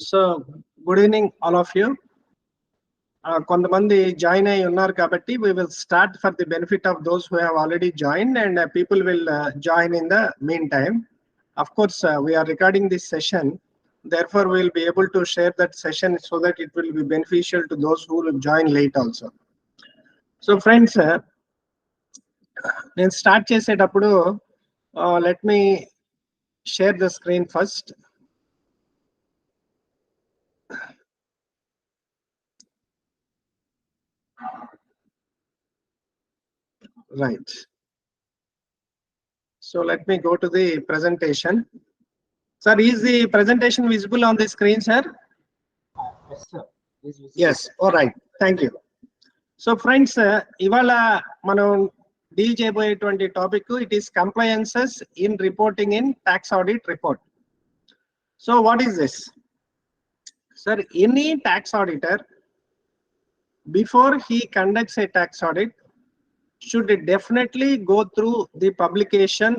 So, good evening, all of you. కొంతమంది join అయి ఉన్నారు కాబట్టి we will start for the benefit of those who have already joined, and people will join in the meantime. Of course, we are recording this session, therefore we will be able to share that session so that it will be beneficial to those who will join late also. So friends, నేను start చేసేటప్పుడు let me share the screen first. Right. So let me go to the presentation. Sir, is the presentation visible on the screen, sir? Yes, sir. Yes. All right. Thank you. So friends, ivala manam deal cheyaboyetuvanti topic, it is compliances in reporting in tax audit report. So what is this? Sir, any tax auditor, before he conducts a tax audit, should definitely go through the publication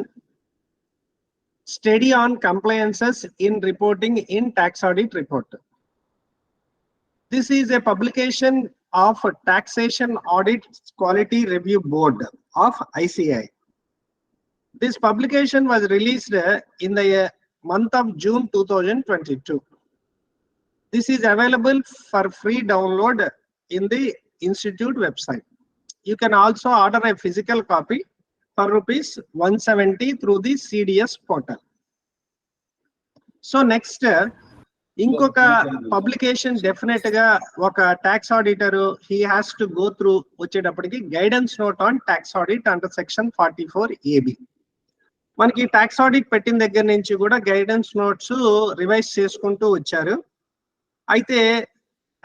study on compliances in reporting in tax audit report. This is a publication of Taxation Audit Quality Review Board of ICAI. This publication was released in the month of June 2022. This is available for free download in the institute website. You can also order a physical copy for rupees 170 through the CDS portal. So next, ఇంకొక publication definite గా ఒక tax auditor he has to go through వచ్చేటప్పటికి guidance note on tax audit under section 44 AB. మనకి tax audit పెట్టిన దగ్గర నుంచి కూడా guidance notes revise చేసుకుంటూ వచ్చారు. అయితే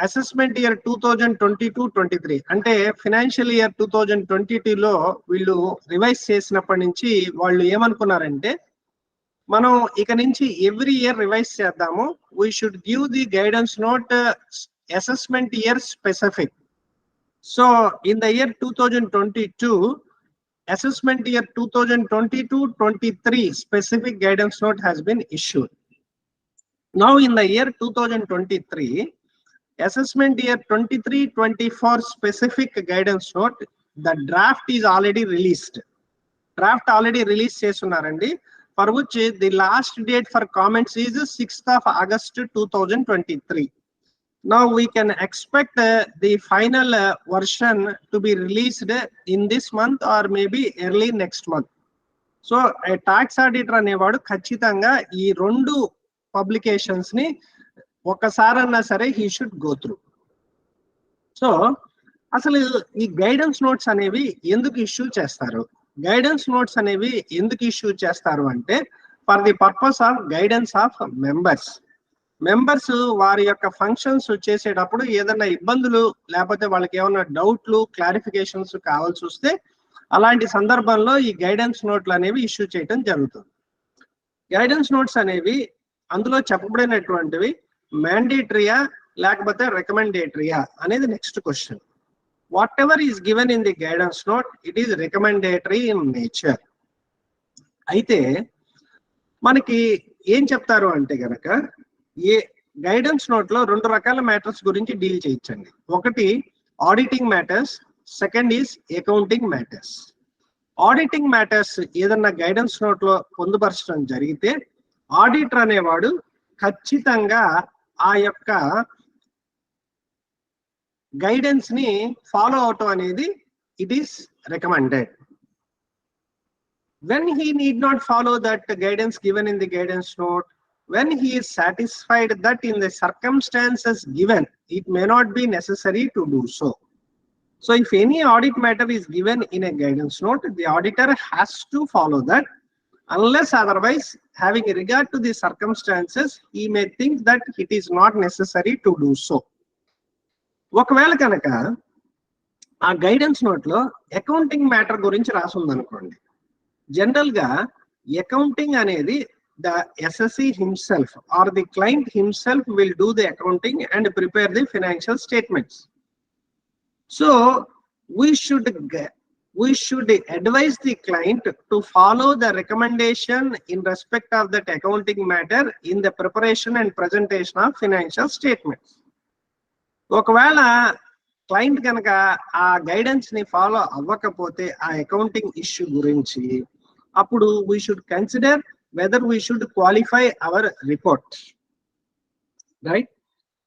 అసెస్మెంట్ ఇయర్ 2022-23 అంటే ఫినాన్షియల్ ఇయర్ 2022లో వీళ్ళు రివైజ్ చేసినప్పటి నుంచి వాళ్ళు ఏమనుకున్నారంటే, మనం ఇక నుంచి ఎవ్రీ ఇయర్ రివైజ్ చేద్దాము, we should give the guidance note assessment year specific. So in the year 2022, assessment year 2022-23 specific guidance note has been issued. Now in the year 2023, assessment year 23-24 specific guidance note, the draft is already released. Draft already release చేస్తున్నారండి, for which the last date for comments is 6th of August 2023. Now we can expect the final version to be released in this month or maybe early next month. So a tax auditor అనేవాడు ఖచ్చితంగా ఈ రెండు publications ని ఒకసారన్నా సరే he should go through. So అసలు ఈ guidance notes అనేవి ఎందుకు ఇష్యూ చేస్తారు? గైడెన్స్ నోట్స్ అనేవి ఎందుకు ఇష్యూ చేస్తారు అంటే, for the purpose of guidance of members. Members వారి యొక్క ఫంక్షన్స్ చేసేటప్పుడు ఏదైనా ఇబ్బందులు లేకపోతే వాళ్ళకి ఏమైనా డౌట్లు క్లారిఫికేషన్స్ కావాల్సి వస్తే అలాంటి సందర్భంలో ఈ గైడెన్స్ నోట్లు అనేవి ఇష్యూ చేయడం జరుగుతుంది. గైడెన్స్ నోట్స్ అనేవి అందులో చెప్పబడినటువంటివి మ్యాండేటరీయా లేకపోతే రికమెండేటరీయా అనేది next question. Whatever is given in the guidance note, it is recommendatory in nature. అయితే మనకి ఏం చెప్తారు అంటే గనక, ఏ గైడెన్స్ నోట్ లో రెండు రకాల మ్యాటర్స్ గురించి డీల్ చేయించండి. ఒకటి auditing matters, second is accounting matters. Auditing matters ఏదన్నా గైడెన్స్ నోట్ లో పొందుపరచడం జరిగితే ఆడిటర్ అనేవాడు ఖచ్చితంగా ఆ యొక్క గైడెన్స్ ని ఫాలో అవటం అనేది it is recommended. when he need not follow that guidance given in the guidance note, when he is satisfied that in the circumstances given it may not be necessary to do so. So if any audit matter is given in a guidance note, the auditor has to follow that, unless otherwise having regard to the circumstances he may think that it is not necessary to do so. ఒకవేళ కనుక ఆ guidance note లో accounting matter గురించి రాసింది అనుకోండి, general గా accounting అనేది the SSC himself are the client himself will do the accounting and prepare the financial statements. So we should we should advise the client to follow the recommendation in respect of that accounting matter in the preparation and presentation of financial statements. ఒకవేళ client కనుక ఆ guidance ని follow అవ్వకపోతే ఆ accounting issue గురించి, అప్పుడు we should consider whether we should qualify our report, right?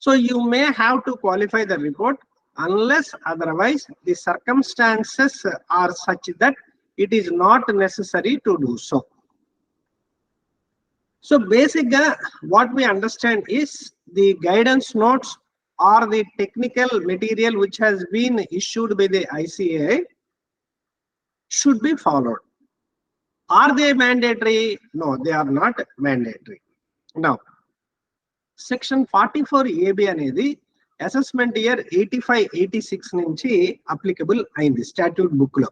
So you may have to qualify the report unless otherwise the circumstances are such that it is not necessary to do so. So basically what we understand is the guidance notes or the technical material which has been issued by the ICAI should be followed. Are they mandatory? No, they are not mandatory. Now, section 44 AB అనేది assessment year 85-86 నుంచి applicable అయింది statute book లో.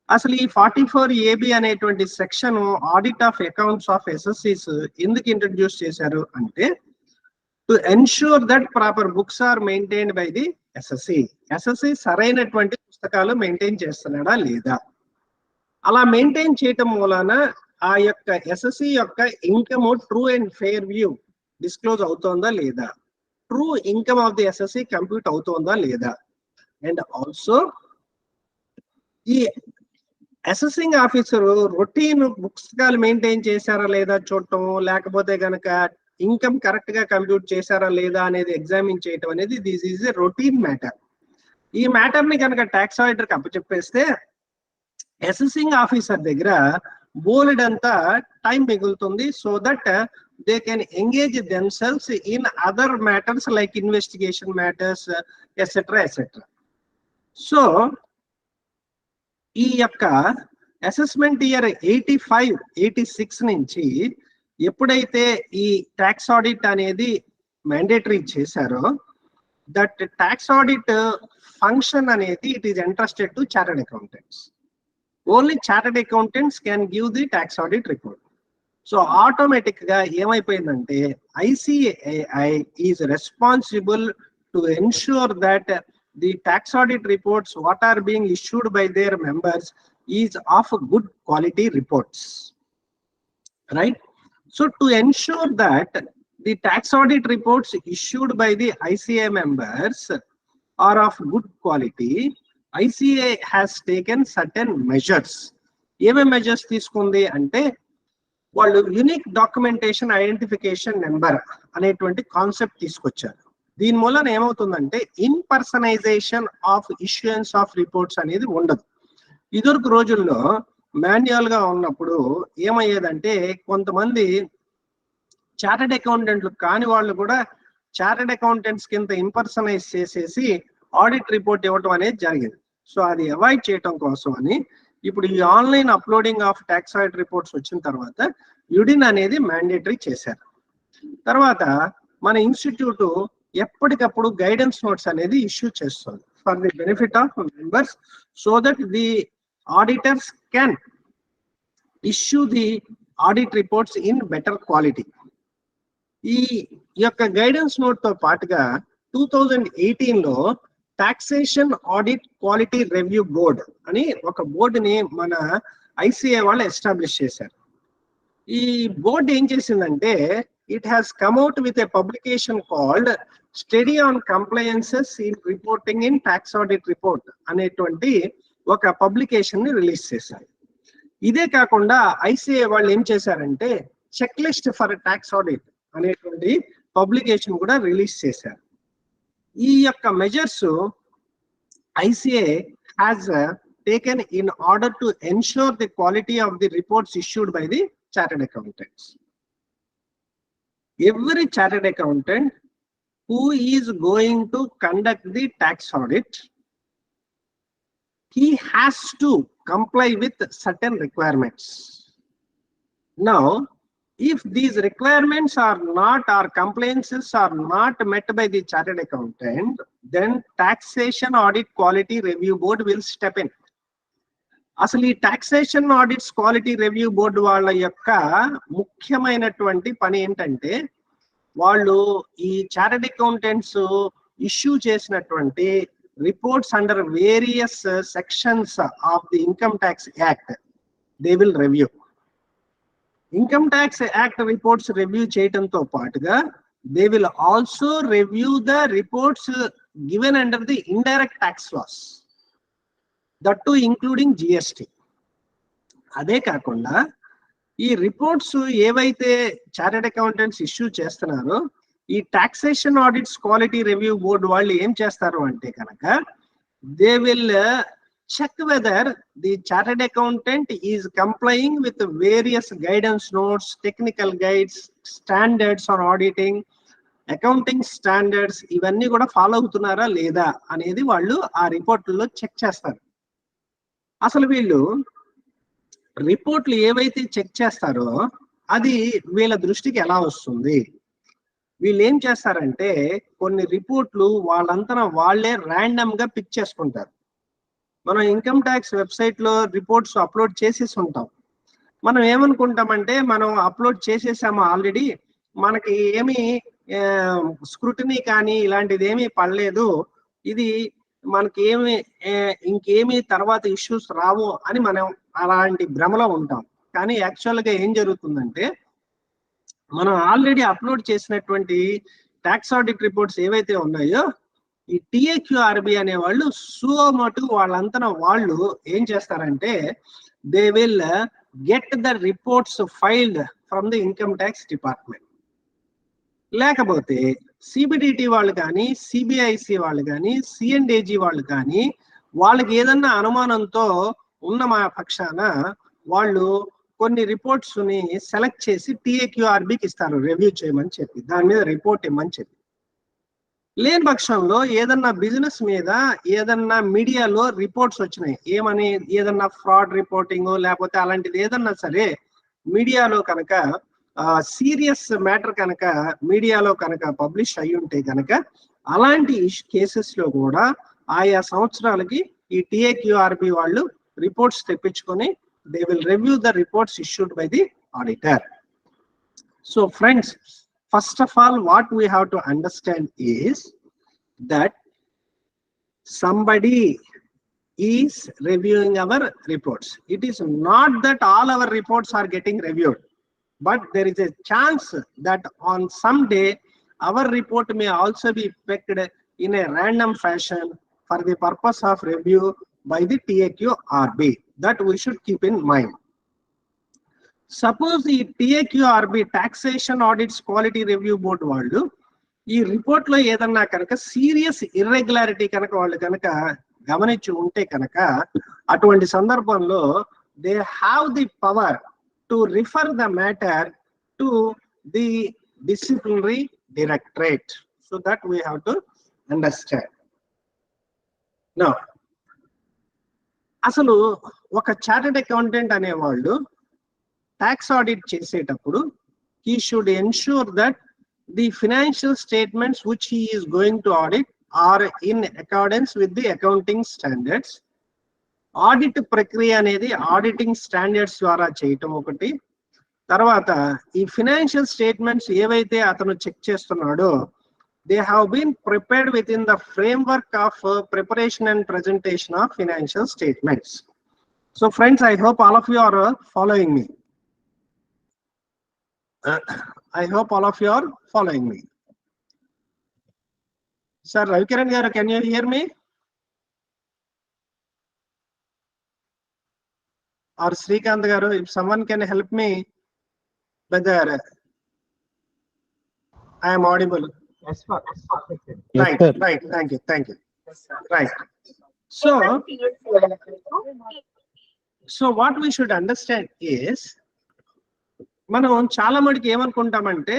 అసలు ఈ 44 AB అనేటువంటి section audit of accounts of assessees ఎందుకు introduce చేశారు అంటే, to ensure that proper books are maintained by the assessee. Assessee సరైనటువంటి పుస్తకాలు మెయింటైన్ చేస్తున్నాడా లేదా, అలా మెయింటైన్ చేయటం మూలాన ఆ యొక్క ఎస్ఎస్సీ యొక్క income true and fair view disclose అవుతోందా లేదా, true income of the assessee compute అవుతోందా లేదా, అండ్ ఆల్సో ఈ అసెసింగ్ ఆఫీసర్ రొటీన్ పుస్తకాలు మెయింటైన్ చేశారా లేదా చూడటం, లేకపోతే కనుక ఇన్కమ్ కరెక్ట్ గా కంప్యూట్ చేశారా లేదా అనేది ఎగ్జామిన్ చేయటం అనేది this is a routine matter. ఈ మ్యాటర్ ని కనుక ట్యాక్స్ ఆడిటర్ కి అప్పచెప్పేస్తే అసెసింగ్ ఆఫీసర్ దగ్గర బోల్డ్ అంతా టైం మిగులుతుంది, so that they can engage themselves in other matters like investigation matters, etc. etc. So ఈ యొక్క అసెస్మెంట్ ఇయర్ 85-86 నుంచి ఎప్పుడైతే ఈ ట్యాక్స్ ఆడిట్ అనేది మ్యాండేటరీ చేశారో, దట్ ట్యాక్స్ ఆడిట్ ఫంక్షన్ అనేది it is entrusted to chartered accountants. Only chartered accountants can give the tax audit report. So automatic గా ఏమైపోయిందంటే ICAI is responsible to ensure that the tax audit reports what are being issued by their members is of good quality reports, right? So to ensure that the tax audit reports issued by the ICAI members are of good quality, ICAI has taken certain measures. ఏమేం measures తీసుకుంది అంటే, వాళ్ళు unique documentation identification number అనేటువంటి concept తీసుకొచ్చారు. దీని మూలన ఏమవుతుందంటే ఇన్పర్సనైజేషన్ of issuance of reports అనేది ఉండదు. ఇదివరకు రోజుల్లో మాన్యువల్ గా ఉన్నప్పుడు ఏమయ్యేదంటే, కొంతమంది చార్టర్డ్ అకౌంటెంట్లు కాని వాళ్ళు కూడా చార్టర్డ్ అకౌంటెంట్స్ కింద ఇంపర్సనైజ్ చేసేసి ఆడిట్ రిపోర్ట్ ఇవ్వటం అనేది జరిగింది. సో అది అవాయిడ్ చేయటం కోసం అని ఇప్పుడు ఈ online uploading of tax audit reports వచ్చిన తర్వాత యుడిన్ అనేది మ్యాండేటరీ చేశారు. తర్వాత మన ఇన్స్టిట్యూట్ ఎప్పటికప్పుడు గైడెన్స్ నోట్స్ అనేది ఇష్యూ చేస్తుంది for the benefit of members, so that the auditors can issue the audit reports in better quality. ఈ యొక్క గైడెన్స్ నోట్ తో పాటుగా 2018లో taxation audit quality review board అని ఒక బోర్డుని మన ICAI వాళ్ళు ఎస్టాబ్లిష్ చేశారు. ఈ బోర్డు ఏం చేసిందంటే, it has come out with a publication called study on compliances in reporting in tax audit report అనేటువంటి ఒక పబ్లికేషన్ ని రిలీజ్ చేశారు. ఇదే కాకుండా ICAI వాళ్ళు ఏం చేశారంటే check list for tax audit అనేటువంటి పబ్లికేషన్ కూడా రిలీజ్ చేశారు. ఈ యొక్క measures ICAI has taken in order to ensure the quality of the reports issued by the chartered accountants. Every chartered accountant who is going to conduct the tax audit, he has to comply with certain requirements. Now, if these requirements are not, or compliances are not met by the chartered accountant, then taxation audit quality review board will step in. అసలు ఈ taxation audits quality review board వాళ్ళ యొక్క ముఖ్యమైనటువంటి పని ఏంటంటే, వాళ్ళు ఈ chartered accountants issue చేసినటువంటి reports under various sections of the Income Tax Act, they will review. Income Tax Act reports review cheyatamto paatuga, they will also review the reports given under the indirect tax laws, that too including GST. అదే కాకుండా ఈ reports ఏవైతే chartered accountants issue చేస్తున్నారో ఈ taxation audits quality review board వాళ్ళు ఏం చేస్తారు అంటే కనుక they will check whether the chartered accountant is complying with various guidance notes, technical guides, standards on auditing, accounting standards ఇవన్నీ కూడా ఫాలో అవుతున్నారా లేదా అనేది వాళ్ళు ఆ రిపోర్ట్లలో చెక్ చేస్తారు. అసలు వీళ్ళు రిపోర్ట్లు ఏవైతే చెక్ చేస్తారో అది వీళ్ళ దృష్టికి ఎలా వస్తుంది? వీళ్ళు ఏం చేస్తారంటే కొన్ని రిపోర్ట్లు వాళ్ళంతా వాళ్ళే ర్యాండమ్ గా పిక్ చేసుకుంటారు. మనం ఇన్కమ్ ట్యాక్స్ వెబ్సైట్ లో రిపోర్ట్స్ అప్లోడ్ చేసేసి ఉంటాం. మనం ఏమనుకుంటామంటే మనం అప్లోడ్ చేసేసాము ఆల్రెడీ, మనకి ఏమి స్క్రూటినీ కానీ ఇలాంటిది ఏమీ పడలేదు, ఇది మనకి ఏమి ఇంకేమి తర్వాత ఇష్యూస్ రావు అని మనం అలాంటి భ్రమలో ఉంటాం. కానీ యాక్చువల్గా ఏం జరుగుతుందంటే మనం ఆల్రెడీ అప్లోడ్ చేసినటువంటి ట్యాక్స్ ఆడిట్ రిపోర్ట్స్ ఏవైతే ఉన్నాయో ఈ TAQRB అనే వాళ్ళు సుమోటు వాళ్ళంతా వాళ్ళు ఏం చేస్తారంటే they will get the reports filed from the income tax department. లేకపోతే CBDT వాళ్ళు కానీ, CBIC వాళ్ళు కానీ, CNDAG వాళ్ళు కానీ వాళ్ళకి ఏదన్నా అనుమానంతో ఉన్న మా పక్షాన వాళ్ళు కొన్ని రిపోర్ట్స్ ని సెలెక్ట్ చేసి TAQRBకి ఇస్తారు రివ్యూ చేయమని చెప్పి, దాని మీద రిపోర్ట్ ఇవ్వమని చెప్పి. లేని పక్షంలో ఏదన్నా బిజినెస్ మీద ఏదన్నా మీడియాలో రిపోర్ట్స్ వచ్చినాయి ఏమని, ఏదన్నా ఫ్రాడ్ రిపోర్టింగ్ లేకపోతే అలాంటిది ఏదన్నా సరే మీడియాలో కనుక సీరియస్ మ్యాటర్ కనుక మీడియాలో కనుక పబ్లిష్ అయ్యి ఉంటే కనుక అలాంటి కేసెస్ లో కూడా ఆయా సంవత్సరాలకి ఈ TAQRB వాళ్ళు రిపోర్ట్స్ తెప్పించుకొని they will review the reports issued by the auditor. So friends, first of all what we have to understand is that somebody is reviewing our reports. It is not that all our reports are getting reviewed, but there is a chance that on some day our report may also be picked in a random fashion for the purpose of review by the TAQRB. That we should keep in mind. Suppose the TAQRB Taxation Audits Quality Review Board వాళ్ళు ఈ report లో ఏదన్నా కనుక serious irregularity కనుక వాళ్ళు కనుక గమనించి ఉంటే కనుక అటువంటి సందర్భంలో they have the power to refer the matter to the disciplinary directorate. So that we have to understand. Now అసలు ఒక చార్టెడ్ అకౌంటెంట్ అనేవాళ్ళు ట్యాక్స్ ఆడిట్ చేసేటప్పుడు he should ensure that the financial statements which he is going to audit are in accordance with the accounting standards. Audit ప్రక్రియ అనేది auditing standards ద్వారా చేయటం ఒకటి. తర్వాత ఈ ఫినాన్షియల్ స్టేట్మెంట్స్ ఏవైతే అతను చెక్ చేస్తున్నాడో they have been prepared within the framework of preparation and presentation of financial statements. So friends, I hope all of you are following me. I hope all of you are following me. Sir Ravikiran garu, can you hear me? Or Srikanth garu, if someone can help me whether I am audible. Yes, sir. Right, right. Thank you. Right. So what we should understand is మనం చాలా మటుకు ఏమనుకుంటామంటే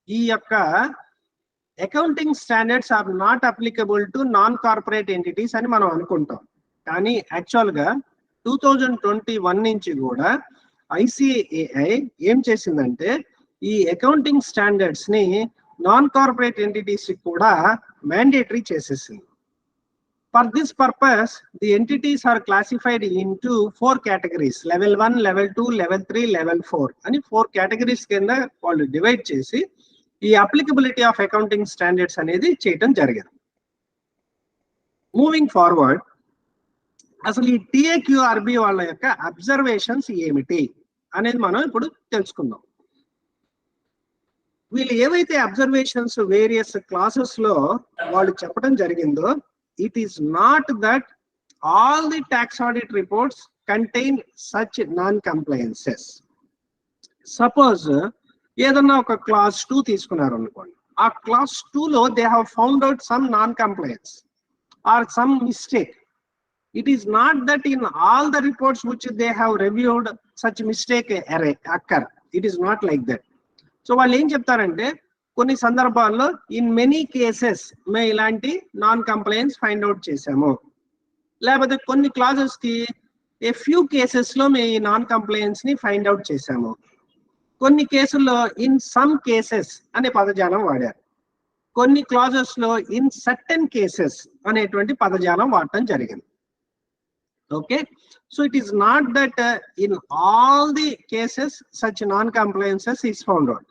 ఈ యొక్క accounting standards are not applicable to non corporate entities అని మనం అనుకుంటాం. కానీ యాక్చువల్ గా 2021 నుంచి కూడా ICAI ఏం చేసిందంటే ఈ అకౌంటింగ్ స్టాండర్డ్స్ ని నాన్ కార్పొరేట్ ఎంటిటీస్ కూడా మ్యాండేటరీ చేసేసింది. For this purpose, the entities are classified into 4 categories: level 1, level 2, level 3, level 4 అని 4 categories కింద వాళ్ళు డివైడ్ చేసి ఈ అప్లికబిలిటీ ఆఫ్ అకౌంటింగ్ స్టాండర్డ్స్ అనేది చేయటం జరిగింది. మూవింగ్ ఫార్వర్డ్, అసలు ఈ టిఏక్యూఆర్బి వాళ్ళ యొక్క అబ్జర్వేషన్స్ ఏమిటి అనేది మనం ఇప్పుడు తెలుసుకుందాం. వీళ్ళు ఏవైతే అబ్జర్వేషన్స్ వేరియస్ క్లాసెస్ లో వాళ్ళు చెప్పడం జరిగిందో, it is not that all the tax audit reports contain such non compliances. Suppose ఏదన్నా ఒక క్లాస్ 2 తీసుకున్నారు అనుకోండి, ఆ క్లాస్ 2 లో they have found out some non compliance or some mistake. It is not that in all the reports which they have reviewed such mistake occur. It is not like that. So వాళ్ళు ఏం చెప్తారంటే, కొన్ని సందర్భాల్లో in many cases మేము ఇలాంటి non complains find out చేసాము, లేకపోతే కొన్ని క్లాసెస్ కి ఏ ఫ్యూ కేసెస్ లో మేము ఈ నాన్ కంప్లైన్స్ ని ఫైండ్ అవుట్ చేసాము, కొన్ని కేసుల్లో ఇన్ సమ్ కేసెస్ అనే పదజాలం వాడారు, కొన్ని క్లాజెస్ లో ఇన్ సర్టెన్ కేసెస్ అనేటువంటి పదజాలం వాడటం జరిగింది. Okay, so it is not that in all the cases such non-compliances is found out.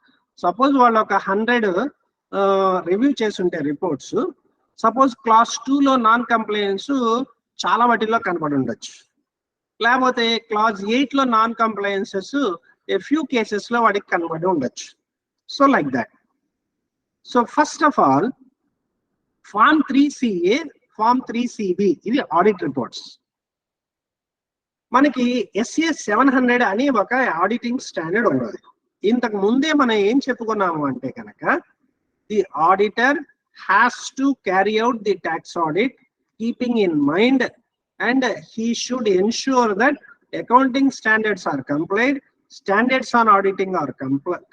Suppose వాళ్ళు ఒక 100 రివ్యూ చేస్తుంటే రిపోర్ట్స్, సపోజ్ క్లాస్ 2 లో నాన్ కంప్లైన్స్ చాలా వాటిల్లో కనబడి ఉండొచ్చు, లేకపోతే క్లాస్ 8 లో non compliances a few cases లో వాటికి కనబడి ఉండొచ్చు. So like that. So first of all form 3CA, form 3CB ఇది ఆడిట్ రిపోర్ట్స్. మనకి SA 700 అని ఒక ఆడిటింగ్ స్టాండర్డ్ ఉన్నది. ఇంతకు ముందే మనం ఏం చెప్పుకున్నాము అంటే కనుక, the auditor has to carry out the tax audit keeping in mind and he should ensure that accounting standards are complied, standards on auditing are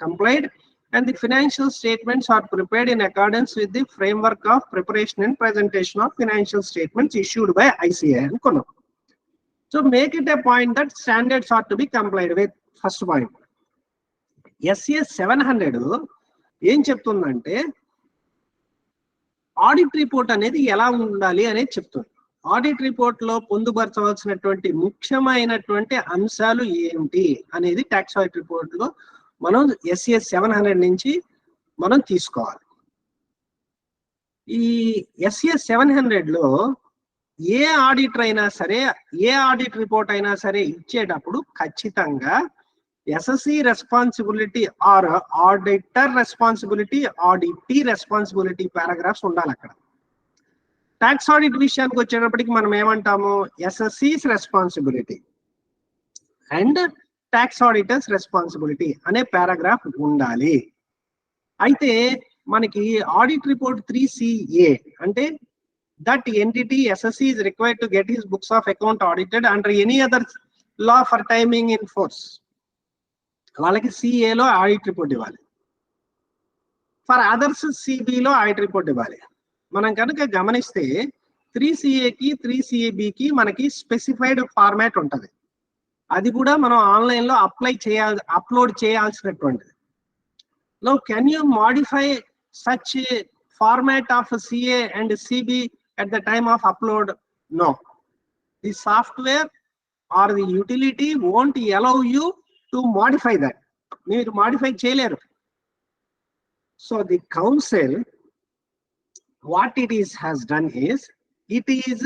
complied, and the financial statements are prepared in accordance with the framework of preparation and presentation of financial statements issued by ICAI అనుకున్నాం. So make it a point that standards are to be complied with. First point. SA 700 ఏం చెప్తుందంటే, audit report అనేది ఎలా ఉండాలి అనేది చెప్తుంది. Audit report లో పొందుపరచవలసినటువంటి ముఖ్యమైనటువంటి అంశాలు ఏమిటి అనేది ట్యాక్స్ ఆడిట్ రిపోర్ట్ లో మనం SA 700 నుంచి మనం తీసుకోవాలి. ఈ SA 700 లో ఏ ఆడిటర్ అయినా సరే, ఏ ఆడిట్ రిపోర్ట్ అయినా సరే ఇచ్చేటప్పుడు ఖచ్చితంగా assessee responsibility or auditor responsibility, auditee responsibility paragraphs ఉండాలి అక్కడ. ట్యాక్స్ ఆడిట్ విషయానికి వచ్చేటప్పటికి మనం ఏమంటాము, assessee's responsibility and tax auditor's responsibility అనే పారాగ్రాఫ్ ఉండాలి. అయితే మనకి ఆడిట్ రిపోర్ట్ 3CA అంటే that entity SSC is required to get his books of account audited under any other law for timing in force. వాళ్ళకి CA లో audit report ఇవ్వాలి, for others CB లో audit report ఇవ్వాలి. మనం కనుక గమనిస్తే 3CAకి 3CABకి మనకి స్పెసిఫైడ్ ఫార్మాట్ ఉంటుంది. అది కూడా మనం ఆన్లైన్ లో అప్లోడ్ చేయాల్సినటువంటిది. Now can you modify such format of CA and CB at the time of upload? No, the software or the utility won't allow you to modify that. మీరు modify చేయలేరు. So the council, what it is has done is, it is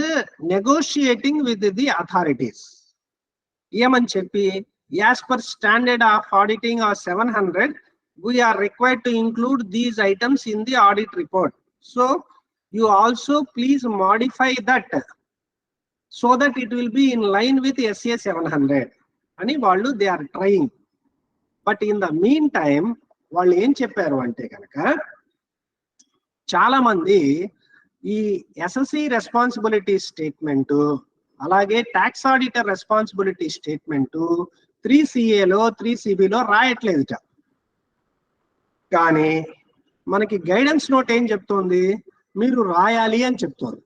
negotiating with the authorities. ఏమని చెప్పి, as per standard of auditing or 700, we are required to include these items in the audit report. So you also please modify that so that it will be in line with SA 700 అని వాళ్ళు they are trying. But in the mean time వాళ్ళు ఏం చెప్పారు అంటే కనుక, చాలా మంది ఈ ఎస్ఎస్సి రెస్పాన్సిబిలిటీ స్టేట్మెంట్ అలాగే ట్యాక్స్ ఆడిటర్ రెస్పాన్సిబిలిటీ స్టేట్మెంట్ 3CAలో 3CBలో రాయట్లేదుట. కానీ మనకి గైడెన్స్ నోట్ ఏం చెప్తోంది, మీరు రాయాలి అని చెప్తోంది.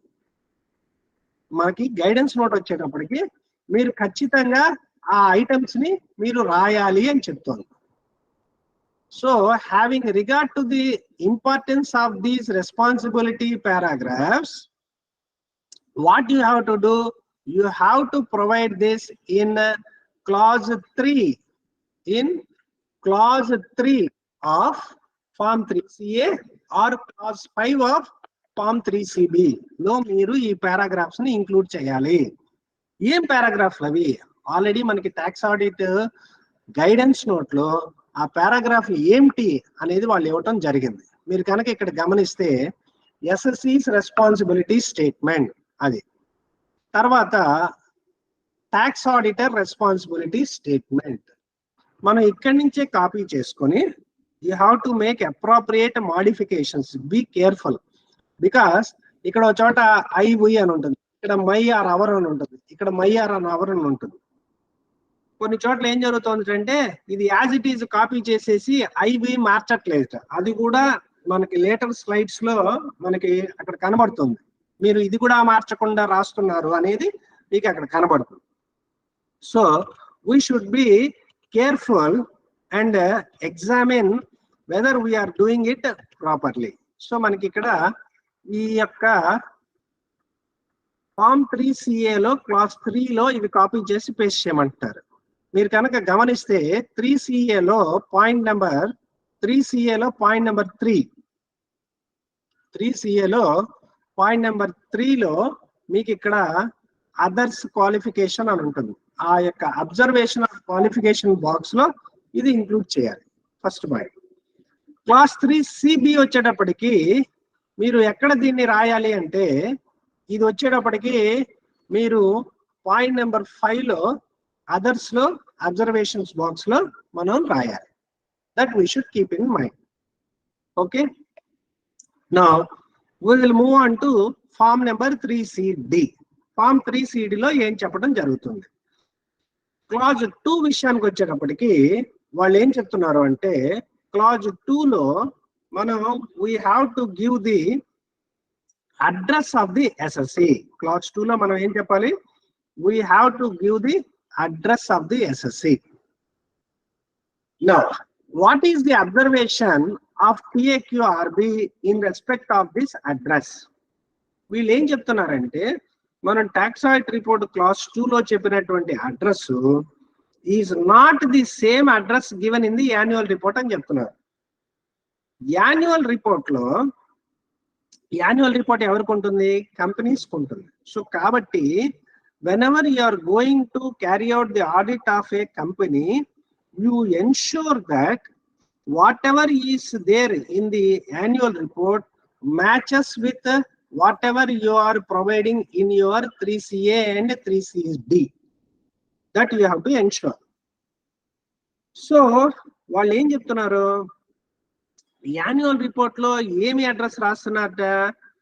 మనకి గైడెన్స్ నోట్ వచ్చేటప్పటికి మీరు ఖచ్చితంగా ఆ ఐటమ్స్ ని మీరు రాయాలి అని చెప్తోంది. So having regard to the importance of these responsibility paragraphs, what you have to do, you have to provide this in clause 3, in clause 3 of form 3CA or clause 5 of form 3CB లో మీరు ఈ paragraphs ని include చేయాలి. ఏం పారాగ్రాఫ్లు అవి? Already మనకి tax audit guidance note లో ఆ పారాగ్రాఫ్ ఏమిటి అనేది వాళ్ళు ఇవ్వటం జరిగింది. మీరు కనుక ఇక్కడ గమనిస్తే ఎస్ఎస్సిస్ రెస్పాన్సిబిలిటీ స్టేట్మెంట్ అది, తర్వాత ట్యాక్స్ ఆడిటర్ రెస్పాన్సిబిలిటీ స్టేట్మెంట్. మనం ఇక్కడి నుంచే కాపీ చేసుకొని you have to make appropriate modifications. Be careful, because ఇక్కడ ఒక చోట ఐ అని ఉంటుంది, ఇక్కడ మై ఆర్ అవర్ అని ఉంటుంది, ఇక్కడ మై ఆర్ అన్ అవర్ అని ఉంటుంది. కొన్ని చోట్ల ఏం జరుగుతుంది అంటే ఇది యాజ్ ఇట్ ఈజ్ కాపీ చేసేసి ఐవి మార్చట్లేదు. అది కూడా మనకి లేటర్ స్లైడ్స్ లో మనకి అక్కడ కనబడుతుంది. మీరు ఇది కూడా మార్చకుండా రాస్తున్నారు అనేది మీకు అక్కడ కనబడుతుంది. So we should be careful and examine whether we are doing it properly. So మనకి ఇక్కడ ఈ యొక్క ఫామ్ 3CA లో క్లాస్ 3 లో ఇవి కాపీ చేసి పేస్ట్ చేయమంటారు. మీరు కనుక గమనిస్తే 3CA లో పాయింట్ నెంబర్ 3 3CA లో పాయింట్ నెంబర్ 3లో మీకు ఇక్కడ అదర్స్ క్వాలిఫికేషన్ అని ఉంటుంది. ఆ యొక్క అబ్జర్వేషన్ ఆఫ్ క్వాలిఫికేషన్ బాక్స్ లో ఇది ఇంక్లూడ్ చేయాలి. First point. క్లాస్ 3CB వచ్చేటప్పటికి మీరు ఎక్కడ దీన్ని రాయాలి అంటే ఇది వచ్చేటప్పటికి మీరు పాయింట్ నెంబర్ 5 లో అదర్స్ లో అబ్జర్వేషన్స్ బాక్స్ లో మనం రాయాలి. That we should keep in mind. Okay, now we will move on to form number 3CD. Form 3CD లో ఏం చెప్పడం జరుగుతుంది? క్లాజ్ 2 విషయానికి వచ్చేటప్పటికి వాళ్ళు ఏం చెప్తున్నారు అంటే క్లాజ్ 2 లో మనం we have to give the address of the SSC. Clause 2 లో మనం ఏం చెప్పాలి? we have to give the address of the SSC. Now, what is the observation of TAQRB in respect of this address? వీళ్ళు ఏం చెప్తున్నారంటే మనం tax audit report class 2 లో చెప్పినటువంటి address is not the same address given in the annual report అని చెప్తున్నారు. Annual report ఎవరికి ఉంటుంది? కంపెనీస్ ఉంటుంది. సో కాబట్టి whenever you are going to carry out the audit of a company, you ensure that whatever is there in the annual report matches with whatever you are providing in your 3CA and 3CD. That you have to ensure. So వాళ్ళు ఏం చెప్తున్నారు? Annual report లో ఏమి address రాస్తున్నారట?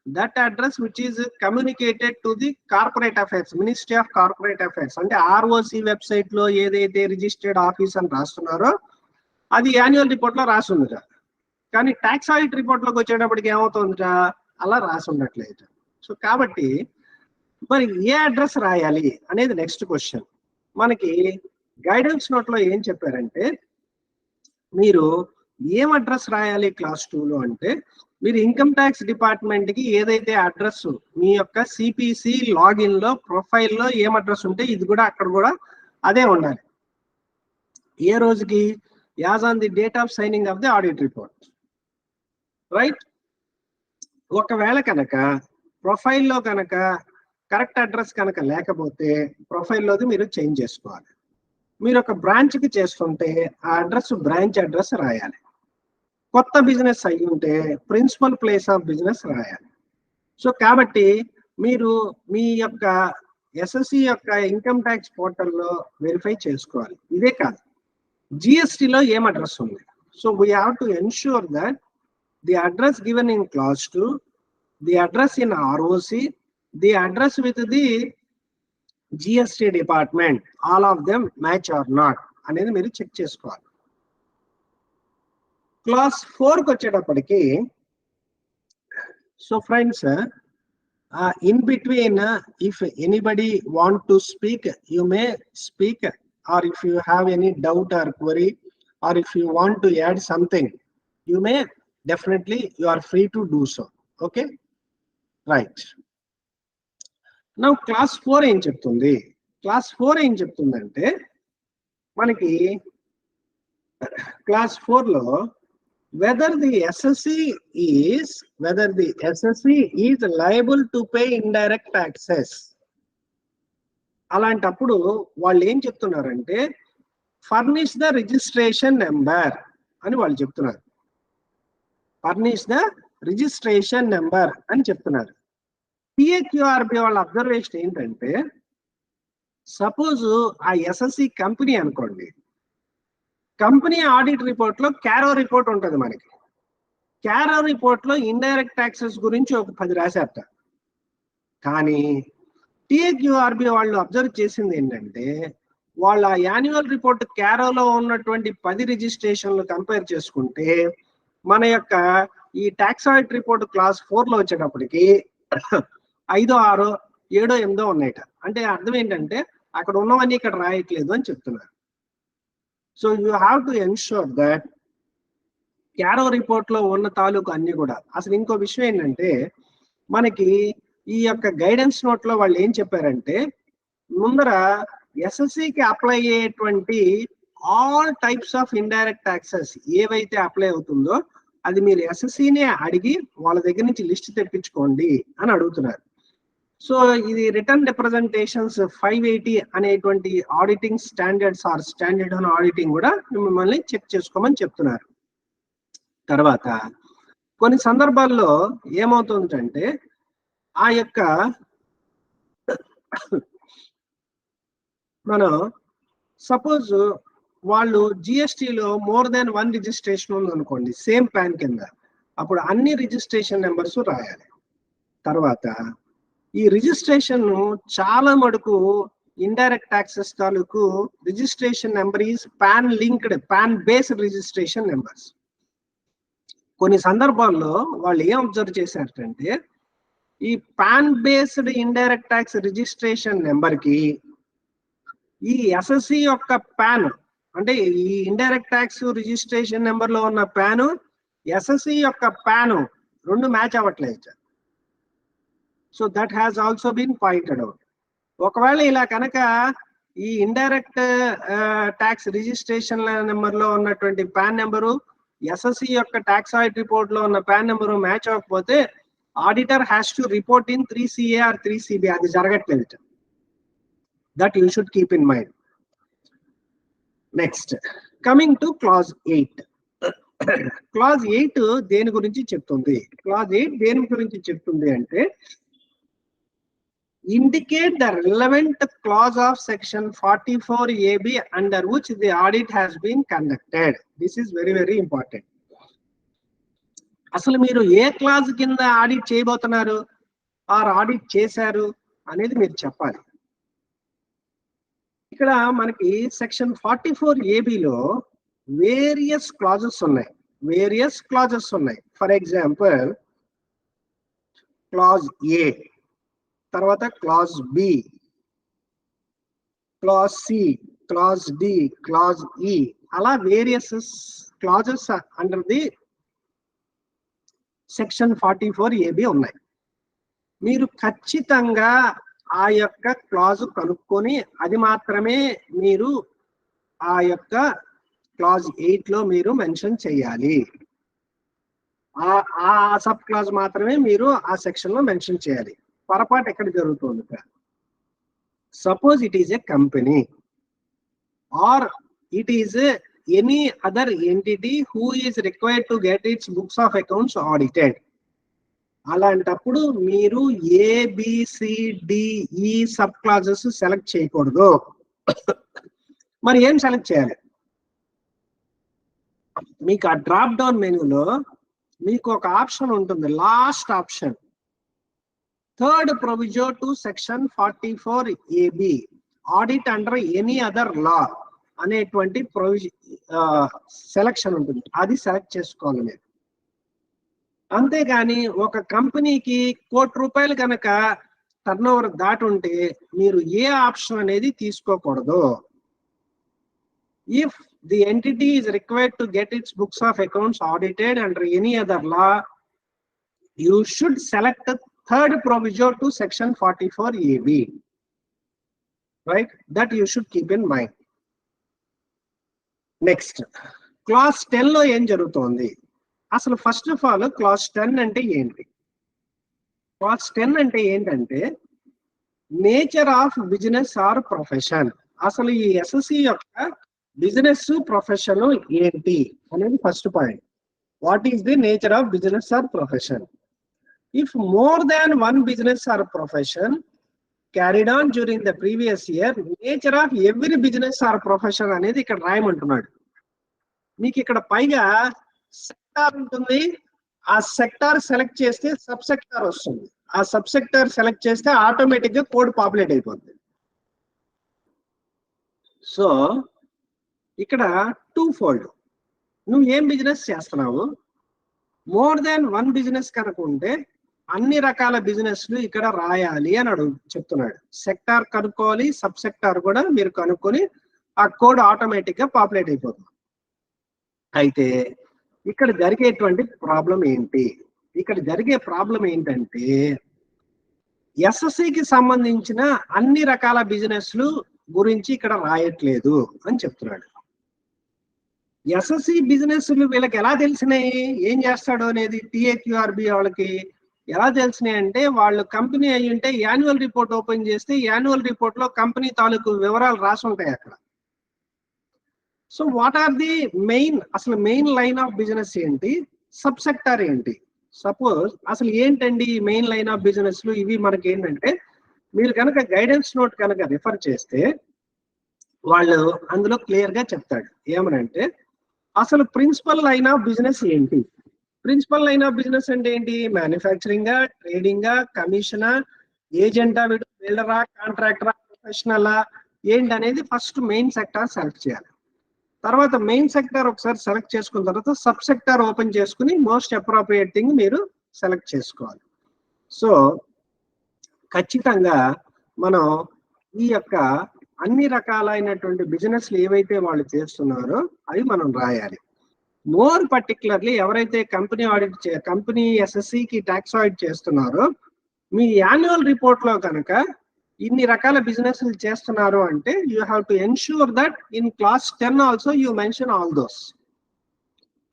That address which is communicated to the corporate affairs, ministry of corporate affairs. అంటే ROC website లో ఏదైతే registered office అని రాస్తున్నారో అది యాన్యువల్ రిపోర్ట్ లో రాసి ఉందిట. కానీ ట్యాక్స్ ఆడిట్ రిపోర్ట్ లోకి వచ్చేటప్పటికి ఏమవుతుందిట? అలా రాసి ఉండట్లేదు. సో కాబట్టి మరి ఏ అడ్రస్ రాయాలి అనేది నెక్స్ట్ క్వశ్చన్. మనకి గైడెన్స్ నోట్ లో ఏం చెప్పారంటే మీరు ఏం అడ్రస్ రాయాలి క్లాస్ 2 లో అంటే మీరు ఇన్కమ్ ట్యాక్స్ డిపార్ట్మెంట్ కి ఏదైతే అడ్రస్ మీ యొక్క సిపిసి లాగిన్ లో ప్రొఫైల్లో ఏం అడ్రస్ ఉంటే ఇది కూడా అక్కడ కూడా అదే ఉండాలి. ఏ రోజుకి? As on the date of signing off the audit report, right? ఒకవేళ కనుక ప్రొఫైల్లో కనుక కరెక్ట్ అడ్రస్ కనుక లేకపోతే ప్రొఫైల్లోది మీరు చేంజ్ చేసుకోవాలి. మీరు ఒక బ్రాంచ్ కి చేస్తుంటే ఆ అడ్రస్ బ్రాంచ్ అడ్రస్ రాయాలి. కొత్త బిజినెస్ అయ్యి ఉంటే ప్రిన్సిపల్ ప్లేస్ ఆఫ్ బిజినెస్ రాయాలి. సో కాబట్టి మీరు మీ యొక్క ఎస్ఎస్సి యొక్క ఇన్కమ్ ట్యాక్స్ పోర్టల్లో వెరిఫై చేసుకోవాలి. ఇదే కాదు, జిఎస్టిలో ఏం అడ్రస్ ఉంది? So we have to ensure that the address given in clause 2, the address in ROC, the address with the GST department, all of them match or not అనేది మీరు check చేసుకోవాలి. Clause 4కి వచ్చేటప్పటికి so friends in between if anybody want to speak you may speak, or if you have any doubt or query, or if you want to add something you may definitely, you are free to do so. Okay, right. Now class 4 ఏం చెప్తుంది? Class 4 ఏం చెప్తుందంటే మనకి class 4 లో whether the SSE is liable to pay indirect taxes. అలాంటప్పుడు వాళ్ళు ఏం చెప్తున్నారంటే ఫర్నిష్ ద రిజిస్ట్రేషన్ నెంబర్ అని వాళ్ళు చెప్తున్నారు. ఫర్నిష్ ద రిజిస్ట్రేషన్ నెంబర్ అని చెప్తున్నారు. పిఏక్యూఆర్బి వాళ్ళ అబ్జర్వేషన్ ఏంటంటే సపోజ్ ఆ ఎస్ఎస్సి కంపెనీ అనుకోండి, కంపెనీ ఆడిట్ రిపోర్ట్ లో క్యారో రిపోర్ట్ ఉంటుంది మనకి. క్యారో రిపోర్ట్ లో ఇండైరెక్ట్ ట్యాక్సెస్ గురించి ఒక 10 రాశారట. కానీ టిఏక్యూఆర్బి వాళ్ళు అబ్జర్వ్ చేసింది ఏంటంటే వాళ్ళ యాన్యువల్ రిపోర్ట్ క్యారోలో ఉన్నటువంటి 10 రిజిస్ట్రేషన్లు కంపేర్ చేసుకుంటే మన యొక్క ఈ ట్యాక్స్ ఆడిట్ రిపోర్ట్ క్లాస్ 4 లో వచ్చేటప్పటికి 5, 6, 7, 8 ఉన్నాయట. అంటే అర్థం ఏంటంటే అక్కడ ఉన్నవన్నీ ఇక్కడ రాయట్లేదు అని చెప్తున్నారు. So you have to ensure that Cairo report లో ఉన్న తాలూకు అన్ని కూడా. అసలు ఇంకో విషయం ఏంటంటే మనకి ఈ యొక్క గైడెన్స్ నోట్ లో వాళ్ళు ఏం చెప్పారంటే ముందర ఎస్ఎస్సికి అప్లై అయ్యేటువంటి all types of indirect taxes ఏవైతే అప్లై అవుతుందో అది మీరు ఎస్ఎస్సినే అడిగి వాళ్ళ దగ్గర నుంచి లిస్ట్ తెప్పించుకోండి అని అడుగుతున్నారు. సో ఇది రిటర్న్ రిప్రజెంటేషన్స్ 580 అనేటువంటి auditing standards or standard on auditing కూడా మిమ్మల్ని చెక్ చేసుకోమని చెప్తున్నారు. తర్వాత కొన్ని సందర్భాల్లో ఏమవుతుందంటే ఆ యొక్క మనం సపోజ్ వాళ్ళు జిఎస్టిలో మోర్ దెన్ 1 రిజిస్ట్రేషన్ ఉంది అనుకోండి సేమ్ ప్యాన్ కింద, అప్పుడు అన్ని రిజిస్ట్రేషన్ నెంబర్స్ రాయాలి. తర్వాత ఈ రిజిస్ట్రేషన్ చాలా మటుకు ఇండైరెక్ట్ ట్యాక్సెస్ తాలూకు registration number is pan linked, pan based registration numbers. కొన్ని సందర్భాల్లో వాళ్ళు ఏం అబ్జర్వ్ చేశారంటే ఈ pan based indirect tax registration number కి ఈ ఎస్ఎస్సి యొక్క పాన్ అంటే ఈ ఇండైరెక్ట్ ట్యాక్స్ రిజిస్ట్రేషన్ నెంబర్ లో ఉన్న పాన్ ఎస్ఎస్సి యొక్క పాన్ రెండు మ్యాచ్ అవ్వట్లేదు. So that has also been pointed out. ఒకవేళ ఇలా కనుక ఈ ఇండైరెక్ట్ ట్యాక్స్ రిజిస్ట్రేషన్ నెంబర్ లో ఉన్నటువంటి పాన్ నెంబరు ఎస్ఎస్సి యొక్క ట్యాక్స్ ఆడిట్ రిపోర్ట్ లో ఉన్న పాన్ నెంబరు మ్యాచ్ అవ్వకపోతే auditor has to report in 3CA or 3CB. అది జరగట్లేదు. That you should keep in mind. Next coming to clause 8. Clause 8 దేని గురించి చెప్తుంది? క్లాజ్ 8 దేని గురించి చెప్తుంది అంటే indicate the relevant clause of section 44AB under which the audit has been conducted. This is very, very important. అసలు మీరు ఏ క్లాజ్ కింద ఆడిట్ చేయబోతున్నారు ఆర్ ఆడిట్ చేశారు అనేది మీరు చెప్పాలి. ఇక్కడ మనకి సెక్షన్ 44ABలో వేరియస్ క్లాజెస్ ఉన్నాయి. ఫర్ ఎగ్జాంపుల్ క్లాజ్ ఏ, తర్వాత clause B, clause C, clause D, clause E, అలా various clauses under the section 44AB ఉన్నాయి. మీరు ఖచ్చితంగా ఆ యొక్క క్లాజ్ కనుక్కొని అది మాత్రమే మీరు ఆ యొక్క క్లాజ్ 8లో మీరు మెన్షన్ చేయాలి. ఆ సబ్ క్లాజ్ మాత్రమే మీరు ఆ సెక్షన్ లో మెన్షన్ చేయాలి. పొరపాటు ఎక్కడ జరుగుతుంది? Suppose it is a company or it is any other entity who is required to get its books of accounts audited. అలాంటప్పుడు మీరు ABCDE సబ్ క్లాజెస్ సెలెక్ట్ చేయకూడదు. మరి ఏం సెలెక్ట్ చేయాలి? మీకు ఆ డ్రాప్ డౌన్ మెనూలో మీకు ఒక ఆప్షన్ ఉంటుంది, last option, third provision to section 44AB audit under any other law అనేటువంటి సెలక్షన్ ఉంటుంది. అది సెలెక్ట్ చేసుకోవాలి మీరు. అంతేగాని ఒక కంపెనీకి ₹1,00,00,000 కనుక టర్న్ ఓవర్ దాటి ఉంటే మీరు ఏ ఆప్షన్ అనేది తీసుకోకూడదు. If the entity is required to get its books of accounts audited under any other law, you should select a third provision to section 44AB, right? That you should keep in mind. Next, clause 10 లో ఏం జరుగుతోంది? అసలు first of all class 10 అంటే ఏంటి? Class 10 అంటే ఏంటంటే nature of business or profession. అసలు ఈ ఎస్ఎస్సి యొక్క బిజినెస్ ప్రొఫెషన్ ఏంటి అనేది first point. What is the nature of business or profession? If more than one business or profession carried on during the previous year, nature of every business or profession అనేది ఇక్కడ రాయమంటున్నాడు. మీకు ఇక్కడ పైగా sector ఉంటుంది, ఆ sector select చేస్తే sub sector వస్తుంది, ఆ సబ్ సెక్టార్ సెలెక్ట్ చేస్తే ఆటోమేటిక్ గా కోడ్ పాపులేట్ అయిపోతుంది. సో ఇక్కడ 2 fold, నువ్వు ఏం బిజినెస్ చేస్తున్నావు, మోర్ దాన్ వన్ బిజినెస్ కనుక ఉంటే అన్ని రకాల బిజినెస్లు ఇక్కడ రాయాలి అని చెప్తున్నాడు. సెక్టార్ కనుక్కోవాలి, సబ్ సెక్టార్ కూడా మీరు కనుక్కొని ఆ కోడ్ ఆటోమేటిక్ గా పాపులేట్ అయిపోతుంది. అయితే ఇక్కడ జరిగేటువంటి ప్రాబ్లం ఏంటి? ఇక్కడ జరిగే ప్రాబ్లం ఏంటంటే ఎస్ఎస్సికి సంబంధించిన అన్ని రకాల బిజినెస్లు గురించి ఇక్కడ రాయట్లేదు అని చెప్తున్నాడు. ఎస్ఎస్సి బిజినెస్లు వీళ్ళకి ఎలా తెలిసినాయి, ఏం చేస్తాడు అనేది టీఏక్యూఆర్బి వాళ్ళకి ఎలా తెలిసినాయి అంటే, వాళ్ళు కంపెనీ అయ్యి ఉంటే యాన్యువల్ రిపోర్ట్ ఓపెన్ చేస్తే యాన్యువల్ రిపోర్ట్ లో కంపెనీ తాలూకు వివరాలు రాసి ఉంటాయి అక్కడ. So what are the main, అసలు మెయిన్ లైన్ ఆఫ్ బిజినెస్ ఏంటి, సబ్ సెక్టార్ ఏంటి? సపోజ్ అసలు ఏంటండి మెయిన్ లైన్ ఆఫ్ బిజినెస్లు ఇవి మనకి ఏంటంటే, మీరు కనుక గైడెన్స్ నోట్ కనుక రిఫర్ చేస్తే వాళ్ళు అందులో క్లియర్ గా చెప్తాడు. ఏమనంటే అసలు ప్రిన్సిపల్ లైన్ ఆఫ్ బిజినెస్ ఏంటి? ప్రిన్సిపల్ లైన్ ఆఫ్ బిజినెస్ అంటే ఏంటి? మ్యానుఫ్యాక్చరింగ్, ట్రేడింగ్, కమిషనా, ఏజెంటా, బిల్డరా, కాంట్రాక్టరా, ప్రొఫెషనలా ఏంటి అనేది ఫస్ట్ మెయిన్ సెక్టార్ సెలెక్ట్ చేయాలి. తర్వాత మెయిన్ సెక్టార్ ఒకసారి సెలెక్ట్ చేసుకున్న తర్వాత సబ్ సెక్టార్ ఓపెన్ చేసుకుని మోస్ట్ అప్రోప్రియేట్ థింగ్ మీరు సెలెక్ట్ చేసుకోవాలి. సో ఖచ్చితంగా మనం ఈ యొక్క అన్ని రకాలైనటువంటి బిజినెస్లు ఏవైతే వాళ్ళు చేస్తున్నారో అవి మనం రాయాలి. మోర్ పర్టికులర్లీ ఎవరైతే కంపెనీ ఎస్ఎస్సికి ట్యాక్స్ ఆడిట్ చేస్తున్నారో మీ యాన్యువల్ రిపోర్ట్ లో కనుక ఇన్ని రకాల బిజినెస్లు చేస్తున్నారు అంటే you have to ensure that in clause 10 also you mention all those.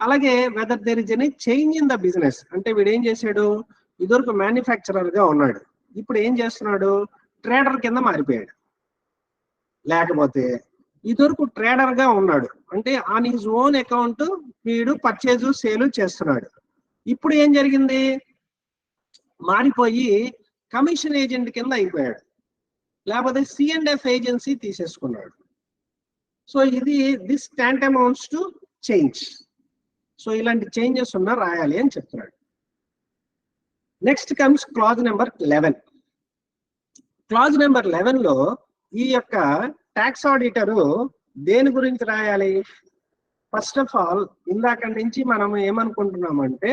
అలాగే whether there is any change in the business, అంటే వీడు ఏం చేశాడు, ఇదివరకు మ్యానుఫ్యాక్చరర్ గా ఉన్నాడు, ఇప్పుడు ఏం చేస్తున్నాడు, ట్రేడర్ కింద మారిపోయాడు. లేకపోతే ఇదివరకు ట్రేడర్ గా ఉన్నాడు, అంటే ఆన్ హిజ్ ఓన్ అకౌంట్ వీడు పర్చేజ్ సేల్ చేస్తున్నాడు, ఇప్పుడు ఏం జరిగింది, మారిపోయి కమిషన్ ఏజెంట్ కింద అయిపోయాడు, లేకపోతే C&F ఏజెన్సీ తీసేసుకున్నాడు. సో ఇది దిస్ టాంటమౌంట్స్ టు చేంజ్. సో ఇలాంటి చేంజెస్ ఉన్నా రాయాలి అని చెప్తున్నాడు. Next comes clause number 11. Clause number 11 లో ఈ యొక్క ట్యాక్స్ ఆడిటర్ దేని గురించి రాయాలి? ఫస్ట్ ఆఫ్ ఆల్ ఇందాక నుంచి మనం ఏమనుకుంటున్నామంటే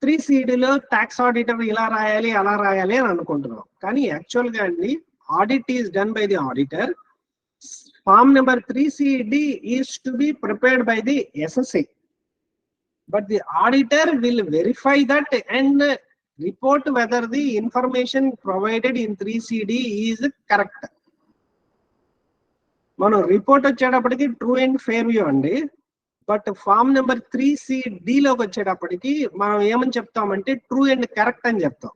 3CD లో ట్యాక్స్ ఆడిటర్ ఇలా రాయాలి అలా రాయాలి అని అనుకుంటున్నాం, కానీ యాక్చువల్ గా అండి audit is done by the auditor. Form number 3CD is to be prepared by the assessee, but the auditor will verify that and report whether the information provided in 3CD is correct. మనం report వచ్చేటప్పటికి true and fair view అండి, but form number 3CD లోకి వచ్చేటప్పటికి మనం ఏమని చెప్తామంటే true and correct అని చెప్తాం.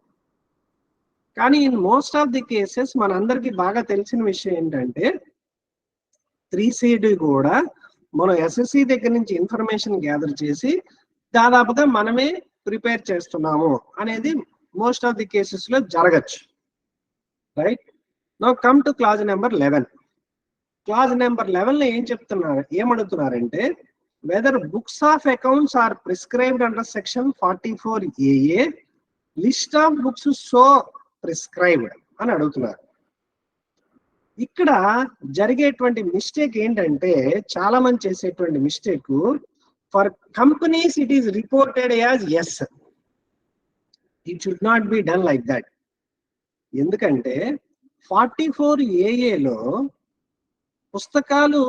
కానీ in most of the cases మనందరికి బాగా తెలిసిన విషయం ఏంటంటే 3CD కూడా మనం ఎస్ఎస్సి దగ్గర నుంచి ఇన్ఫర్మేషన్ గ్యాదర్ చేసి దాదాపుగా మనమే ప్రిపేర్ చేస్తున్నాము అనేది మోస్ట్ ఆఫ్ ది కేసెస్ లో జరగచ్చు, right? Now come to clause number 11. Clause number 11 లో ఏమడుగుతున్నారంటే whether books of accounts are prescribed under section 44AA, list of books so prescribed అని అడుగుతున్నారు. ఇక్కడ జరిగేటువంటి మిస్టేక్ ఏంటంటే చాలా మంది చేసేటువంటి mistake, for companies it is reported as yes, it should not be done like that. ఎందుకంటే 44AA లో పుస్తకాలు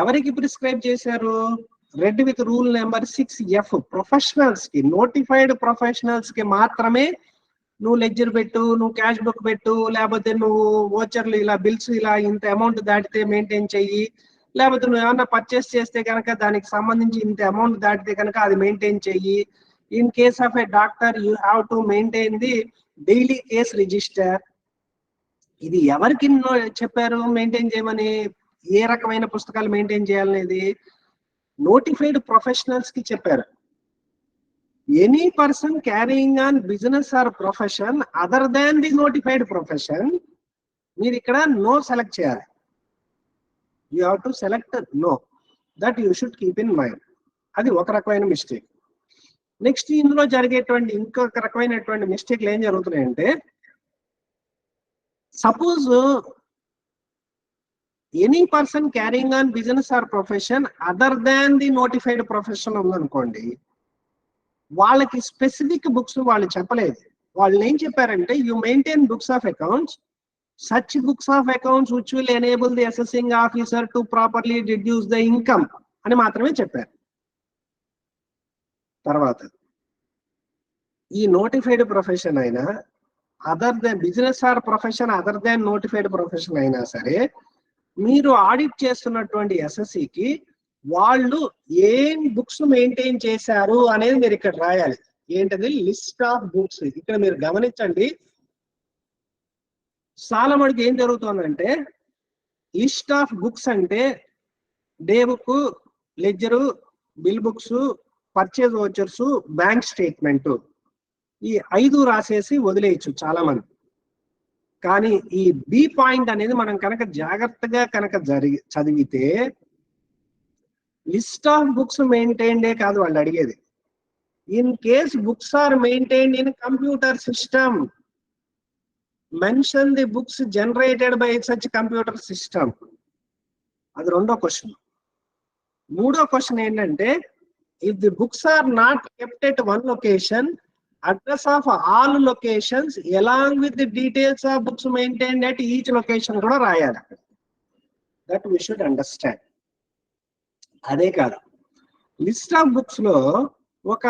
ఎవరికి ప్రిస్క్రైబ్ చేశారు? Read with rule number 6F professionals కి, నోటిఫైడ్ ప్రొఫెషనల్స్ కి మాత్రమే నువ్వు లెడ్జర్ పెట్టు, నువ్వు క్యాష్ బుక్ పెట్టు, లేకపోతే నువ్వు ఓచర్లు ఇలా బిల్స్ ఇలా ఇంత అమౌంట్ దాటితే మెయింటైన్ చెయ్యి, లేకపోతే నువ్వు ఏమన్నా పర్చేస్ చేస్తే కనుక దానికి సంబంధించి ఇంత అమౌంట్ దాటితే కనుక అది మెయింటైన్ చెయ్యి. In case of A doctor you have to maintain the daily case register. ఇది ఎవరికి చెప్పారు మెయింటైన్ చేయమని, ఏ రకమైన పుస్తకాలు మెయింటైన్ చేయాలనేది నోటిఫైడ్ ప్రొఫెషనల్స్ కి చెప్పారు. Any person carrying on business or profession other than the notified profession, మీరు ఇక్కడ నో సెలెక్ట్ చేయాలి. You have to select no. That you should keep in mind. అది ఒక రకమైన మిస్టేక్. నెక్స్ట్ ఇందులో జరిగేటువంటి ఇంకొక రకమైనటువంటి మిస్టేక్లు ఏం జరుగుతున్నాయంటే, suppose any person carrying on business or profession other than the notified profession ఉందనుకోండి, వాళ్ళకి స్పెసిఫిక్ బుక్స్ వాళ్ళు చెప్పలేదు. వాళ్ళు ఏం చెప్పారంటే, you maintain books of accounts, such books of accounts which will enable the assessing officer to properly deduce the income అని మాత్రమే చెప్పారు. తర్వాత ఈ నోటిఫైడ్ ప్రొఫెషన్ అయినా other than business or profession other than notified profession అయినా సరే, మీరు audit చేస్తున్నటువంటి ఎస్ఎస్సికి వాళ్ళు ఏం బుక్స్ మెయింటైన్ చేశారు అనేది మీరు ఇక్కడ రాయాలి. ఏంటది? List of books. ఇక్కడ మీరు గమనించండి, చాలా మటుకు ఏం జరుగుతుందంటే, లిస్ట్ ఆఫ్ బుక్స్ అంటే day book, ledger, bill books, purchase vouchers, bank statement, ఈ 5 రాసేసి వదిలేయచ్చు చాలా మంది. కానీ ఈ బి పాయింట్ అనేది మనం కనుక జాగ్రత్తగా కనుక చదివితే, లిస్ట్ ఆఫ్ బుక్స్ మెయింటైన్డే కాదు వాళ్ళు అడిగేది. In case books are maintained in computer system, mention the books generated by such computer system. అది రెండో క్వశ్చన్. మూడో క్వశ్చన్ ఏంటంటే, if the books are not kept at one location, address of all locations along with the details of books maintained at each location కూడా రాయాలి. That we should understand. అదే కాదు, list of books లో ఒక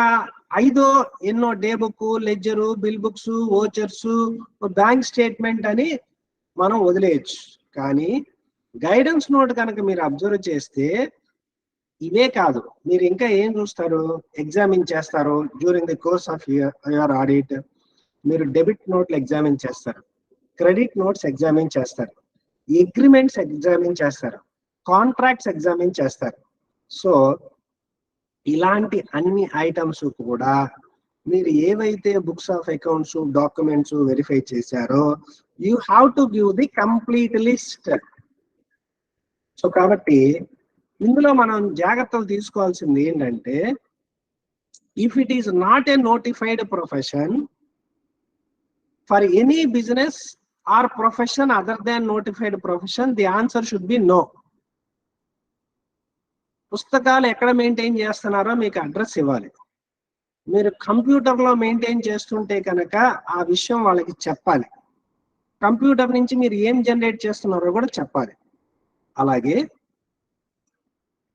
5 ఎన్నో day book, ledger, bill books, vouchers, bank statement అని మనం వదిలేయచ్చు. కానీ గైడెన్స్ నోట్ కనుక మీరు అబ్జర్వ్ చేస్తే ఇవే కాదు, మీరు ఇంకా ఏం చూస్తారు, ఎగ్జామిన్ చేస్తారు during the course of your audit. మీరు డెబిట్ నోట్లు ఎగ్జామిన్ చేస్తారు, క్రెడిట్ నోట్స్ ఎగ్జామిన్ చేస్తారు, అగ్రిమెంట్స్ ఎగ్జామిన్ చేస్తారు, కాంట్రాక్ట్స్ ఎగ్జామిన్ చేస్తారు. సో ఇలాంటి అన్ని ఐటమ్స్ కూడా మీరు ఏవైతే books of accounts, documents verify చేశారో, you have to give the complete list. So కాబట్టి ఇందులో మనం జాగ్రత్తలు తీసుకోవాల్సింది ఏంటంటే, if it is not a notified profession for any business or profession other than notified profession, the answer should be no. పుస్తకాలు ఎక్కడ maintain చేస్తున్నారో మీకు అడ్రస్ ఇవ్వాలి. మీరు కంప్యూటర్లో మెయింటైన్ చేస్తుంటే కనుక ఆ విషయం వాళ్ళకి చెప్పాలి. కంప్యూటర్ నుంచి మీరు ఏం జనరేట్ చేస్తున్నారో కూడా చెప్పాలి. అలాగే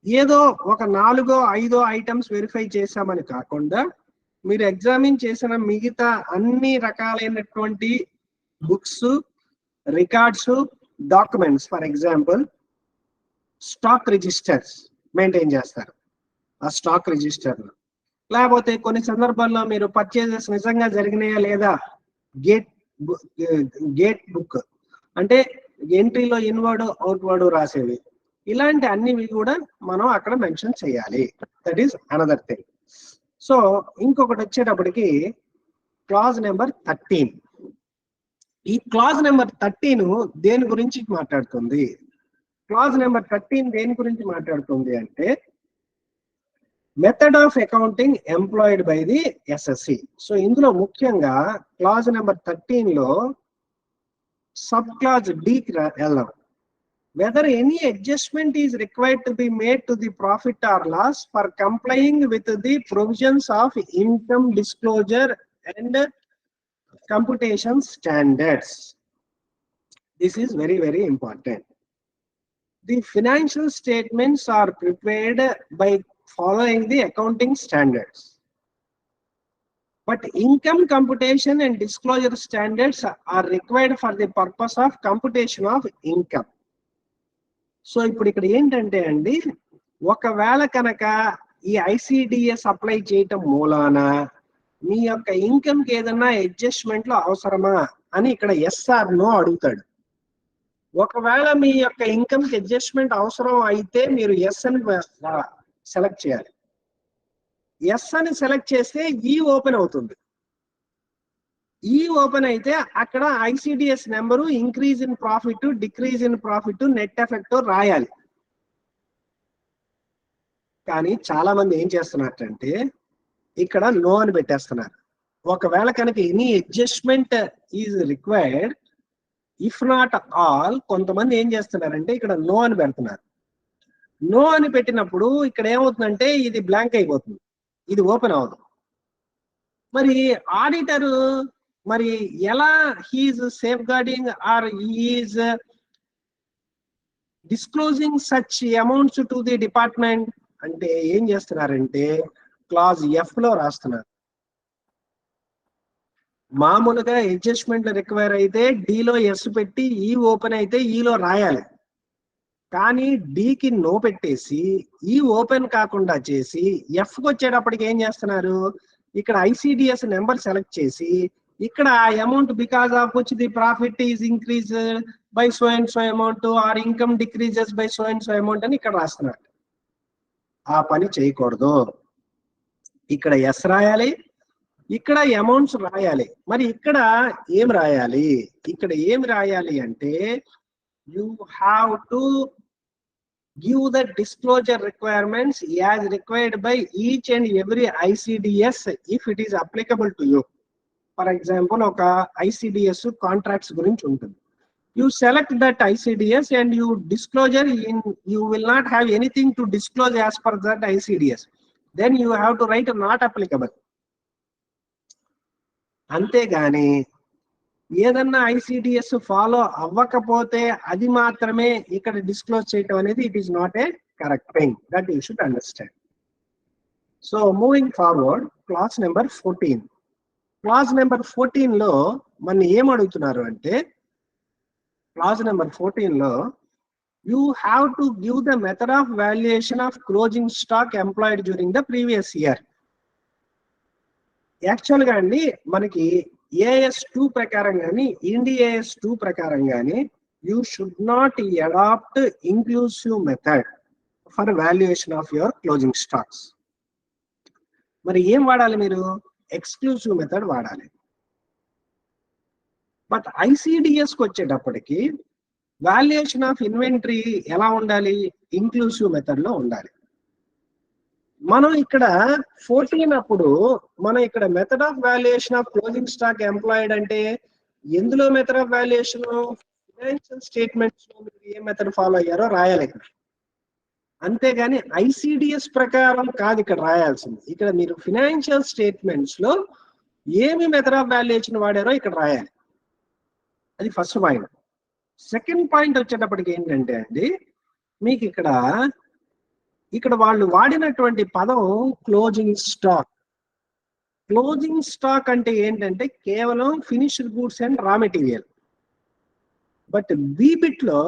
ఏదో ఒక 4-5 ఐటమ్స్ వెరిఫై చేశామని కాకుండా, మీరు ఎగ్జామిన్ చేసిన మిగతా అన్ని రకాలైనటువంటి books, records, documents, for example stock registers maintain చేస్తారు. ఆ స్టాక్ రిజిస్టర్, లేకపోతే కొన్ని సందర్భాల్లో మీరు పర్చేజెస్ నిజంగా జరిగినాయా లేదా, గేట్ బుక్ అంటే ఎంట్రీలో ఇన్వర్డ్ అవుట్వర్డ్ రాసేవి, ఇలాంటి అన్నివి కూడా మనం అక్కడ మెన్షన్ చేయాలి. That is another thing. So ఇంకొకటి వచ్చేటప్పటికి క్లాజ్ నెంబర్ 13. ఈ క్లాజ్ నెంబర్ 13 దేని గురించి మాట్లాడుతుంది? క్లాజ్ నెంబర్ 13 దేని గురించి మాట్లాడుతుంది అంటే, method of accounting employed by the SSC. So ఇందులో ముఖ్యంగా క్లాజ్ నెంబర్ 13 లో సబ్ క్లాజ్ డి కి వెళ్దాం. Whether any adjustment is required to be made to the profit or loss for complying with the provisions of income disclosure and computation standards. This is very, very important. The financial statements are prepared by following the accounting standards. But income computation and disclosure standards are required for the purpose of computation of income. So ఇప్పుడు ఇక్కడ ఏంటంటే అండి, ఒకవేళ కనుక ఈ ICDS apply చేయటం మూలాన మీ యొక్క ఇన్కమ్ కి ఏదన్నా అడ్జస్ట్మెంట్లు అవసరమా అని ఇక్కడ ఎస్ఆర్ నో అడుగుతాడు. ఒకవేళ మీ యొక్క ఇన్కమ్ కి అడ్జస్ట్మెంట్ అవసరం అయితే మీరు ఎస్ అని సెలెక్ట్ చేయాలి. ఎస్ అని సెలెక్ట్ చేస్తే ఈ ఓపెన్ అవుతుంది. ఈ ఓపెన్ అయితే అక్కడ ICDS number, increase in profit, decrease in profit, net effect రాయాలి. కానీ చాలా మంది ఏం చేస్తున్నారంటే ఇక్కడ నో అని పెట్టేస్తున్నారు. ఒకవేళ కనుక any adjustment is required, if not all, కొంతమంది ఏం చేస్తున్నారంటే ఇక్కడ నో అని పెడుతున్నారు. నో అని పెట్టినప్పుడు ఇక్కడ ఏమవుతుందంటే ఇది బ్లాంక్ అయిపోతుంది, ఇది ఓపెన్ అవ్వదు. మరి ఆడిటర్ మరి ఎలా he is safeguarding or he is disclosing such amounts to the department అంటే ఏం చేస్తున్నారంటే క్లాజ్ ఎఫ్ లో రాస్తున్నారు. మామూలుగా అడ్జస్ట్మెంట్ రిక్వైర్ అయితే డిలో ఎస్ పెట్టి ఈ ఓపెన్ అయితే ఈలో రాయాలి. కానీ డికి నో పెట్టేసి ఈ ఓపెన్ కాకుండా చేసి ఎఫ్ కి వచ్చేటప్పటికి ఏం చేస్తున్నారు, ఇక్కడ ఐసిడిఎస్ నెంబర్ సెలెక్ట్ చేసి ఇక్కడ amount because of which the profit is increase by so and so amount or income decreases by so and so amount అని ఇక్కడ రాస్తున్నారు. ఆ పని చేయకూడదు. ఇక్కడ ఎస్ రాయాలి, ఇక్కడ అమౌంట్స్ రాయాలి. మరి ఇక్కడ ఏం రాయాలి, ఇక్కడ ఏం రాయాలి అంటే you have to give the disclosure requirements as required by each and every ICDS if it is applicable to you. For example ఒక ఐసిడిఎస్ కాంట్రాక్ట్స్ గురించి ఉంటుంది. You select that ICDS and you disclosure in, you will not have anything to disclose as per that ICDS. Then you have to write not applicable. అంతేగాని ఏదన్నా ICDS follow అవ్వకపోతే అది మాత్రమే ఇక్కడ disclose చేయటం అనేది it is not A correct thing. That you should understand. So moving forward, clause number 14. Class number 14 లో మన ఏం అడుగుతున్నారు అంటే clause number 14 లో you have to give the method of valuation of closing stock employed during the previous year. Actual గా అండి మనకి AS2 ప్రకారం కానీ ఇండియాస్ 2 ప్రకారం కానీ you should not adopt inclusive method for valuation of your closing stocks. మరి ఏం వాడాలి మీరు, ఎక్స్క్లూసివ్ మెథడ్ వాడాలి. బట్ ఐసిడిఎస్కి వచ్చేటప్పటికి వాల్యుయేషన్ ఆఫ్ ఇన్వెంటరీ ఎలా ఉండాలి, ఇంక్లూసివ్ మెథడ్ లో ఉండాలి. మనం ఇక్కడ 14 అప్పుడు మనం ఇక్కడ method of valuation of closing stock employed అంటే ఎందులో method of valuation, financial statements లో మీరు ఏ మెథడ్ ఫాలో అయ్యారో రాయాలి ఇక్కడ. అంతేగాని ఐసిడిఎస్ ప్రకారం కాదు ఇక్కడ రాయాల్సింది. ఇక్కడ మీరు ఫైనాన్షియల్ స్టేట్మెంట్స్ లో ఏమి మెథడ్ ఆఫ్ వాల్యుయేషన్ వాడారో ఇక్కడ రాయాలి. అది ఫస్ట్ పాయింట్. సెకండ్ పాయింట్ వచ్చేటప్పటికి ఏంటంటే అండి మీకు ఇక్కడ వాళ్ళు వాడినటువంటి పదం క్లోజింగ్ స్టాక్. క్లోజింగ్ స్టాక్ అంటే ఏంటంటే కేవలం finished goods and raw material. But బిబిట్ లో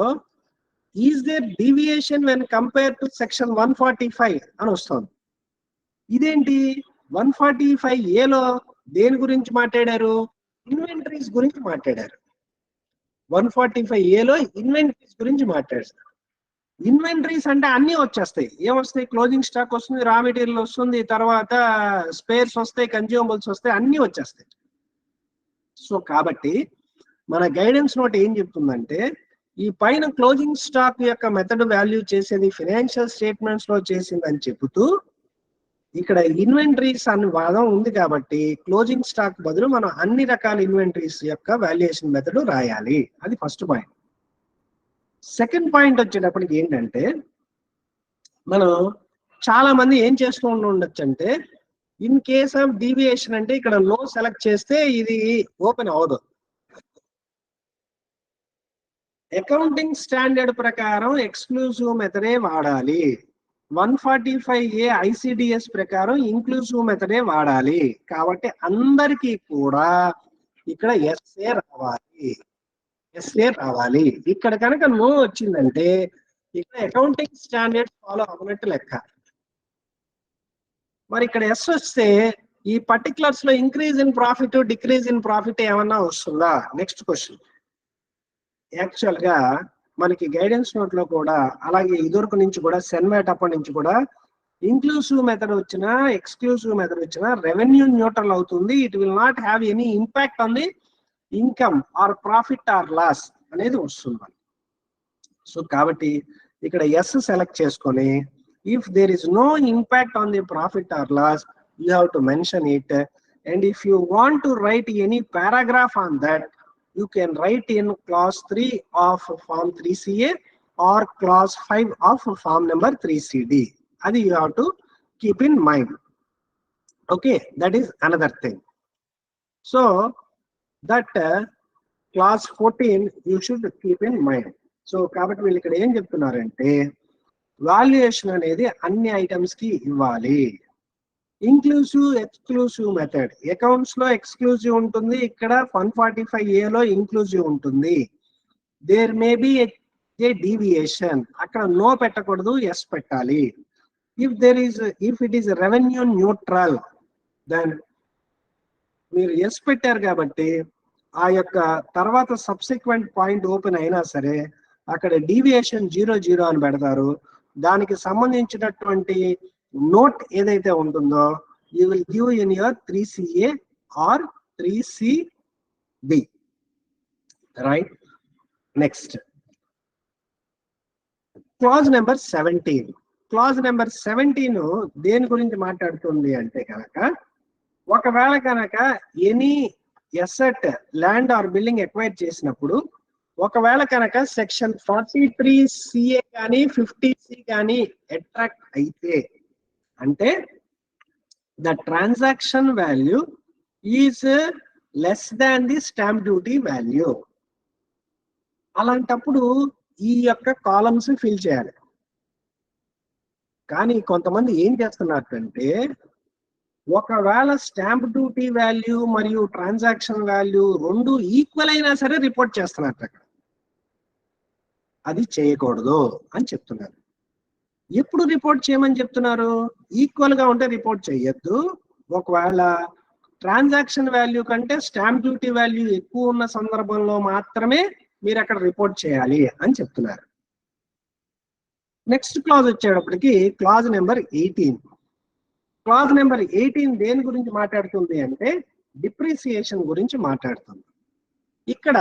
is there deviation when compare to section 145 అని వస్తుంది. ఇదేంటి 145A లో దేని గురించి మాట్లాడారు, ఇన్వెంటరీస్ గురించి మాట్లాడారు. 145A లో ఇన్వెంటరీస్ గురించి మాట్లాడతారు. ఇన్వెంటరీస్ అంటే అన్ని వచ్చేస్తాయి. ఏమొస్తాయి, క్లోజింగ్ స్టాక్ వస్తుంది, రా మెటీరియల్ వస్తుంది, తర్వాత స్పేర్స్ వస్తాయి, కన్జ్యూమబుల్స్ వస్తాయి, అన్ని వచ్చేస్తాయి. సో కాబట్టి మన గైడెన్స్ నోట్ ఏం చెప్తుందంటే ఈ పైన క్లోజింగ్ స్టాక్ యొక్క మెథడ్ వాల్యూ చేసేది ఫైనాన్షియల్ స్టేట్మెంట్స్ లో చేసిందని చెబుతూ ఇక్కడ ఇన్వెంటరీస్ అనే వాదం ఉంది కాబట్టి క్లోజింగ్ స్టాక్ బదులు మనం అన్ని రకాల ఇన్వెంటరీస్ యొక్క వాల్యుయేషన్ మెథడ్ రాయాలి. అది ఫస్ట్ పాయింట్. సెకండ్ పాయింట్ వచ్చేటప్పటికి ఏంటంటే మనం చాలా మంది ఏం చేస్తూ ఉండొచ్చు అంటే ఇన్ కేస్ ఆఫ్ డీవియేషన్ అంటే ఇక్కడ లో సెలెక్ట్ చేస్తే ఇది ఓపెన్ అవ్వదు. అకౌంటింగ్ స్టాండర్డ్ ప్రకారం ఎక్స్క్లూజివ్ మెథడే వాడాలి. 145A ఐసిడిఎస్ ప్రకారం ఇంక్లూసివ్ మెథడే వాడాలి. కాబట్టి అందరికీ కూడా ఇక్కడ ఎస్ఏ రావాలి. ఇక్కడ కనుక నో వచ్చిందంటే ఇక్కడ అకౌంటింగ్ స్టాండర్డ్స్ ఫాలో అవ్వనట్టు లెక్క. మరి ఇక్కడ ఎస్ వస్తే ఈ పర్టికులర్స్ లో increase in profit decrease in profit ఏమన్నా వస్తుందా? Next question. యాక్చువల్ గా మనకి గైడెన్స్ నోట్ లో కూడా అలాగే ఇదివరకు నుంచి కూడా సెన్వేట్ అప్పటి నుంచి కూడా ఇంక్లూసివ్ మెథడ్ వచ్చినా ఎక్స్క్లూసివ్ మెథడ్ వచ్చినా రెవెన్యూ న్యూట్రల్ అవుతుంది. It will not have any impact on the income or profit or loss అనేది వస్తుంది. సో కాబట్టి ఇక్కడ ఎస్ సెలెక్ట్ చేసుకొని if there is no impact on the profit or loss, you have to mention it. And if you want to write any paragraph on that, you can write in clause 3 of form 3CA or clause 5 of form number 3CD. That you have to keep in mind. Okay, that is another thing. So that clause 14 you should keep in mind. So కాబట్టి వీళ్ళు ఇక్కడ ఏం చెప్తున్నారంటే valuation అనేది అన్ని items కి ఇవ్వాలి. Inclusive exclusive method accounts లో ఎక్స్క్లూసివ్ ఉంటుంది, ఇక్కడ 145A లో ఇంక్లూసివ్ ఉంటుంది. There may be a deviation, అక్కడ నో పెట్టకూడదు, ఎస్ పెట్టాలి. If it is revenue neutral then మీరు ఎస్ పెట్టారు కాబట్టి ఆ యొక్క తర్వాత సబ్సిక్వెంట్ పాయింట్ ఓపెన్ అయినా సరే అక్కడ డీవియేషన్ 00 అని పెడతారు. దానికి సంబంధించినటువంటి నోట్ ఏదైతే ఉంటుందో you will give in your 3CA or 3CB, right? Next clause number 17. Clause number 17 దేని గురించి మాట్లాడుతుంది అంటే కనుక ఒకవేళ కనుక any asset land or building acquire చేసినప్పుడు ఒకవేళ కనుక సెక్షన్ 43CA కానీ 50C కానీ అట్రాక్ట్ అయితే అంటే the transaction value is less than the stamp duty value. అలాంటప్పుడు ఈ యొక్క కాలమ్స్ ఫిల్ చేయాలి. కానీ కొంతమంది ఏం చేస్తున్నారంటే ఒకవేళ స్టాంప్ డ్యూటీ వాల్యూ మరియు ట్రాన్సాక్షన్ వాల్యూ రెండు ఈక్వల్ అయినా సరే రిపోర్ట్ చేస్తున్నారు. అక్కడ అది చేయకూడదు అని చెప్తున్నారు. ఎప్పుడు రిపోర్ట్ చేయమని చెప్తున్నారు? ఈక్వల్ గా ఉంటే రిపోర్ట్ చేయొద్దు. ఒకవేళ ట్రాన్సాక్షన్ వాల్యూ కంటే స్టాంప్ డ్యూటీ వాల్యూ ఎక్కువ ఉన్న సందర్భంలో మాత్రమే మీరు అక్కడ రిపోర్ట్ చేయాలి అని చెప్తున్నారు. నెక్స్ట్ క్లాజ్ వచ్చేటప్పటికి క్లాజ్ నెంబర్ 18. క్లాజ్ నెంబర్ 18 దేని గురించి మాట్లాడుతుంది అంటే డిప్రిసియేషన్ గురించి మాట్లాడుతుంది. ఇక్కడ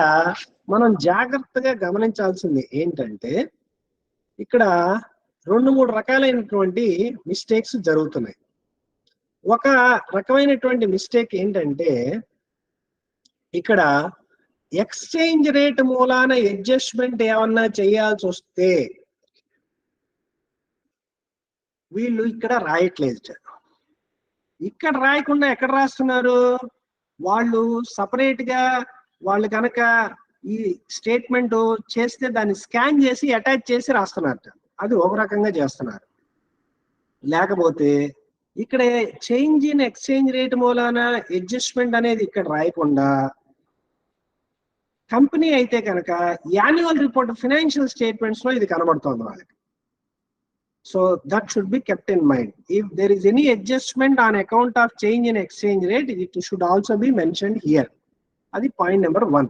మనం జాగ్రత్తగా గమనించాల్సింది ఏంటంటే ఇక్కడ 2-3 రకాలైనటువంటి మిస్టేక్స్ జరుగుతున్నాయి. ఒక రకమైనటువంటి మిస్టేక్ ఏంటంటే ఇక్కడ ఎక్స్చేంజ్ రేట్ మూలాన అడ్జస్ట్మెంట్ ఏమన్నా చేయాల్సి వస్తే వీళ్ళు ఇక్కడ రాయట్లేదు. ఇక్కడ రాయకుండా ఎక్కడ రాస్తున్నారు? వాళ్ళు సపరేట్ గా వాళ్ళు కనుక ఈ స్టేట్మెంట్ చేస్తే దాన్ని స్కాన్ చేసి అటాచ్ చేసి రాస్తున్నారు. అది ఒక రకంగా చేస్తున్నారు. లేకపోతే ఇక్కడ చేంజ్ ఇన్ ఎక్స్చేంజ్ రేట్ మూలాన అడ్జస్ట్మెంట్ అనేది ఇక్కడ రాయకుండా కంపెనీ అయితే కనుక యాన్యువల్ రిపోర్ట్ ఫైనాన్షియల్ స్టేట్మెంట్స్ లో ఇది కనబడుతుంది వాళ్ళకి. So that should be kept in mind. If there is any adjustment on account of change in exchange rate it should also be mentioned here. అది పాయింట్ నెంబర్ 1.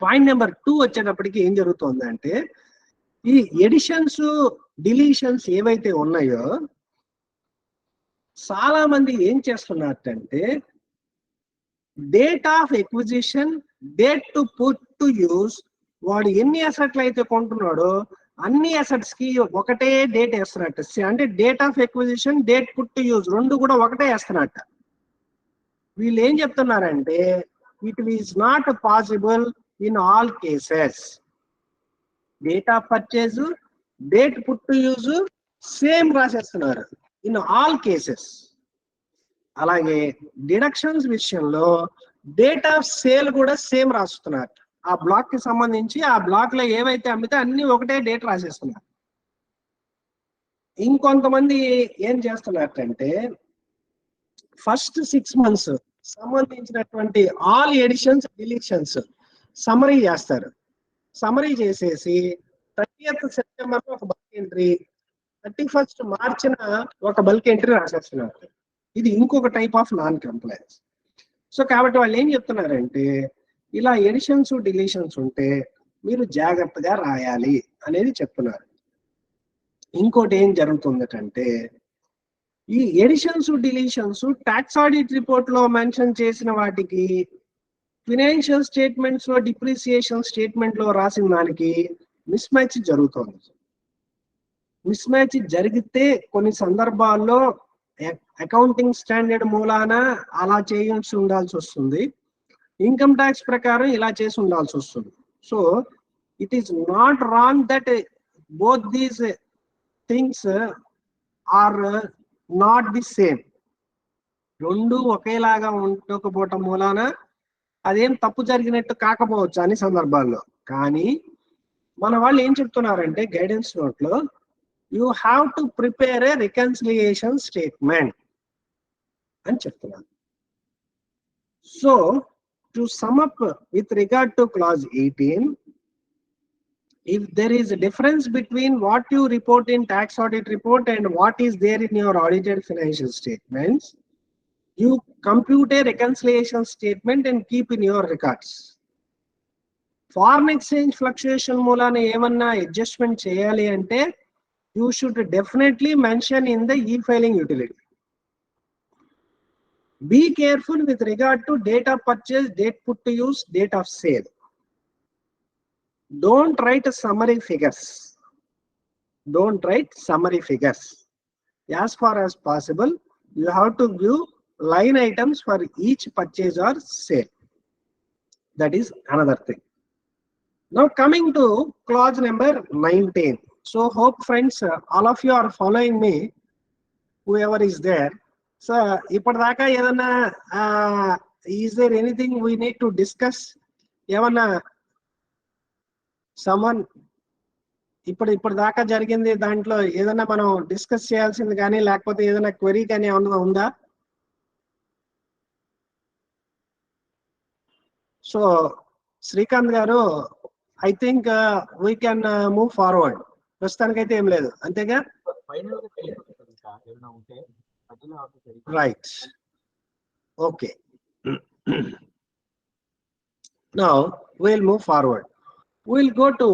పాయింట్ నెంబర్ 2 వచ్చేటప్పటికి ఏం జరుగుతుంది అంటే ఈ ఎడిషన్స్ డిలీషన్స్ ఏవైతే ఉన్నాయో చాలా మంది ఏం చేస్తున్నారంటే date of acquisition, date to put to use, వాడు ఎన్ని అసెట్లు అయితే కొంటున్నాడో అన్ని అసెట్స్ కి ఒకటే డేట్ వేస్తున్నట్టు. అంటే date of acquisition, date put to use రెండు కూడా ఒకటే వేస్తున్నట్టు. వీళ్ళు ఏం చెప్తున్నారంటే it is not possible in all cases. Date of purchase, date put to use same రాసేస్తున్నారు ఇన్ ఆల్ కేసెస్. అలాగే డిడక్షన్స్ విషయంలో డేట్ ఆఫ్ సేల్ కూడా సేమ్ రాస్తున్నారు. ఆ బ్లాక్ కి సంబంధించి ఆ బ్లాక్ లో ఏవైతే అమ్మితే అన్ని ఒకటే డేట్ రాసేస్తున్నారు. ఇంకొంతమంది ఏం చేస్తున్నారంటే ఫస్ట్ 6 months సంబంధించినటువంటి ఆల్ ఎడిషన్స్ డిలీషన్స్ సమరీ చేస్తారు. సమరీ చేసేసి 30th September ఒక బల్క్ ఎంట్రీ, 31st మార్చిన ఒక బల్క్ ఎంట్రీ రాసేస్తున్నారు. ఇది ఇంకొక type of non complains. So కాబట్టి వాళ్ళు ఏం చెప్తున్నారంటే ఇలా ఎడిషన్స్ డిలీషన్స్ ఉంటే మీరు జాగ్రత్తగా రాయాలి అనేది చెప్తున్నారు. ఇంకోటి ఏం జరుగుతుందంటే ఈ additions deletions tax audit report లో మెన్షన్ చేసిన వాటికి ఫినాన్షియల్ స్టేట్మెంట్స్ లో డిప్రిసియేషన్ స్టేట్మెంట్ లో రాసిన దానికి మిస్ మ్యాచ్ జరుగుతుంది. మిస్ మ్యాచ్ జరిగితే కొన్ని సందర్భాల్లో అకౌంటింగ్ స్టాండర్డ్ మూలాన అలా చేయాల్సి ఉండాల్సి వస్తుంది, ఇన్కమ్ ట్యాక్స్ ప్రకారం ఇలా చేసి ఉండాల్సి వస్తుంది. So it is not wrong that both these things are not the same. రెండు ఒకేలాగా ఉండకపోవటం మూలాన అదేం తప్పు జరిగినట్టు కాకపోవచ్చు అన్ని సందర్భాల్లో. కానీ మన వాళ్ళు ఏం చెప్తున్నారంటే గైడెన్స్ నోట్ లో you have to prepare A reconciliation statement అని చెప్తున్నారు. So to sum up with regard to clause 18, if there is a difference between what you report in tax audit report and what is there in your audited financial statements, you compute a reconciliation statement and keep in your records. Foreign exchange fluctuation మూలాన ఏమన్నా adjustment చేయాలి అంటే you should definitely mention in the e-filing utility. Be careful with regard to date of purchase, date put to use, date of sale. Don't write summary figures. Don't write summary figures. As far as possible, you have to give line items for each purchase or sale. That is another thing. Now coming to clause number 19. So hope friends, all of you are following me, whoever is there. So ippadaaka edana is there anything we need to discuss? Evanna someone ఇప్పటిదాకా జరిగింది దాంట్లో ఏదైనా మనం discuss చేయాల్సింది కానీ లేకపోతే ఏదైనా query కానీ ఏమన్నా ఉందా? సో శ్రీకాంత్ గారు, I think we can move forward. ప్రస్తుతానికైతే ఏం లేదు, అంతేగా? Right, okay. Now we'll move forward. We'll go to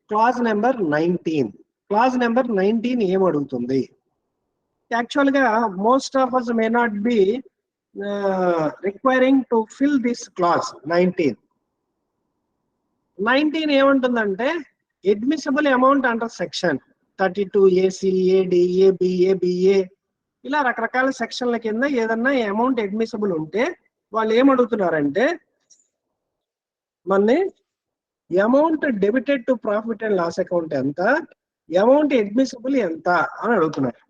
clause number 19. Clause number 19 ఏం అడుగుతుంది? యాక్చువల్ గా most of us may not be requiring to fill this clause 19. 19 ఏముంటుందంటే admissible amount under section 32 AC, AD, AB, ABA ఇలా రకరకాల సెక్షన్ల కింద ఏదన్నా amount admissible ఉంటే వాళ్ళు ఏమడుగుతున్నారంటే మన amount debited to profit and loss account ఎంత, అమౌంట్ అడ్మిసిబుల్ ఎంత అని అడుగుతున్నారు.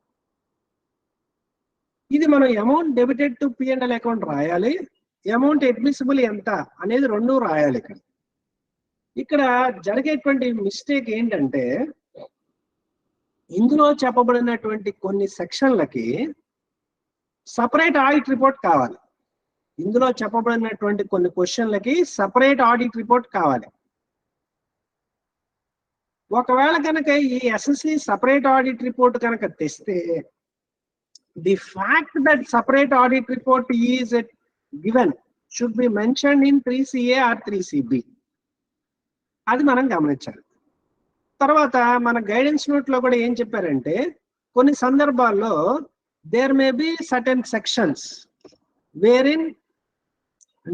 ఇది మనం amount debited to P&L account రాయాలి, అమౌంట్ అడ్మిసిబుల్ ఎంత అనేది రెండు రాయాలి. ఇక్కడ జరిగేటువంటి మిస్టేక్ ఏంటంటే ఇందులో చెప్పబడినటువంటి కొన్ని సెక్షన్లకి సపరేట్ ఆడిట్ రిపోర్ట్ కావాలి. ఇందులో చెప్పబడినటువంటి కొన్ని క్వశ్చన్లకి సపరేట్ ఆడిట్ రిపోర్ట్ కావాలి. ఒకవేళ కనుక ఈ ఎస్ఎస్సి సపరేట్ ఆడిట్ రిపోర్ట్ కనుక తెస్తే the fact that separate audit report is given should be mentioned in 3CA or 3CB. అది మనం గమనించాలి. తర్వాత మన గైడెన్స్ నోట్ లో కూడా ఏం చెప్పారంటే కొన్ని సందర్భాల్లో there may be certain sections where in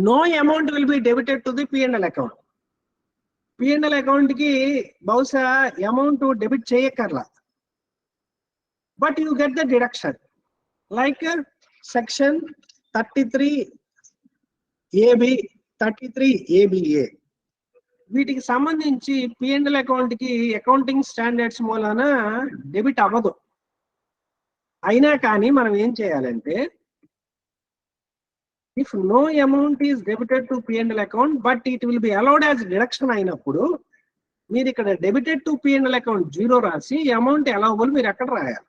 no amount will be debited to the P&L account. P&L account కి బహుశా అమౌంట్ డెబిట్ చేయక్కర్లా, but you get the deduction like section 33AB, 33ABA. వీటికి సంబంధించి P&L అకౌంట్ కి accounting standards మూలాన debit అవ్వదు. అయినా కానీ మనం ఏం చేయాలంటే if no amount is debited to P&L account but it will be allowed as deduction అయినప్పుడు మీరు ఇక్కడ debited to P&L account 0 రాసి అమౌంట్ allowable మీరు అక్కడ రాయాలి.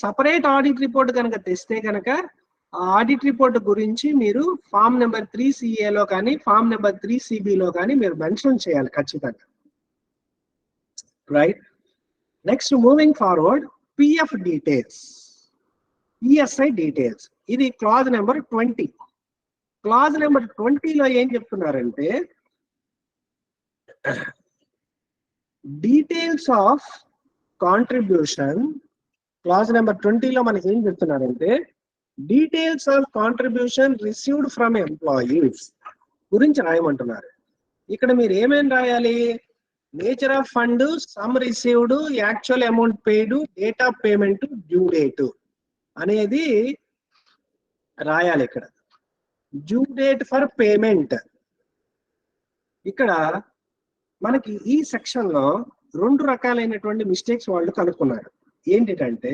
సపరేట్ ఆడిట్ రిపోర్ట్ కనుక తెస్తే కనుక ఆ ఆడిట్ రిపోర్ట్ గురించి మీరు ఫామ్ నెంబర్ 3CA లో కానీ ఫామ్ నెంబర్ 3CB లో కానీ మీరు మెన్షన్ చేయాలి ఖచ్చితంగా. right? Next, moving forward, PF details, ESI details. ఇది క్లాజ్ నెంబర్ 20. క్లాజ్ నెంబర్ 20లో ఏం చెప్తున్నారంటే details of contribution. Clause number 20లో మనకి ఏం చెప్తున్నారంటే details of contribution received from employees గురించి రాయమంటున్నారు. ఇక్కడ మీరు ఏమేమి రాయాలి? Nature of fund, sum received, actual amount paid, date of payment, due date అనేది రాయాలి. ఇక్కడ డ్యూ డేట్ ఫర్ పేమెంట్. ఇక్కడ మనకి ఈ సెక్షన్ లో 2 రకాలైనటువంటి మిస్టేక్స్ వాళ్ళు కనుక్కున్నారు. ఏంటంటే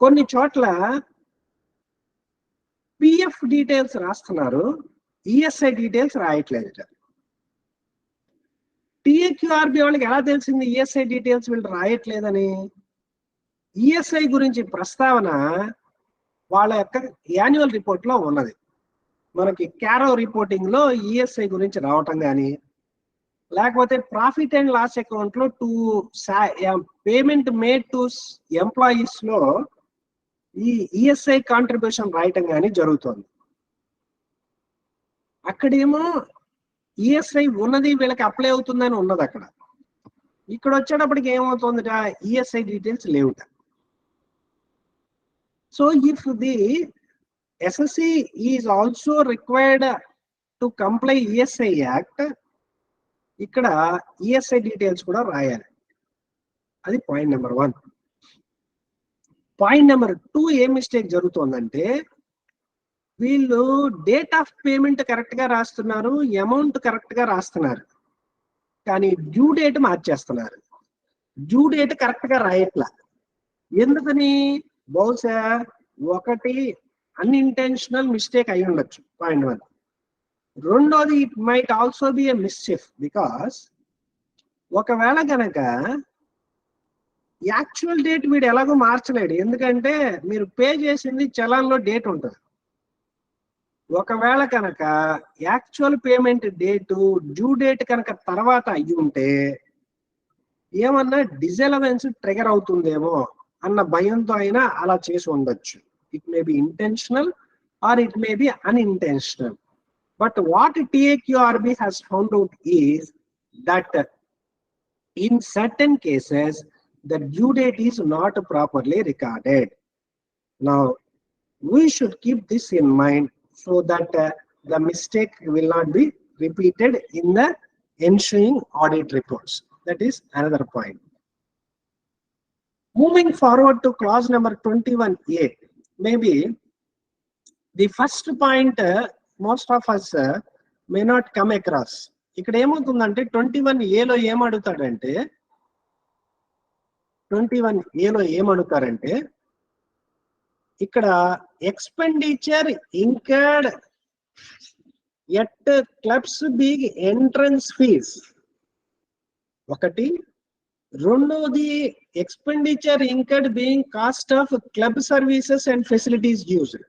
కొన్ని చోట్ల పిఎఫ్ డీటెయిల్స్ రాస్తున్నారు, ఈఎస్ఐ డీటెయిల్స్ రాయట్లేదు. టిఏక్యూఆర్బి వాళ్ళకి ఎలా తెలిసింది ఈఎస్ఐ డీటెయిల్స్ వీళ్ళు రాయట్లేదని? ఈఎస్ఐ గురించి ప్రస్తావన వాళ్ళ యొక్క యాన్యువల్ రిపోర్ట్ లో ఉన్నది. మనకి క్యారో రిపోర్టింగ్ లో ఈఎస్ఐ గురించి రావటం కానీ, లేకపోతే ప్రాఫిట్ అండ్ లాస్ అకౌంట్ లో పేమెంట్ మేడ్ టు ఎంప్లాయీస్ లో ఈ ఈఎస్ఐ కాంట్రిబ్యూషన్ రాయటం కానీ జరుగుతుంది. అక్కడేమో ఈఎస్ఐ ఉన్నది వీళ్ళకి అప్లై అవుతుందని ఉన్నది అక్కడ. ఇక్కడ వచ్చేటప్పటికి ఏమవుతుందట, ఈఎస్ఐ డీటెయిల్స్ లేవుట. So if the assessee is also required to comply ESI act, ఇక్కడ ఈఎస్ఐ డీటెయిల్స్ కూడా రాయాలి. అది పాయింట్ నెంబర్ 1. పాయింట్ నెంబర్ 2 ఏం మిస్టేక్ జరుగుతుందంటే వీళ్ళు డేట్ ఆఫ్ పేమెంట్ కరెక్ట్ గా రాస్తున్నారు, అమౌంట్ కరెక్ట్ గా రాస్తున్నారు, కానీ డ్యూ డేట్ మార్చేస్తున్నారు. డ్యూ డేట్ కరెక్ట్ గా రాయట్లా. ఎందుకని? బహుశా ఒకటి అన్ఇంటెన్షనల్ మిస్టేక్ అయి ఉండొచ్చు, పాయింట్ 1. రెండోది it might also be a mischief, because ఒకవేళ కనుక యాక్చువల్ డేట్ వీడు ఎలాగో మార్చలేడు, ఎందుకంటే మీరు పే చేసింది చలాన్లో డేట్ ఉంటుంది. ఒకవేళ కనుక actual payment date due date కనుక తర్వాత అయ్యి ఉంటే ఏమన్నా డిజలవెన్స్ ట్రిగర్ అవుతుందేమో అన్న భయంతో అయినా అలా చేసి ఉండొచ్చు. It may be intentional or it may be unintentional. But what TAQRB has found out is that in certain cases the due date is not properly recorded. Now we should keep this in mind so that the mistake will not be repeated in the ensuing audit reports. That is another point. Moving forward to clause number 21A, maybe the first point most of us may not come across. ఇక్కడ ఏమవుతుందంటే 21A లో ఏమడుగుతాడంటే 21A లో ఏమడుగుతారంటే ఇక్కడ expenditure incurred at clubs being entrance fees ఒకటి. రెండోది expenditure incurred being cost of club services and facilities used.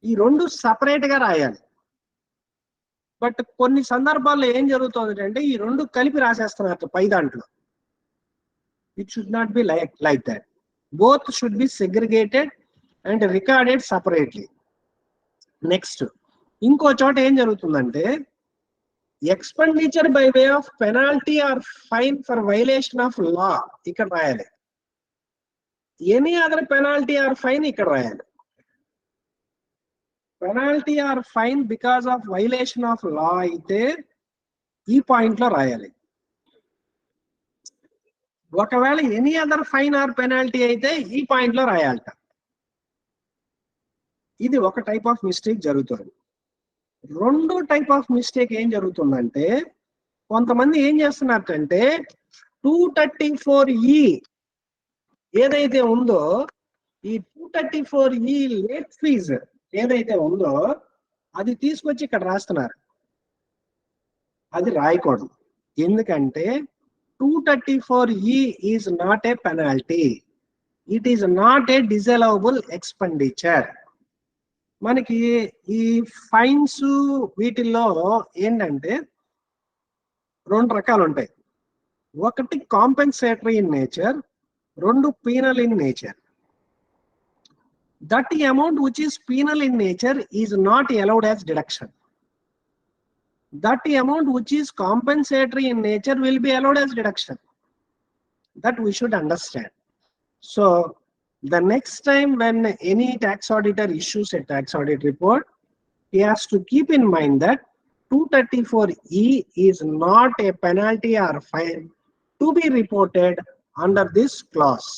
ఈ 2 separate గా రాయాలి. బట్ కొన్ని సందర్భాల్లో ఏం జరుగుతుంది అంటే ఈ 2 కలిపి రాసేస్తున్నారు పై దాంట్లో. It should not be like that. Both should be segregated and recorded separately. Next, ఇంకో చోట ఏం జరుగుతుందంటే expenditure by way of penalty or fine for violation of law ఇక్కడ రాయాలి. Any other penalty or fine ఇక్కడ రాయాలి. Penalty or fine because of violation of law అయితే ఈ పాయింట్ లో రాయాలి. ఒకవేళ any other fine or penalty అయితే ఈ పాయింట్ లో రాయాలట. ఇది ఒక టైప్ ఆఫ్ మిస్టేక్ జరుగుతుంది. రెండో టైప్ ఆఫ్ మిస్టేక్ ఏం జరుగుతుందంటే కొంతమంది ఏం చేస్తున్నారంటే 234E ఏదైతే ఉందో ఈ 234E లేట్ ఫీజ్ ఏదైతే ఉందో అది తీసుకొచ్చి ఇక్కడ రాస్తున్నారు. అది రాయకూడదు. ఎందుకంటే 234E is not a penalty. It is not a disallowable expenditure. మనకి ఈ ఫైన్స్ వీటిల్లో ఏంటంటే 2 రకాలు ఉంటాయి. ఒకటి కాంపెన్సేటరీ ఇన్ నేచర్, రెండు penal in nature. That amount which is penal in nature is not allowed as deduction. That amount which is compensatory in nature will be allowed as deduction. That we should understand. So the next time when any tax auditor issues a tax audit report, he has to keep in mind that 234E is not a penalty or fine to be reported under this clause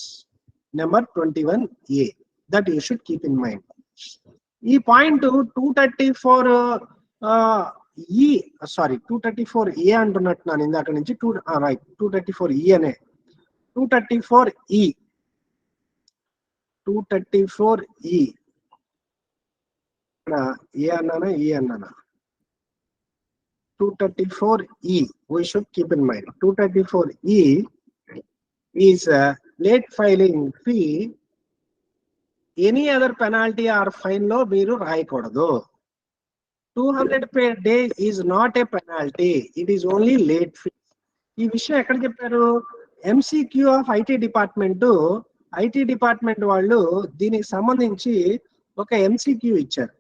number 21A. That you should keep in mind. ఈ point 234E అంటున్నట్టున్నాను ఇందాక నుంచి. 234E అనే 234E ఏ అన్నానా ఈ అన్నానా 234E we should keep in mind. 234E is late filing fee. Any other penalty or fine లో మీరు రాయకూడదు. 200 per day is not a penalty, it is only late fee. ఈ విషయం ఎక్కడ చెప్పారు? MCQ of IT department. IT department వాళ్ళు దీనికి సంబంధించి ఒక ఎంసీక్యూ ఇచ్చారు.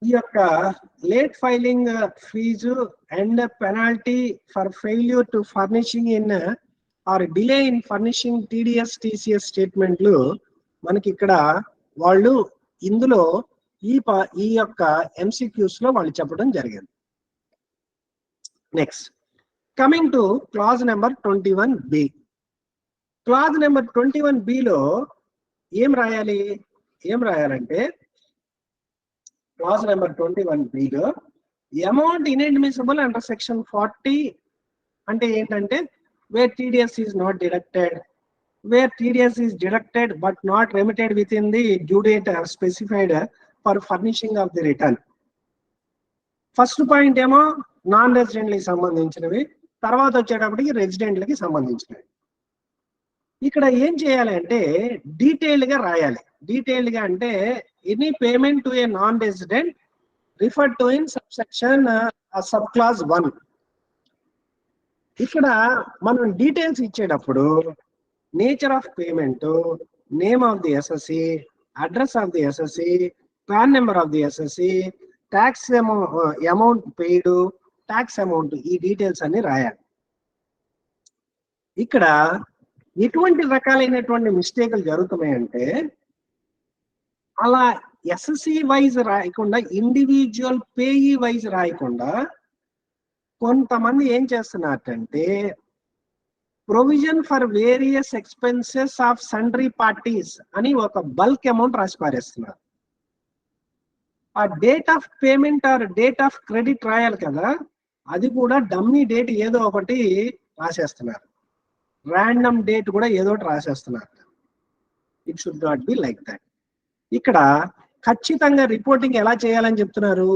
ఈ యొక్క late filing fee and penalty for failure to furnishing in or delay in furnishing TDS TCS స్టేట్మెంట్లు మనకి ఇక్కడ వాళ్ళు ఇందులో ఈ యొక్క ఎంసీక్యూస్ లో వాళ్ళు చెప్పడం జరిగింది. Next coming to clause number 21B. Clause number 21B లో ఏం రాయాలంటే క్లాజ్ నెంబర్ 21B లో అమౌంట్ ఇన్అడ్మిసిబుల్ అండర్ సెక్షన్ 40 అంటే ఏంటంటే where TDS is not deducted, where TDS is deducted but not remitted within the due date specified for furnishing of the return. First point ఏమో non రెసిడెంట్లకి సంబంధించినవి, తర్వాత వచ్చేటప్పటికి రెసిడెంట్లకి సంబంధించినవి. ఇక్కడ ఏం చేయాలి అంటే డీటెయిల్డ్ గా రాయాలి. డీటెయిల్డ్ గా అంటే any payment to A non resident referred to in subsection sub clause 1. ఇక్కడ మనం డీటెయిల్స్ ఇచ్చేటప్పుడు nature of payment, name of the SSC, address of the SSC, pan number of the SSC, tax amount paid, tax amount, ఈ details అన్ని రాయాలి. ఇక్కడ ఎటువంటి రకాలైనటువంటి మిస్టేక్లు జరుగుతున్నాయంటే అలా ఎస్ఎస్సి వైజ్ రాయకుండా, ఇండివిజువల్ పేయీ వైజ్ రాయకుండా కొంతమంది ఏం చేస్తున్నారంటే provision for various expenses of sundry parties అని ఒక బల్క్ అమౌంట్ రాసి పారేస్తున్నారు. ఆ date of payment are date of credit రాయాలి కదా, అది కూడా డమ్మీ డేట్ ఏదో ఒకటి రాసేస్తున్నారు. ర్యాండమ్ డేట్ కూడా ఏదో ఒకటి రాసేస్తున్నారు. It should not be like that. ఇక్కడ ఖచ్చితంగా రిపోర్టింగ్ ఎలా చేయాలని చెప్తున్నారు?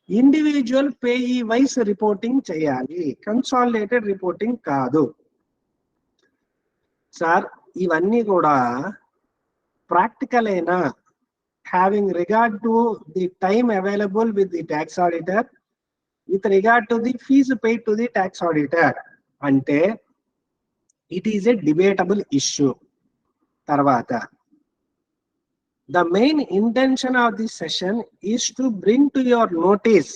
ఇండివిజువల్ పేయీ వైస్ రిపోర్టింగ్ చేయాలి, కన్సాలిడేటెడ్ రిపోర్టింగ్ కాదు. సార్ ఇవన్నీ కూడా ప్రాక్టికల్ అయినా, having regard to the time available with the tax auditor, with regard to the fees paid to the tax auditor అంటే it is a debatable issue. తర్వాత the main intention of this session is to bring to your notice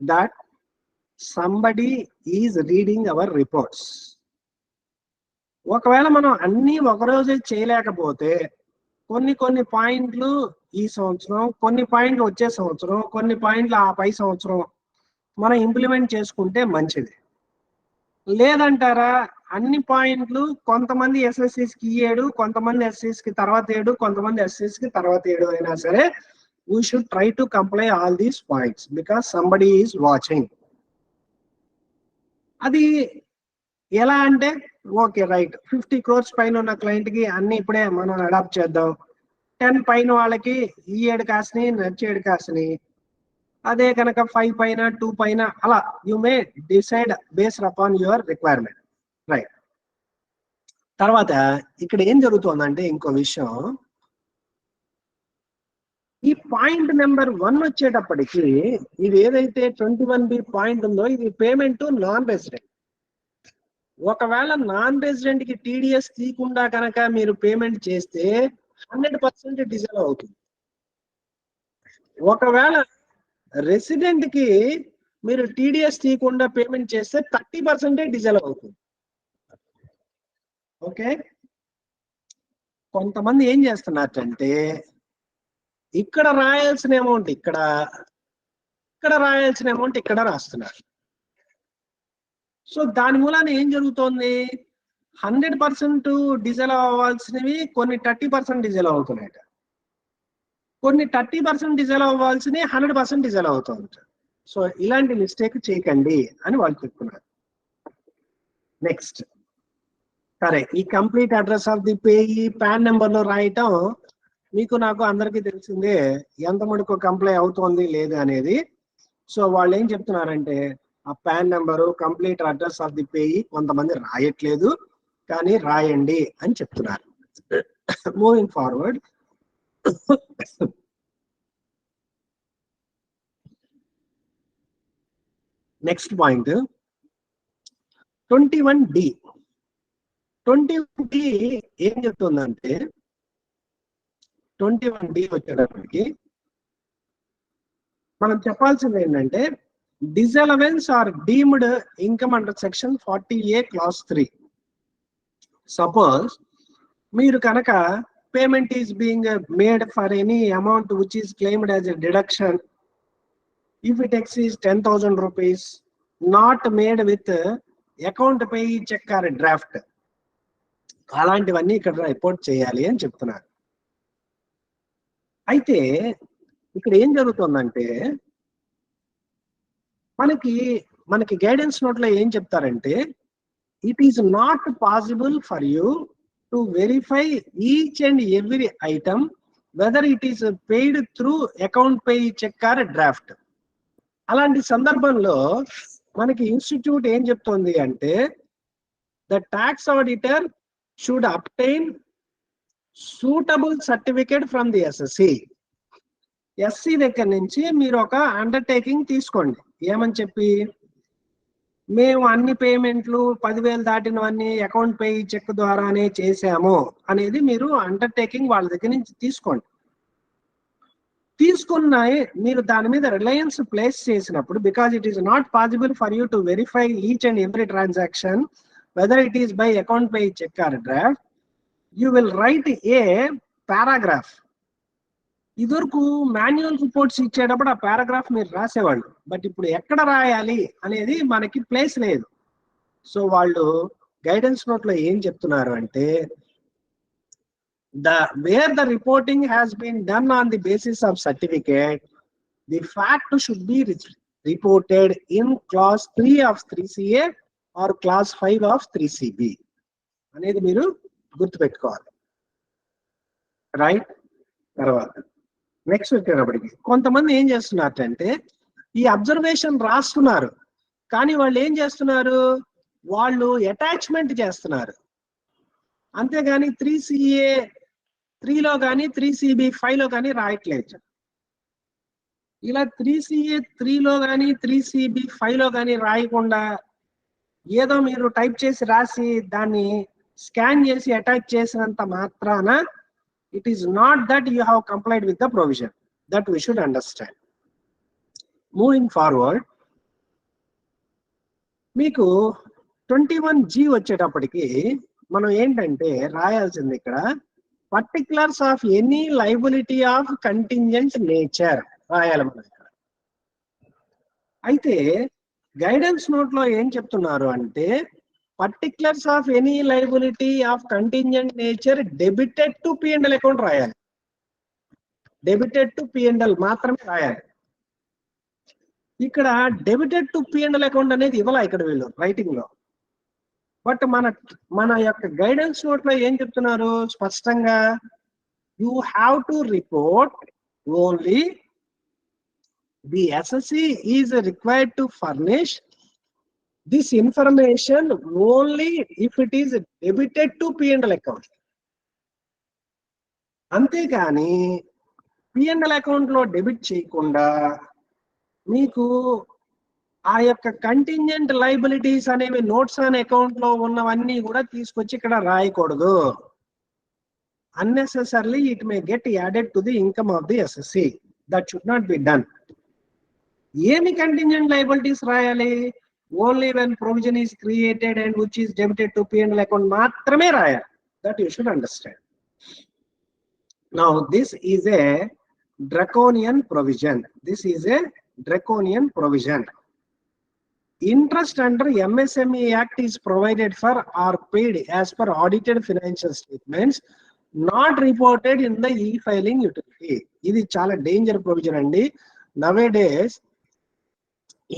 that somebody is reading our reports. ఒకవేళ మనం అన్ని ఒకరోజే చేయలేకపోతే కొన్ని పాయింట్లు ఈ సంవత్సరం, కొన్ని పాయింట్లు వచ్చే సంవత్సరం, కొన్ని పాయింట్లు ఆ పై సంవత్సరం మనం ఇంప్లిమెంట్ చేసుకుంటే మంచిది. లేదంటారా అన్ని పాయింట్లు కొంతమంది ఎస్ఎస్సికి 7, కొంతమంది ఎస్ఎస్సికి తర్వాత 7, కొంతమంది ఎస్ఎస్సికి తర్వాత 7 అయినా సరే we should try to comply all these points because somebody is watching. అది ఎలా అంటే ఓకే రైట్ 50 crores పైన ఉన్న క్లయింట్ కి అన్ని ఇప్పుడే మనం అడాప్ట్ చేద్దాం, 10 పైన వాళ్ళకి ఈ 7 కాస్ని నెక్స్ట్ 7 కాస్ని, అదే కనుక 5 పైన 2 పైన అలా you may decide based upon your requirement. Right. తర్వాత ఇక్కడ ఏం జరుగుతుందంటే ఇంకో విషయం, ఈ పాయింట్ నెంబర్ 1 వచ్చేటప్పటికి ఇది ఏదైతే 21B పాయింట్ ఉందో ఇది పేమెంట్ టు నాన్ రెసిడెంట్. ఒకవేళ నాన్ రెసిడెంట్ కి టీడీఎస్ తీయకుండా కనుక మీరు పేమెంట్ చేస్తే 100% డిజల్ అవుతుంది. ఒకవేళ రెసిడెంట్ కి మీరు టీడీఎస్ తీయకుండా పేమెంట్ చేస్తే 30% డిజల్ అవుతుంది. ఓకే, కొంతమంది ఏం చేస్తున్నారంటే ఇక్కడ రాయాల్సిన అమౌంట్ ఇక్కడ, ఇక్కడ రాయాల్సిన అమౌంట్ ఇక్కడ రాస్తున్నారు. సో దాని మూలాన ఏం జరుగుతోంది, 100% డిజల్ అవ్వాల్సినవి కొన్ని 30% డిజల్ అవుతున్నాయి, కొన్ని 30% డిజల్ అవ్వాల్సినవి 100% డిజల్ అవుతుంది. సో ఇలాంటి మిస్టేక్ చేయకండి అని వాళ్ళు చెప్తున్నారు. నెక్స్ట్, సరే, ఈ complete address of the payee pan number లో రాయటం మీకు నాకు అందరికీ తెలిసిందే ఎంత మటుకు కంప్లై అవుతోంది లేదు అనేది. సో వాళ్ళు ఏం చెప్తున్నారంటే ఆ pan number complete address of the payee కొంతమంది రాయట్లేదు, కానీ రాయండి అని చెప్తున్నారు. Moving forward, next point 21D. 21D ఏం చెప్తుందంటే 21D వచ్చేటప్పటికి మనం చెప్పాల్సింది ఏంటంటే disallowance or deemed income under section 40A clause 3. Suppose మీరు కనుక payment is being made for any amount which is claimed as a deduction if it exceeds 10,000 rupees, not made with account payee check or draft. అలాంటివన్నీ ఇక్కడ report చేయాలి అని చెప్తున్నారు. అయితే ఇక్కడ ఏం జరుగుతుందంటే మనకి గైడెన్స్ నోట్ లో ఏం చెప్తారంటే it is not possible for you to verify each and every item whether it is paid through account payee cheque or draft. అలాంటి సందర్భంలో మనకి ఇన్స్టిట్యూట్ ఏం చెప్తోంది అంటే the tax auditor should obtain suitable certificate from the SSC. SC దగ్గర నుంచి మీరు ఒక అండర్టేకింగ్ తీసుకోండి, ఏమని చెప్పి మేము అన్ని పేమెంట్లు 10,000 దాటినవన్నీ అకౌంట్ పేయీ చెక్ ద్వారానే చేసాము అనేది మీరు అండర్టేకింగ్ వాళ్ళ దగ్గర నుంచి తీసుకోండి. తీసుకున్నాయి మీరు దాని మీద రిలయన్స్ ప్లేస్ చేసినప్పుడు because it is not possible for you to verify each and every transaction whether it is by account payee cheque or draft, you will write a paragraph. ఇదివరకు మాన్యువల్ రిపోర్ట్స్ ఇచ్చేటప్పుడు ఆ paragraph మీరు రాసేవాళ్ళు, but ఇప్పుడు ఎక్కడ రాయాలి అనేది మనకి ప్లేస్ లేదు. సో వాళ్ళు గైడెన్స్ నోట్ లో ఏం చెప్తున్నారు అంటే where the reporting has been done on the basis of certificate, the fact should be reported in clause 3 of 3CA or clause 5 of 3CB అనేది మీరు గుర్తుపెట్టుకోవాలి, రైట్. తర్వాత నెక్స్ట్ వచ్చేటప్పటికి కొంతమంది ఏం చేస్తున్నారంటే ఈ అబ్జర్వేషన్ రాస్తున్నారు, కానీ వాళ్ళు ఏం చేస్తున్నారు, వాళ్ళు అటాచ్మెంట్ చేస్తున్నారు, అంతేగాని 3CA 3లో కానీ 3CB 5లో కానీ రాయట్లేదు. ఇలా 3CA 3లో కానీ 3CB 5లో కానీ రాయకుండా ఏదో మీరు టైప్ చేసి రాసి దాన్ని స్కాన్ చేసి అటాచ్ చేసినంత మాత్రాన it is not that you have complied with the provision, that we should understand. Moving forward, మీకు 21G వచ్చేటప్పటికి మనం ఏంటంటే రాయాల్సింది ఇక్కడ particulars of any liability of contingent nature రాయాలి మనం ఇక్కడ. అయితే గైడెన్స్ నోట్ లో ఏం చెప్తున్నారు అంటే particulars of any liability of contingent nature debited to P&L account రాయాలి, డెబిటెడ్ టు P&L మాత్రమే రాయాలి. ఇక్కడ డెబిటెడ్ టు P&L అకౌంట్ అనేది ఇవ్వాల ఇక్కడ వీళ్ళు రైటింగ్ లో, బట్ మన యొక్క గైడెన్స్ నోట్ లో ఏం చెప్తున్నారు స్పష్టంగా, you have to report only the assessee is required to furnish this information only if it is debited to P&L account. అంతేకాని P&L అకౌంట్ లో డెబిట్ చేయకుండా మీకు ఆ యొక్క కంటింజెంట్ లైబిలిటీస్ అనేవి నోట్స్ ఆన్ అకౌంట్ లో ఉన్నవన్నీ కూడా తీసుకొచ్చి ఇక్కడ రాయకూడదు. Unnecessarily it may get added to the income of the assessee. That should not be done. Any contingent liabilities రాయాలి only when provision is created and which is debited to P&L account మాత్రమే రాయాలి. That you should understand. Now this is a draconian provision. This is a draconian provision. Interest under MSME Act is provided for or paid as per audited financial statements not reported in the e-filing utility. ఇది చాలా danger provision అండి. Nowadays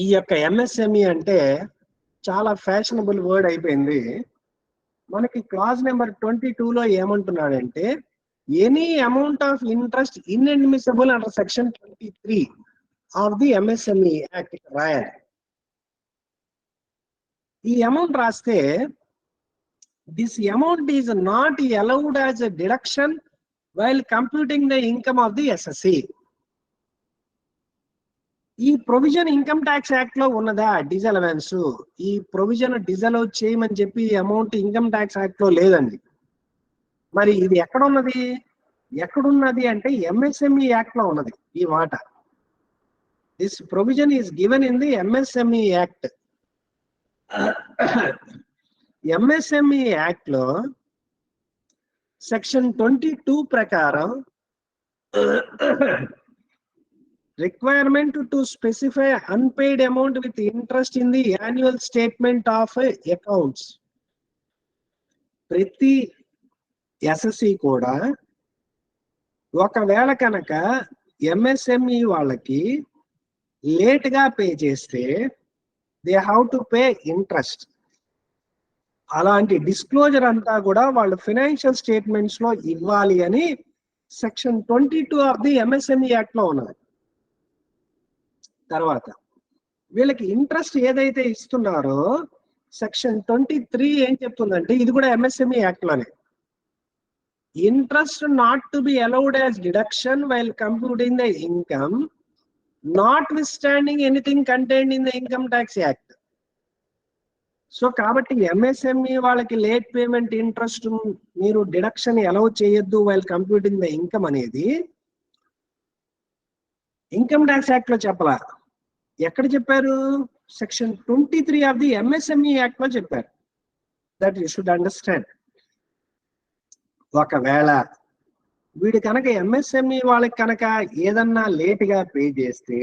ఈ యొక్క MSME అంటే చాలా fashionable word అయిపోయింది. మనకి clause number 22 లో ఏమంటున్నాడంటే any amount of interest inadmissible under section 23 of the MSME act రాయాలి. ఈ అమౌంట్ రాస్తే this amount is not allowed as a deduction while computing the income of the assessee. ఈ provision income tax act లో ఉన్నదా డిజలవెన్స్? ఈ provision డిజలవ్ చేయమని చెప్పి amount income tax act లో లేదండి. మరి ఇది ఎక్కడున్నది అంటే ఎంఎస్ఎంఈ యాక్ట్ లో ఉన్నది ఈ మాట. This provision is given in the MSME act. MSME act లో సెక్షన్ 22 ప్రకారం requirement to specify unpaid amount with interest in the annual statement of accounts. ప్రతి ఎస్ఎస్సి కూడా ఒకవేళ కనుక ఎంఎస్ఎంఈ వాళ్ళకి లేట్ గా పే చేస్తే they have to pay interest. అలాంటి డిస్క్లోజర్ అంతా కూడా వాళ్ళు ఫైనాన్షియల్ స్టేట్మెంట్స్ లో ఇవ్వాలి అని section 22 of the MSME act లో ఉన్నది. తర్వాత వీళ్ళకి ఇంట్రెస్ట్ ఏదైతే ఇస్తున్నారో సెక్షన్ 23 ఏం చెప్తుందంటే ఇది కూడా ఎంఎస్ఎంఈ యాక్ట్ లోనే, interest not to be allowed as deduction while computing the income not with standing anything contained in the income tax act. So కాబట్టి ఎంఎస్ఎంఈ వాళ్ళకి లేట్ పేమెంట్ ఇంట్రెస్ట్ మీరు డిడక్షన్ అలౌ చేయొద్దు while computing the income అనేది income tax act లో చెప్పలా. ఎక్కడ చెప్పారు? Section 23 of the MSME act లో చెప్పారు. That you should understand. ఒకవేళ వీడు కనుక ఎంఎస్ఎంఈ వాళ్ళకి కనుక ఏదన్నా లేట్ గా పే చేస్తే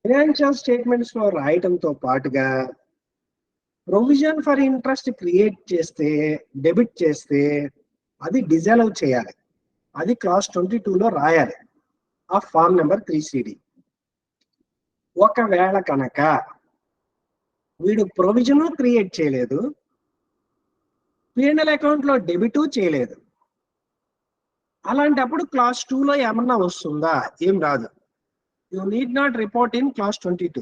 ఫైనాన్షియల్ స్టేట్మెంట్స్ లో రాయటంతో పాటుగా ప్రొవిజన్ ఫర్ ఇంట్రెస్ట్ క్రియేట్ చేస్తే డెబిట్ చేస్తే అది డిజలవ్ చేయాలి. అది క్లాస్ 22 లో రాయాలి ఆ ఫార్మ్ నెంబర్ 3CD. ఒకవేళ కనుక వీడు ప్రొవిజన్ క్రియేట్ చేయలేదు, P&L అకౌంట్ లో డెబిట్ చేయలేదు, అలాంటప్పుడు క్లాస్ 2 లో ఏమన్నా వస్తుందా? ఏం రాదు. You need not report in clause 22.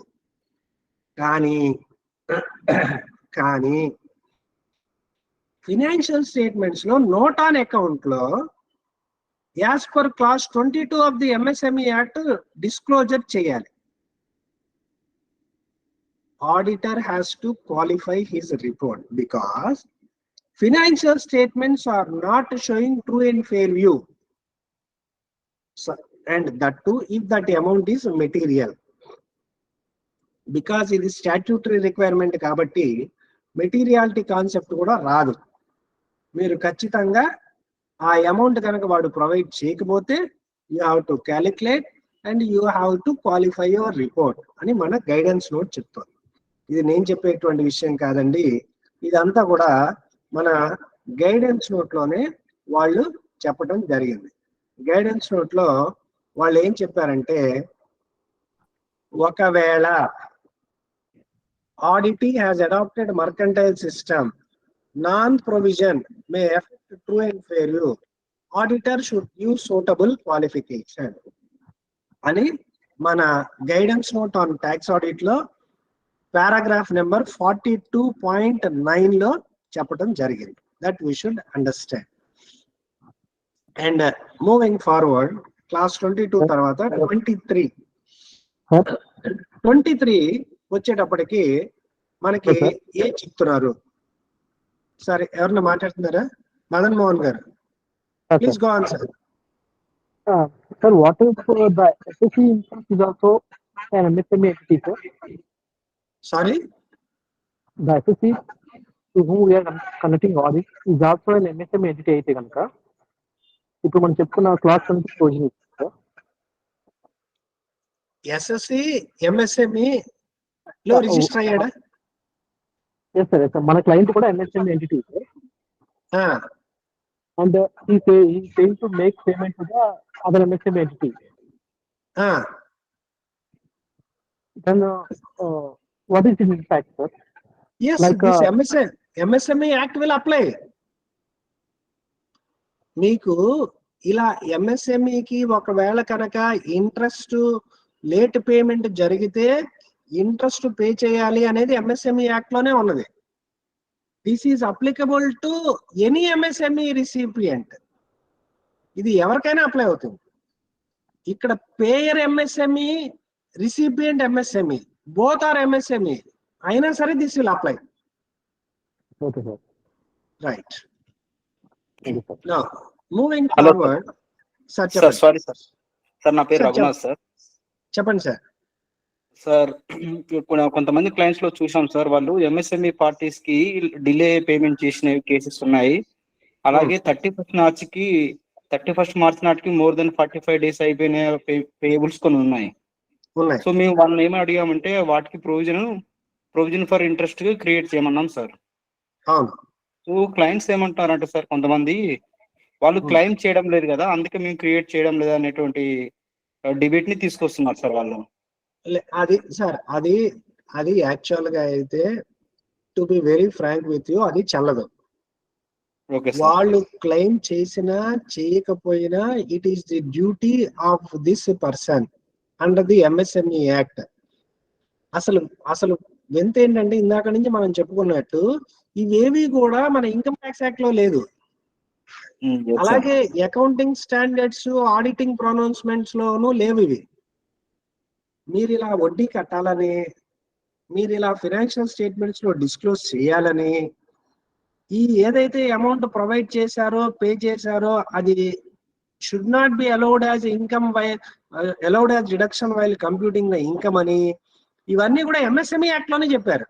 కానీ ఫైనాన్షియల్ స్టేట్మెంట్స్ లో నోట్ ఆన్ అకౌంట్ లో as per clause 22 of the MSME act disclosure చేయాలి. Auditor has to qualify his report because financial statements are not showing true and fair view. And that too if that amount is material, because it is statutory requirement కాబట్టి materiality concept కూడా రాదు. మీరు ఖచ్చితంగా ఆ amount కనుక వాడు provide చేయకపోతే you have to calculate and you have to qualify your report అని మన గైడెన్స్ నోట్ చెప్తుంది. ఇది నేను చెప్పేటువంటి విషయం కాదండి, ఇదంతా కూడా మన గైడెన్స్ నోట్ లోనే వాళ్ళు చెప్పడం జరిగింది. గైడెన్స్ నోట్ లో వాళ్ళు ఏం చెప్పారంటే ఒకవేళ auditee has adopted mercantile system, non-provision may affect true and fair view. Auditor should use suitable qualification అని మన guidance note on tax audit లో పారాగ్రాఫ్ నెంబర్ 42.9 లో చెప్పడం జరిగింది. That we should understand. And moving forward, class 22 తర్వాత 23 వచ్చేటప్పటికి మనకి ఏం చెప్తున్నారు? సరే, ఎవరన్నా మాట్లాడుతున్నారా? మదన్ మోహన్ గారు, please go on sir. Sir, what if the SSC instance is also an MSME entity, sir? Sorry, The SSC to whom we are conducting audit is also an MSME entity అయితే కనుక ఇప్పుడు మనం చెప్పుకున్న class 20 provision sir. SSC MSME లో register అయ్యాడా? Yes sir, మన client కూడా MSME entity, ఆ, and he failed to make payment to the other MSME entity. ఆ, Then what is its impact, sir? yes, Like, this MSME Act will apply. మీకు ఇలా ఎంఎస్ఎంఈకి ఒకవేళ కనుక ఇంట్రెస్ట్ లేట్ పేమెంట్ జరిగితే ఇంట్రెస్ట్ పే చేయాలి అనేది ఎంఎస్ఎంఈ యాక్ట్ లోనే ఉన్నది. This is applicable to any MSME recipient. ఇది ఎవరికైనా అప్లై అవుతుంది. ఇక్కడ payer MSME, recipient MSME, both are MSME అయినా సరే this will apply. Okay sir, right. Thank you sir. Now moving hello forward. Sir sir, చెప్పండి. Sorry sir. Sir, నా పేరు sir, Raghunath sir. చెప్పండి సార్. సార్, కొంతమంది క్లయింట్స్ లో చూసాం సార్, వాళ్ళు ఎంఎస్ఎంఈ పార్టీస్ కి డిలే పేమెంట్ చేసిన కేసెస్ ఉన్నాయి. అలాగే 31st మార్చ్ నాటికి మోర్ దెన్ 45 days అయిపోయిన పేయబుల్స్ కొన్ని ఉన్నాయి. సో మేము వాళ్ళని ఏమని అడిగామంటే వాటికి ప్రొవిజన్ ఫర్ ఇంట్రెస్ట్ క్రియేట్ చేయమన్నాం సార్. అవును. సో క్లయింట్స్ ఏమంటారంటే సార్, కొంతమంది వాళ్ళు క్లెయిమ్ చేయడం లేదు కదా, అందుకే మేము క్రియేట్ చేయడం లేదా అనేటువంటి డిబేట్ ని తీసుకొస్తున్నారు సార్ వాళ్ళు. అది సార్, అది యాక్చువల్ గా అయితే to be very frank with you, అది చెల్లదు. వాళ్ళు క్లెయిమ్ చేసినా చేయకపోయినా it is the duty of this person under the MSME act. అసలు వింత ఏంటంటే ఇందాక నుంచి మనం చెప్పుకున్నట్టు ఇవేవి కూడా మన ఇన్కమ్ ట్యాక్స్ యాక్ట్ లో లేదు. అలాగే అకౌంటింగ్ స్టాండర్డ్స్, ఆడిటింగ్ ప్రొనౌన్స్మెంట్స్ లోనూ లేవు ఇవి. మీరు ఇలా వడ్డీ కట్టాలని, మీరు ఇలా ఫైనాన్షియల్ స్టేట్మెంట్స్ లో డిస్క్లోజ్ చేయాలని, ఈ ఏదైతే అమౌంట్ ప్రొవైడ్ చేశారో, పే చేశారో అది should not be allowed as income allowed as deduction while computing the income అని, ఇవన్నీ కూడా ఎంఎస్ఎంఈ యాక్ట్ లోనే చెప్పారు.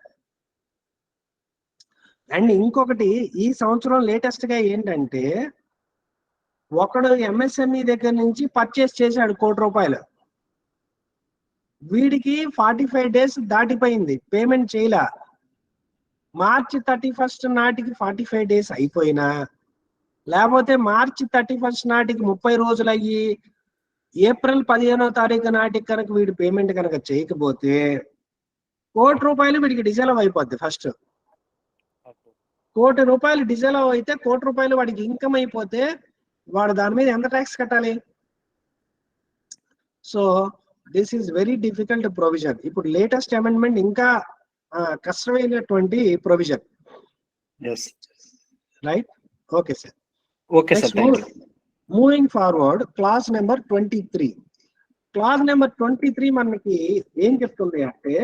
అండ్ ఇంకొకటి, ఈ సంవత్సరం లేటెస్ట్ గా ఏంటంటే, ఒకడు ఎంఎస్ఎంఈ దగ్గర నుంచి పర్చేస్ చేశాడు ₹1,00,00,000. వీడికి 45 days దాటిపోయింది, పేమెంట్ చేయలా. మార్చి 31st నాటికి 45 days అయిపోయినా, లేకపోతే మార్చి 31st నాటికి 30 రోజులు అయ్యి ఏప్రిల్ 15వ తారీఖు నాటికి కనుక వీడి పేమెంట్ కనుక చేయకపోతే ₹1,00,00,000 వీడికి డిజాల్వ్ అయిపోద్ది. ఫస్ట్ ₹1,00,00,000 డిజాల్వ్ అయితే ₹1,00,00,000 వాడికి ఇన్కమ్ అయిపోతే వాడు దాని మీద ఎంత ట్యాక్స్ కట్టాలి? So this is very difficult provision. ఇప్పుడు లేటెస్ట్ అమెండ్మెంట్ ఇంకా కష్టమైనటువంటి provision. Right? Okay sir. Okay sir, thank you. Moving forward, clause number 23. క్లాస్ నెంబర్ 23 మనకి ఏం చెప్తుంది అంటే,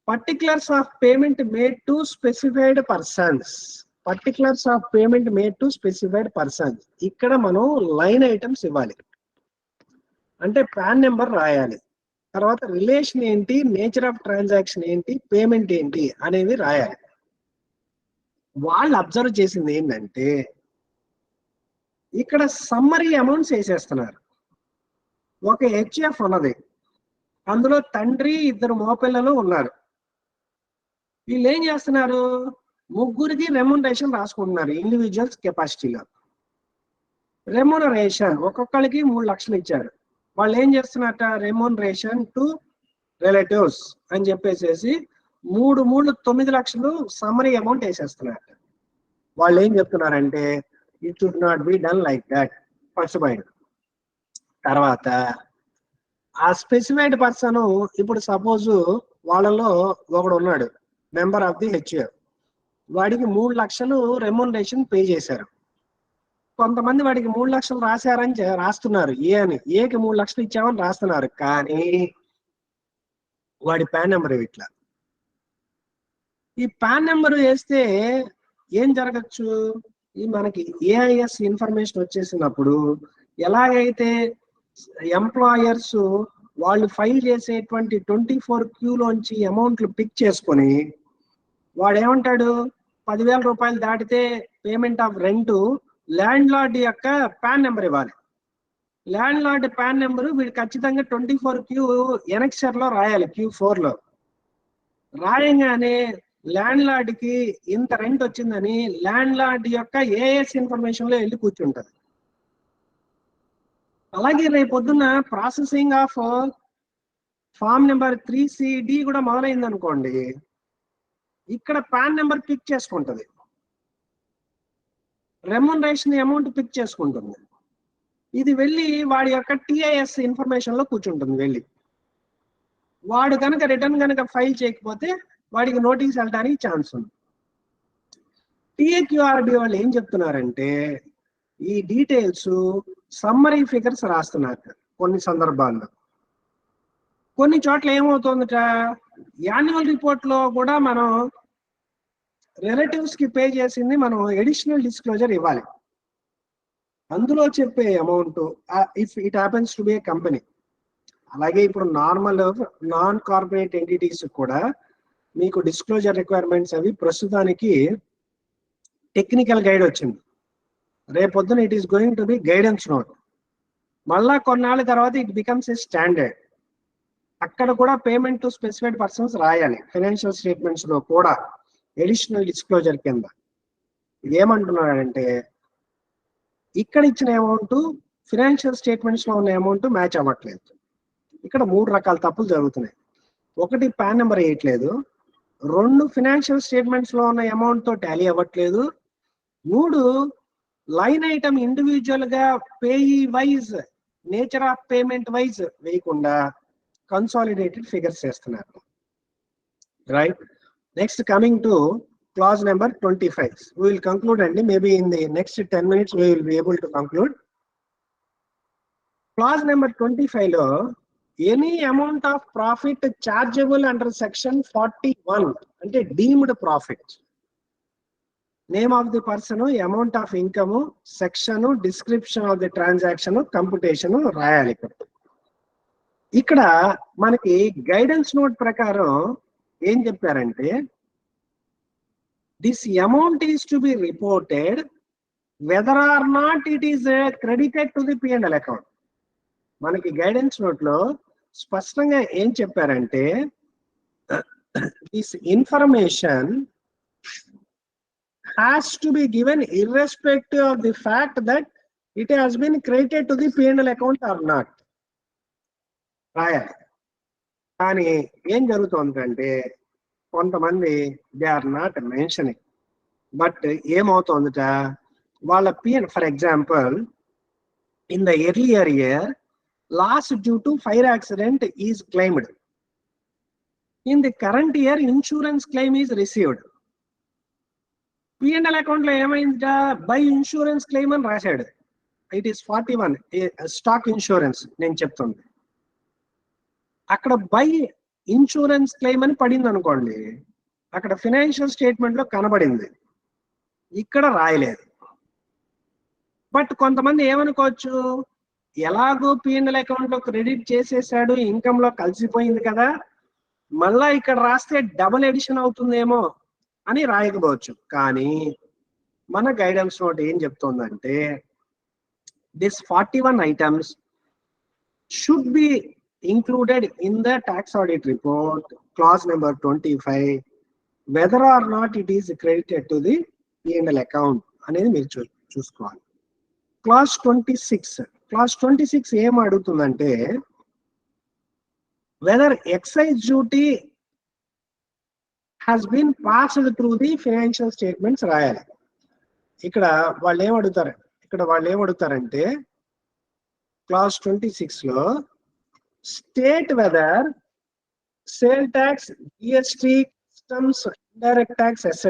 particulars of payment made to specified persons. Particulars of payment made to specified persons. ఇక్కడ మనం లైన్ ఐటమ్స్ ఇవ్వాలి. అంటే పాన్ నెంబర్ రాయాలి, తర్వాత రిలేషన్ ఏంటి, నేచర్ ఆఫ్ ట్రాన్సాక్షన్ ఏంటి, పేమెంట్ ఏంటి అనేవి రాయాలి. వాళ్ళు అబ్జర్వ్ చేసింది ఏంటంటే, ఇక్కడ సమ్మరీ అమౌంట్స్ వేసేస్తున్నారు. ఒక హెచ్ఎఫ్ ఉన్నది, అందులో తండ్రి, 2 మగపిల్లలు ఉన్నారు. వీళ్ళు ఏం చేస్తున్నారు, ముగ్గురికి రెమ్యునరేషన్ రాసుకుంటున్నారు ఇండివిజువల్స్ కెపాసిటీలో. రెమ్యునరేషన్ ఒక్కొక్కరికి 3 లక్షలు ఇచ్చారు. వాళ్ళు ఏం చేస్తున్నారట, రెమ్యునరేషన్ టు రిలేటివ్స్ అని చెప్పేసి 9 లక్షలు సమ్మరీ అమౌంట్ వేసేస్తున్నారు. వాళ్ళు ఏం చెప్తున్నారంటే, it should not be done like that. First point. తర్వాత ఆ స్పెసిఫైడ్ పర్సన్, ఇప్పుడు సపోజ్ వాళ్ళలో ఒకడు ఉన్నాడు మెంబర్ ఆఫ్ ది హెచ్ఎఫ్, వాడికి 3 లక్షలు రెమ్యునరేషన్ పే చేశారు. కొంతమంది వాడికి 3 లక్షలు రాశారని రాస్తున్నారు, ఏ అని, ఏకి 3 లక్షలు ఇచ్చామని రాస్తున్నారు, కానీ వాడి పాన్ నెంబర్ ఇట్లా. ఈ పాన్ నెంబర్ వేస్తే ఏం జరగచ్చు, ఈ మనకి ఏఐఎస్ ఇన్ఫర్మేషన్ వచ్చేసినప్పుడు ఎలాగైతే ఎంప్లాయర్స్ వాళ్ళు ఫైల్ చేసేటువంటి 24Q లోంచి అమౌంట్లు పిక్ చేసుకొని వాడు ఏమంటాడు, 10,000 రూపాయలు దాటితే payment of rent land lord యొక్క పాన్ నెంబర్ ఇవ్వాలి. ల్యాండ్ లార్డ్ పాన్ నెంబర్ వీడు ఖచ్చితంగా 24Q ఎనెక్సర్ లో రాయాలి, Q4 లో రాయంగానే ల్యాండ్ లార్డ్ కి ఇంత రెంట్ వచ్చిందని ల్యాండ్ లార్డ్ యొక్క ఏఎస్ ఇన్ఫర్మేషన్ లో వెళ్ళి కూర్చుంటది. అలాగే రేపొద్దున processing of form number 3CD కూడా మొదలైంది అనుకోండి, ఇక్కడ పాన్ నెంబర్ పిక్ చేసుకుంటది, రెమ్యునరేషన్ అమౌంట్ పిక్ చేసుకుంటుంది, ఇది వెళ్ళి వాడి యొక్క టిఐఎస్ ఇన్ఫర్మేషన్ లో కూర్చుంటుంది. వెళ్ళి వాడు కనుక రిటర్న్ కనుక ఫైల్ చేయకపోతే వాడికి నోటీస్ వెళ్ళడానికి ఛాన్స్ ఉంది. టిఏక్యూఆర్బి వాళ్ళు ఏం చెప్తున్నారంటే ఈ డీటెయిల్స్ సమ్మరీ ఫిగర్స్ రాస్తున్నారు కొన్ని సందర్భాల్లో. కొన్ని చోట్ల ఏమవుతుందట, యాన్యువల్ రిపోర్ట్ లో కూడా మనం రిలేటివ్స్ కి పే చేసింది మనం ఎడిషనల్ డిస్క్లోజర్ ఇవ్వాలి. అందులో చెప్పే amount if it happens to be A company. అలాగే ఇప్పుడు నార్మల్ నాన్ కార్పొరేట్ ఎంటిటీస్ కూడా మీకు డిస్క్లోజర్ రిక్వైర్మెంట్స్ అవి ప్రస్తుతానికి టెక్నికల్ గైడ్ వచ్చింది, రేపొద్దున it is going to be guidance note, మళ్ళా కొన్నాళ్ళ తర్వాత ఇట్ బికమ్స్ ఏ స్టాండర్డ్. అక్కడ కూడా పేమెంట్ టు స్పెసిఫైడ్ పర్సన్స్ రాయాలి ఫైనాన్షియల్ స్టేట్మెంట్స్ లో కూడా ఎడిషనల్ డిస్క్లోజర్ కింద. ఇదేమంటున్నాడంటే ఇక్కడ ఇచ్చిన అమౌంట్ ఫైనాన్షియల్ స్టేట్మెంట్స్ లో ఉన్న అమౌంట్ మ్యాచ్ అవ్వట్లేదు. ఇక్కడ 3 రకాల తప్పులు జరుగుతున్నాయి. ఒకటి, పాన్ నెంబర్ వేయట్లేదు. 2, ఫైనాన్షియల్ స్టేట్మెంట్స్ లో ఉన్న అమౌంట్ తో టాలీ అవ్వట్లేదు. 3, లైన్ ఐటమ్ ఇండివిజువల్ గా payee wise, nature of payment wise వేయకుండా కన్సాలిడేటెడ్ ఫిగర్స్ చేస్తున్నారు. Right. Next coming to clause number 25. We will conclude and maybe in the next 10 minutes we will be able to conclude. Clause number 25 lo any amount of profit chargeable under section 41 ante deemed profit, name of the person, amount of income, section, description of the transaction, computation రాయాలి. ఇక్కడ మనకి guidance note ప్రకారం ఏం చెప్పారంటే this amount is to be reported whether or not it is credited to the P&L account. మనకి guidance note లో స్పష్టంగా ఏం చెప్పారంటే this information has to be given irrespective of the fact that it has been credited to the P&L account or not. రాయాలి. కానీ ఏం జరుగుతుందంటే కొంతమంది they are not mentioning, but ఏమవుతుందట వాళ్ళ PN, for example in the earlier year loss due to fire accident is claimed, in the current year insurance claim is received. P&L account లో ఏమైందట by insurance claim అని రాశాడు, it is 41 stock insurance నేను చెప్తుంది, అక్కడ by insurance claim అని పడింది అనుకోండి, అక్కడ ఫైనాన్షియల్ స్టేట్మెంట్ లో కనబడింది, ఇక్కడ రాయలేదు. బట్ కొంతమంది ఏమనుకోవచ్చు, ఎలాగో పిఎన్ఎల్ అకౌంట్ లో క్రెడిట్ చేసేసాడు, ఇన్కమ్ లో కలిసిపోయింది కదా, మళ్ళా ఇక్కడ రాస్తే డబుల్ ఎడిషన్ అవుతుందేమో అని రాయకపోవచ్చు. కానీ మన గైడెన్స్ నోట్ ఏం చెప్తుందంటే this 41 items should be included in the tax audit report, clause number 25, whether or not it is credited to the P&L account అనేది మీరు చూసుకోవాలి. clause 26 ఏం అడుగుతుందంటే whether excise duty has been passed through the financial statements రాయాలి. ఇక్కడ వాళ్ళు ఏమడుగుతారంటే clause 26 లో state whether sale tax, GST, customs, indirect tax, etc.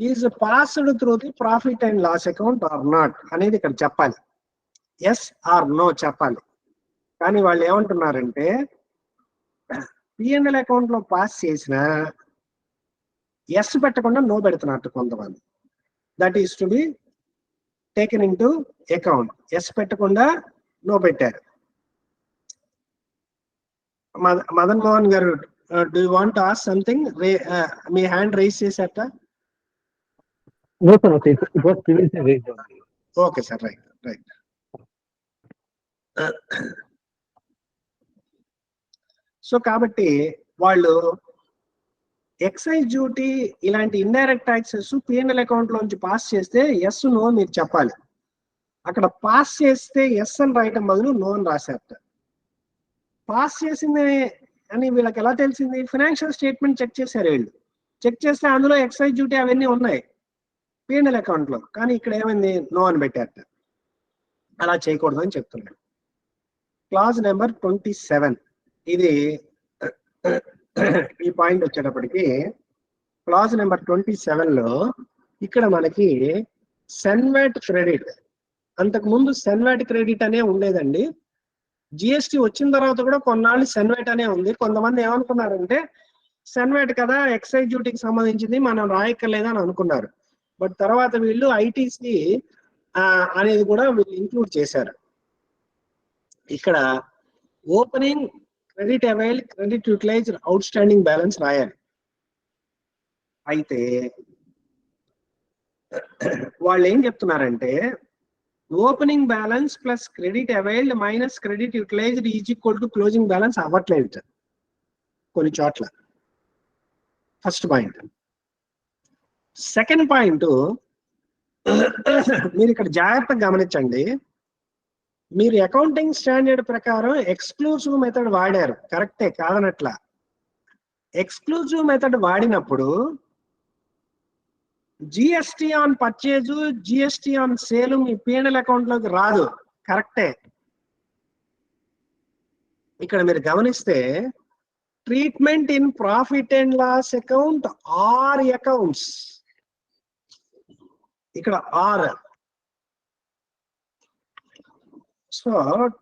Is passed through the profit and loss account or not అనేది ఇక్కడ చెప్పాలి. Yes are no చెప్పాలి. కానీ వాళ్ళు ఏమంటున్నారంటే P&L అకౌంట్ లో పాస్ చేసిన ఎస్ పెట్టకుండా నో పెడుతున్నట్టు కొంతమంది. That is to be taken into account. Yes పెట్టకుండా నో పెట్టారు. మదన్ మోహన్ గారు, do you want to ask something? మీ హ్యాండ్ రైజ్ చేశారట? No, sir. It was previously raised only. Okay sir, right right. So కాబట్టి వాళ్ళు excise duty ఇలాంటి indirect taxes P&L account లోంచి pass చేస్తే ఎస్ నో మీరు చెప్పాలి. అక్కడ పాస్ చేస్తే ఎస్ అని రాయటం బదులు నో అని రాశారట. పాస్ చేసింది అని వీళ్ళకి ఎలా తెలిసింది? ఫైనాన్షియల్ స్టేట్మెంట్ చెక్ చేశారు వీళ్ళు. చెక్ చేస్తే అందులో ఎక్సైజ్ డ్యూటీ అవన్నీ ఉన్నాయి P&L అకౌంట్ లో. కానీ ఇక్కడ ఏమైంది? నో అని పెట్టారట. అలా చేయకూడదు అని చెప్తున్నాడు. Clause number 27. ఇది ఈ పాయింట్ వచ్చేటప్పటికి క్లాజ్ నెంబర్ 27 లో ఇక్కడ మనకి సెన్వాట్ క్రెడిట్, అంతకు ముందు సెన్వాట్ క్రెడిట్ అనే ఉండేదండి. జిఎస్టి వచ్చిన తర్వాత కూడా కొన్నాళ్ళు సెన్వాట్ అనే ఉంది. కొంతమంది ఏమనుకున్నారంటే సెన్వాట్ కదా, ఎక్సైజ్ డ్యూటీకి సంబంధించింది, మనం రాయక్కర్లేదని అనుకున్నారు. బట్ తర్వాత వీళ్ళు ఐటీసీ అనేది కూడా వీళ్ళు ఇంక్లూడ్ చేశారు. ఇక్కడ opening, credit avail, credit utilise, outstanding balance రాయాలి. అయితే వాళ్ళు ఏం చెప్తున్నారంటే opening balance plus credit availed minus credit utilised is equal to closing balance అవ్వట్లేదు కొన్ని చోట్ల. First point. సెకండ్ పాయింట్, మీరు ఇక్కడ జాగ్రత్తగా గమనించండి. మీరు అకౌంటింగ్ స్టాండర్డ్ ప్రకారం ఎక్స్క్లూజివ్ మెథడ్ వాడారు, కరెక్టే, కాదనట్లా. ఎక్స్క్లూజివ్ మెథడ్ వాడినప్పుడు GST on purchase, GST on sale మీ P&L అకౌంట్ లోకి రాదు, కరెక్టే. ఇక్కడ మీరు గమనిస్తే treatment in profit and loss account or accounts, ఇక్కడ or. So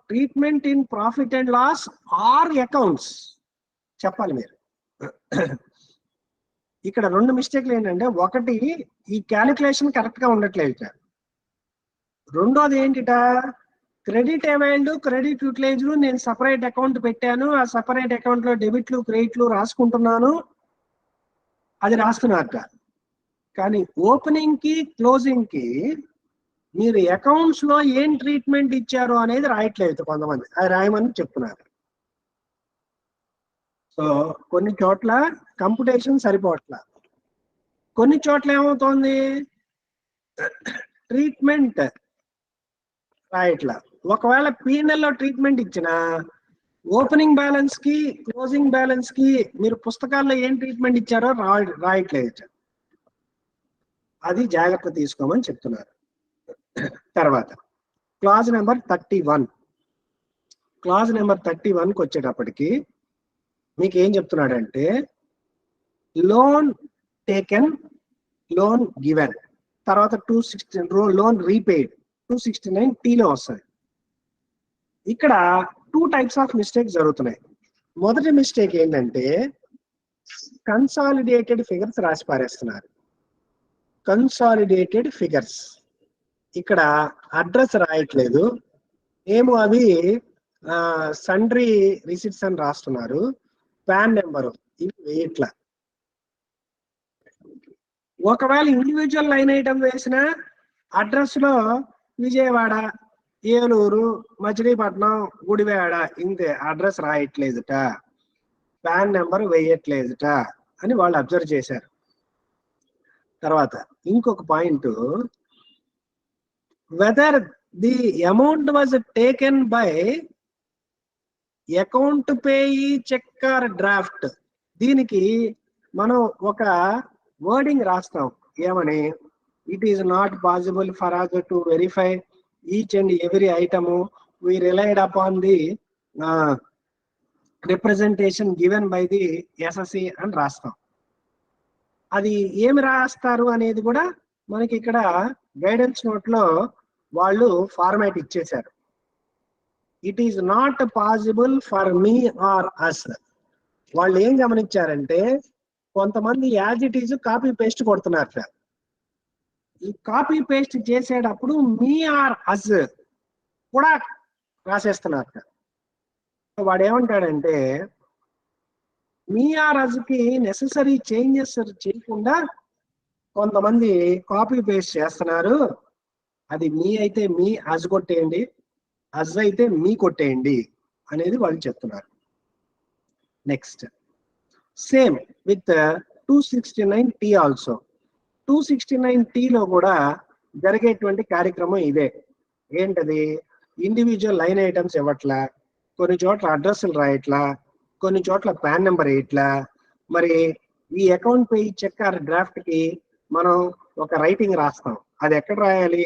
treatment in profit and loss or accounts చెప్పాలి మీరు. ఇక్కడ రెండు మిస్టేక్లు ఏంటంటే, ఒకటి ఈ క్యాలిక్యులేషన్ కరెక్ట్ గా ఉండట్లేదు. రెండోది ఏంటిట, క్రెడిట్ అవైల్డ్, క్రెడిట్ యూటిలైజ్డ్ నేను సపరేట్ అకౌంట్ పెట్టాను, ఆ సపరేట్ అకౌంట్ లో డెబిట్లు క్రెడిట్లు రాసుకుంటున్నాను, అది రాస్తున్నారట. కానీ ఓపెనింగ్ కి క్లోజింగ్ కి మీరు అకౌంట్స్ లో ఏం ట్రీట్మెంట్ ఇచ్చారు అనేది రాయట్లేదు కొంతమంది, అది రాయమని చెప్తున్నారు. సో కొన్ని చోట్ల కంప్యూటేషన్ సరిపోవట్ల, కొన్ని చోట్ల ఏమవుతోంది ట్రీట్మెంట్ రాయట్లా. ఒకవేళ P&L లో ట్రీట్మెంట్ ఇచ్చిన ఓపెనింగ్ బ్యాలెన్స్ కి క్లోజింగ్ బ్యాలెన్స్ కి మీరు పుస్తకాల్లో ఏం ట్రీట్మెంట్ ఇచ్చారో రాయట్లేదు. అది జాగ్రత్త తీసుకోమని చెప్తున్నారు. తర్వాత క్లాజ్ నెంబర్ 31. క్లాజ్ నెంబర్ 31కి వచ్చేటప్పటికి మీకు ఏం చెప్తున్నాడంటే లోన్ టేకెన్, లోన్ గివెన్, తర్వాత 260 లోన్ రీపేడ్ 269Tలో వస్తుంది. ఇక్కడ 2 టైప్స్ ఆఫ్ మిస్టేక్స్ జరుగుతున్నాయి. మొదటి మిస్టేక్ ఏంటంటే కన్సాలిడేటెడ్ ఫిగర్స్ రాసి పారేస్తున్నారు. కన్సాలిడేటెడ్ ఫిగర్స్, ఇక్కడ అడ్రస్ రాయట్లేదు, ఏమో అవి సండ్రీ రిసిట్స్ అని రాస్తున్నారు, పాన్ నెంబరు ఇవి వేయట్లా. ఒకవేళ ఇండివిజువల్ లైన్ ఐటమ్ వేసిన అడ్రస్ లో విజయవాడ, ఏలూరు, మచిలీపట్నం, గుడివాడ ఇంతే, అడ్రస్ రాయట్లేదుట, పాన్ నెంబర్ వేయట్లేదుట అని వాళ్ళు అబ్జర్వ్ చేశారు. తర్వాత ఇంకొక point, whether the amount was taken by account payee check or draft, దీనికి మనం ఒక వర్డింగ్ రాస్తాం ఏమని, it is not possible for us to verify each and every item, we relied upon the representation given by the SSC అని రాస్తాం. అది ఏమి రాస్తారు అనేది కూడా మనకి ఇక్కడ గైడెన్స్ నోట్ లో వాళ్ళు ఫార్మాట్ ఇచ్చేశారు. It is not possible for me or us. వాళ్ళు ఏం గమనించారంటే కొంతమంది as it is copy paste కొడుతున్నారు. ఈ కాపీ పేస్ట్ చేసేటప్పుడు మీ ఆర్ అస్ కూడా రాసేస్తున్నారు. వాడు ఏమంటాడంటే మీ ఆర్ అస్ కి నెసెసరీ చేంజెస్ చేయకుండా కొంతమంది కాపీ పేస్ట్ చేస్తున్నారు. అది మీ అయితే మీ అజ్ కొట్టేయండి, అజ్ అయితే మీ కొట్టేయండి అనేది వాళ్ళు చెప్తున్నారు. Next same with 269T also. 269T లో కూడా జరిగేటువంటి కార్యక్రమం ఇదే. ఏంటది? ఇండివిజువల్ లైన్ ఐటమ్స్ ఇవ్వట్లా, కొన్ని చోట్ల అడ్రస్లు రాయట్లా, కొన్ని చోట్ల పాన్ నెంబర్ వేయట్లా. మరి ఈ account payee cheque or draft కి మనం ఒక రైటింగ్ రాస్తాం. అది ఎక్కడ రాయాలి?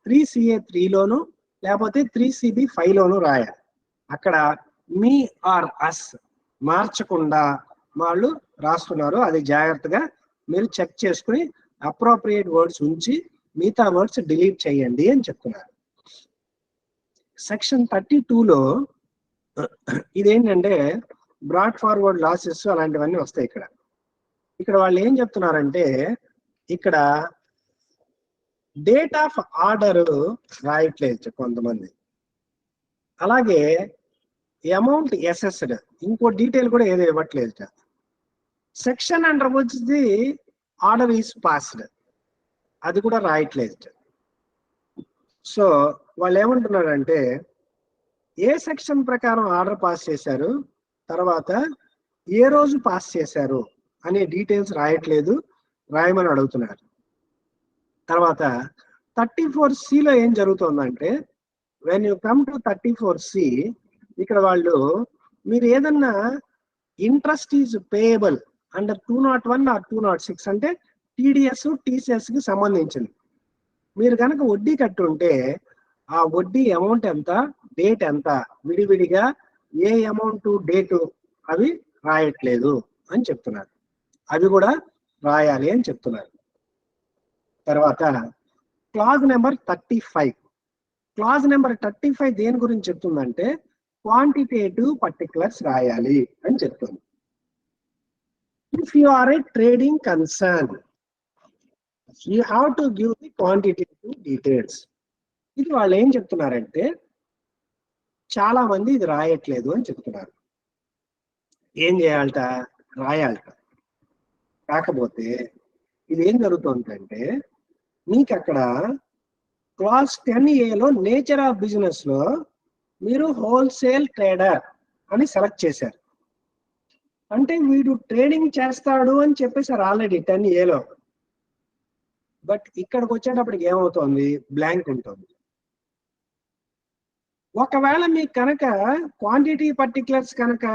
3CA3 లోను లేకపోతే 3CB5 లోను రాయాలి. అక్కడ మీ ఆర్ అస్ మార్చకుండా వాళ్ళు రాస్తున్నారు. అది జాగ్రత్తగా మీరు చెక్ చేసుకుని అప్రోప్రియేట్ వర్డ్స్ ఉంచి మిగతా వర్డ్స్ డిలీట్ చేయండి అని చెప్తున్నారు. సెక్షన్ 32లో ఇదేంటంటే బ్రాడ్ ఫార్వర్డ్ లాసెస్ అలాంటివన్నీ వస్తాయి. ఇక్కడ వాళ్ళు ఏం చెప్తున్నారంటే ఇక్కడ డేట్ ఆఫ్ ఆర్డర్ రాయట్లేదు కొంతమంది, అలాగే అమౌంట్ అసెస్డ్ ఇంకో డీటెయిల్ కూడా ఏదో ఇవ్వట్లేదు. Section under which the order is passed అది కూడా రాయట్లేదు. సో వాళ్ళు ఏమంటున్నారంటే ఏ సెక్షన్ ప్రకారం ఆర్డర్ పాస్ చేశారు, తర్వాత ఏ రోజు పాస్ చేశారు అనే డీటెయిల్స్ రాయట్లేదు, రాయమని అడుగుతున్నారు. తర్వాత 34Cలో ఏం జరుగుతుందంటే when you come to 34C ఇక్కడ వాళ్ళు మీరు ఏదన్నా interest is payable under 201 or 206 అంటే TDS TCS కి సంబంధించింది. మీరు కనుక వడ్డీ కట్టుంటే ఆ వడ్డీ అమౌంట్ ఎంత, డేట్ ఎంత, విడివిడిగా ఏ అమౌంట్ డేటు అవి రాయట్లేదు అని చెప్తున్నారు. అవి కూడా రాయాలి అని చెప్తున్నారు. తర్వాత క్లాజ్ నెంబర్ 35. క్లాజ్ నెంబర్ 35 దేని గురించి చెప్తుందంటే క్వాంటిటేటివ్ పర్టికులర్స్ రాయాలి అని చెప్తుంది. If you are a trading concern you have to give the quantitative details. ఇది వాళ్ళు ఏం చెప్తున్నారంటే చాలా మంది ఇది రాయట్లేదు అని చెప్తున్నారు. ఏం చేయాలట? రాయాలట. కాకపోతే ఇది ఏం జరుగుతుందంటే మీకు అక్కడ class 10A nature of business లో మీరు హోల్సేల్ ట్రేడర్ అని సెలెక్ట్ చేశారు. అంటే వీడు ట్రేడింగ్ చేస్తాడు అని చెప్పేసారు ఆల్రెడీ 10A. బట్ ఇక్కడికి వచ్చేటప్పటికి ఏమవుతుంది? బ్లాంక్ ఉంటుంది. ఒకవేళ మీకు కనుక క్వాంటిటీ పర్టికులర్స్ కనుక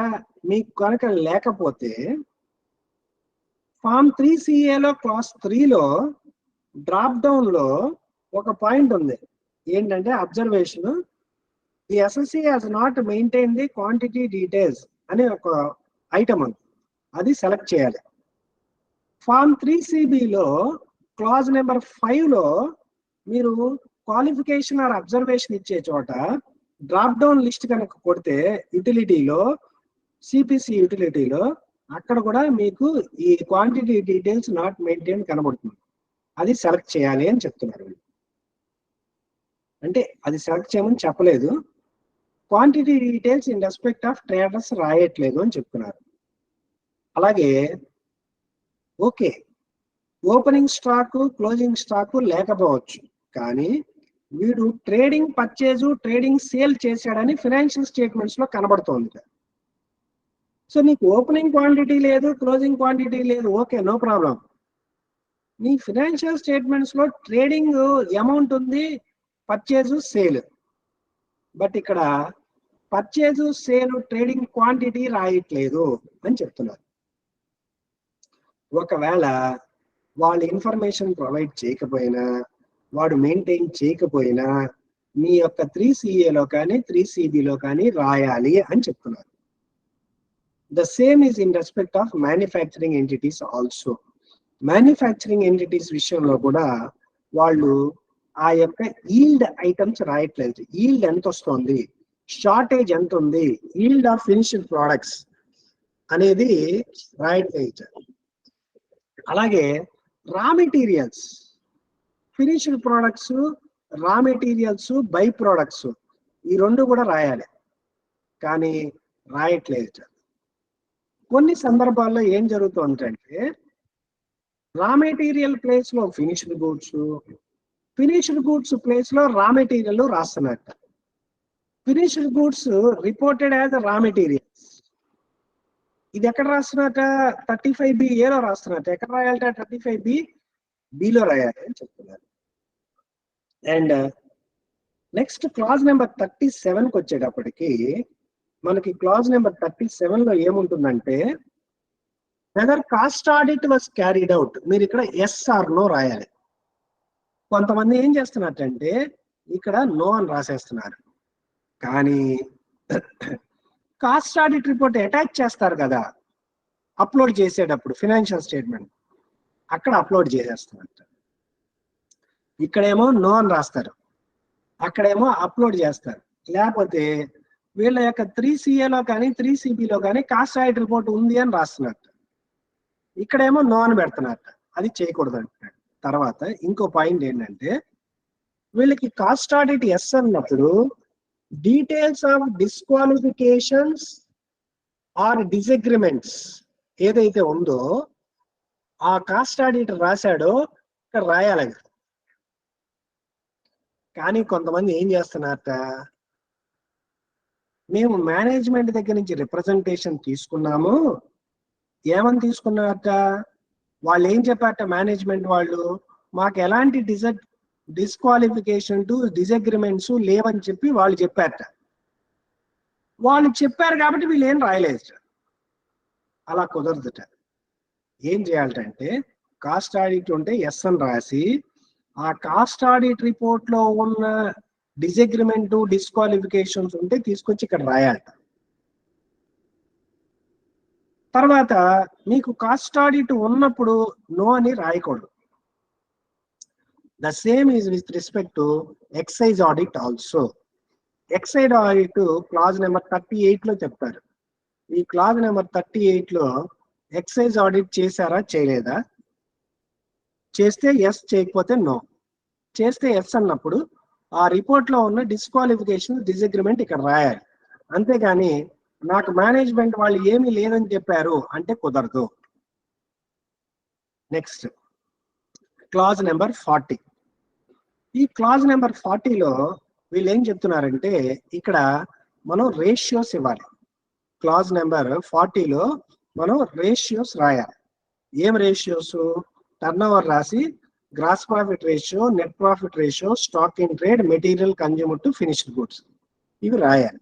మీకు కనుక లేకపోతే ఫామ్ 3CAలో క్లాస్ 3లో డ్రాప్ డౌన్ లో ఒక పాయింట్ ఉంది. ఏంటంటే observation the SSC has not maintain the quantity details అనే ఒక ఐటమ్ ఉంది. అది సెలెక్ట్ చేయాలి. ఫామ్ 3CBలో క్లాజ్ నెంబర్ 5లో మీరు క్వాలిఫికేషన్ ఆర్ అబ్జర్వేషన్ ఇచ్చే చోట డ్రాప్ డౌన్ లిస్ట్ కనుక కొడితే యూటిలిటీలో సిపిసి యూటిలిటీలో అక్కడ కూడా మీకు ఈ క్వాంటిటీ డీటెయిల్స్ నాట్ మెయింటైన్ కనబడుతుంది. అది సెలెక్ట్ చేయాలి అని చెప్తున్నారు. అంటే అది సెలెక్ట్ చేయమని చెప్పలేదు, quantity details in respect of traders రాయట్లేదు అని చెప్తున్నారు. అలాగే okay opening stock closing stock లేకపోవచ్చు, కానీ వీడు ట్రేడింగ్ పర్చేజు ట్రేడింగ్ సేల్ చేశాడని ఫైనాన్షియల్ స్టేట్మెంట్స్ లో కనబడుతోంది. సో నీకు ఓపెనింగ్ క్వాంటిటీ లేదు, క్లోజింగ్ క్వాంటిటీ లేదు, ఓకే నో ప్రాబ్లం. నీ ఫైనాన్షియల్ స్టేట్మెంట్స్ లో ట్రేడింగ్ అమౌంట్ ఉంది, పర్చేజు సేల్, బట్ ఇక్కడ పర్చేజు సేల్ ట్రేడింగ్ క్వాంటిటీ రాయట్లేదు అని చెప్తున్నారు. ఒకవేళ వాళ్ళు ఇన్ఫర్మేషన్ ప్రొవైడ్ చేయకపోయినా, వాడు మెయింటైన్ చేయకపోయినా మీ యొక్క 3CAలో కానీ 3CBలో కానీ రాయాలి అని చెప్తున్నారు. The same is in respect of manufacturing entities also. Manufacturing entities విషయంలో కూడా వాళ్ళు ఆ యొక్క ఈల్డ్ ఐటమ్స్ రాయట్లేదు. ఈల్డ్ ఎంత వస్తుంది, షార్టేజ్ ఎంత ఉంది, ఈల్డ్ ఆఫ్ ఫినిష్డ్ ప్రొడక్ట్స్ అనేది రాయట్లేదు. అలాగే రా మెటీరియల్స్, ఫినిష్డ్ ప్రొడక్ట్స్, రా మెటీరియల్స్, బై ప్రొడక్ట్స్ ఈ రెండు కూడా రాయాలి, కానీ రాయట్లేదు. కొన్ని సందర్భాల్లో ఏం జరుగుతుందంటే రా మెటీరియల్ ప్లేస్ లో finished goods, finished goods place లో రా మెటీరియల్ రాస్తున్నట్ట. Finished goods reported as raw materials. ఇది ఎక్కడ రాస్తున్నట్ట? 35B(A)లో రాస్తున్నట్ట. ఎక్కడ రాయాలట? 35B(B)లో రాయాలి అని చెప్తున్నారు. అండ్ నెక్స్ట్ క్లాజ్ నెంబర్ 37కి వచ్చేటప్పటికి మనకి క్లాజ్ నెంబర్ 37లో ఏముంటుందంటే whether cost audit was carried out. మీరు ఇక్కడ ఎస్ ఆర్ నో రాయాలి. కొంతమంది ఏం చేస్తున్నట్టంటే ఇక్కడ నో అని రాసేస్తున్నారు, కానీ కాస్ట్ ఆడిట్ రిపోర్ట్ అటాచ్ చేస్తారు కదా అప్లోడ్ చేసేటప్పుడు ఫైనాన్షియల్ స్టేట్మెంట్, అక్కడ అప్లోడ్ చేసేస్తున్నారు. ఇక్కడేమో నో అని రాస్తారు, అక్కడేమో అప్లోడ్ చేస్తారు. లేకపోతే వీళ్ళ యొక్క 3CAలో కానీ 3CBలో కానీ కాస్ట్ ఆడిట్ రిపోర్ట్ ఉంది అని రాస్తున్నట్టు, ఇక్కడేమో నో అని పెడుతున్నట్టు. అది చేయకూడదు అంటున్నాడు. తర్వాత ఇంకో పాయింట్ ఏంటంటే వీళ్ళకి కాస్ట్ ఆడిట్ ఎస్ అన్నప్పుడు details of disqualifications or disagreements ఏదైతే ఉందో ఆ కాస్ట్ ఆడిట్ రాశాడో ఇక్కడ రాయాలి. కానీ కొంతమంది ఏం చేస్తున్నారట, మేము మేనేజ్మెంట్ దగ్గర నుంచి రిప్రజెంటేషన్ తీసుకున్నాము. ఏమని తీసుకున్నారట? వాళ్ళు ఏం చెప్పారట మేనేజ్మెంట్ వాళ్ళు, మాకు ఎలాంటి డిస్క్వాలిఫికేషన్ టు డిసగ్రిమెంట్స్ లేవని చెప్పి వాళ్ళు చెప్పారట. వాళ్ళు చెప్పారు కాబట్టి వీళ్ళు ఏం రాయలేదు. అలా కుదరదుట. ఏం చేయాలంటే కాస్ట్ ఆడిట్ ఉంటే ఎస్ అని రాసి ఆ కాస్ట్ ఆడిట్ రిపోర్ట్ లో ఉన్న డిసగ్రిమెంట్ డిస్క్వాలిఫికేషన్స్ ఉంటే తీసుకొచ్చి ఇక్కడ రాయాలట. తర్వాత మీకు కాస్ట్ ఆడిట్ ఉన్నప్పుడు నో అని రాయకూడదు. The same is with respect to excise audit also. Excise audit clause number 38లో చెప్తారు. ఈ క్లాజ్ నెంబర్ 38లో ఎక్సైజ్ ఆడిట్ చేశారా చేయలేదా, చేస్తే ఎస్, చేయకపోతే నో. చేస్తే ఎస్ అన్నప్పుడు ఆ రిపోర్ట్ లో ఉన్న డిస్క్వాలిఫికేషన్ డిసగ్రిమెంట్ ఇక్కడ రాయాలి. అంతేగాని నాకు మేనేజ్మెంట్ వాళ్ళు ఏమీ లేదని చెప్పారు అంటే కుదరదు. Next clause number 40. ఈ క్లాజ్ నెంబర్ 40లో వీళ్ళు ఏం చెప్తున్నారంటే ఇక్కడ మనం రేషియోస్ ఇవ్వాలి. క్లాజ్ నెంబర్ 40లో మనం రేషియోస్ రాయాలి. ఏం రేషియోస్? టర్న్ ఓవర్ రాసి gross profit ratio, net profit ratio, stock in trade, material consumer to finished goods ఇవి రాయాలి.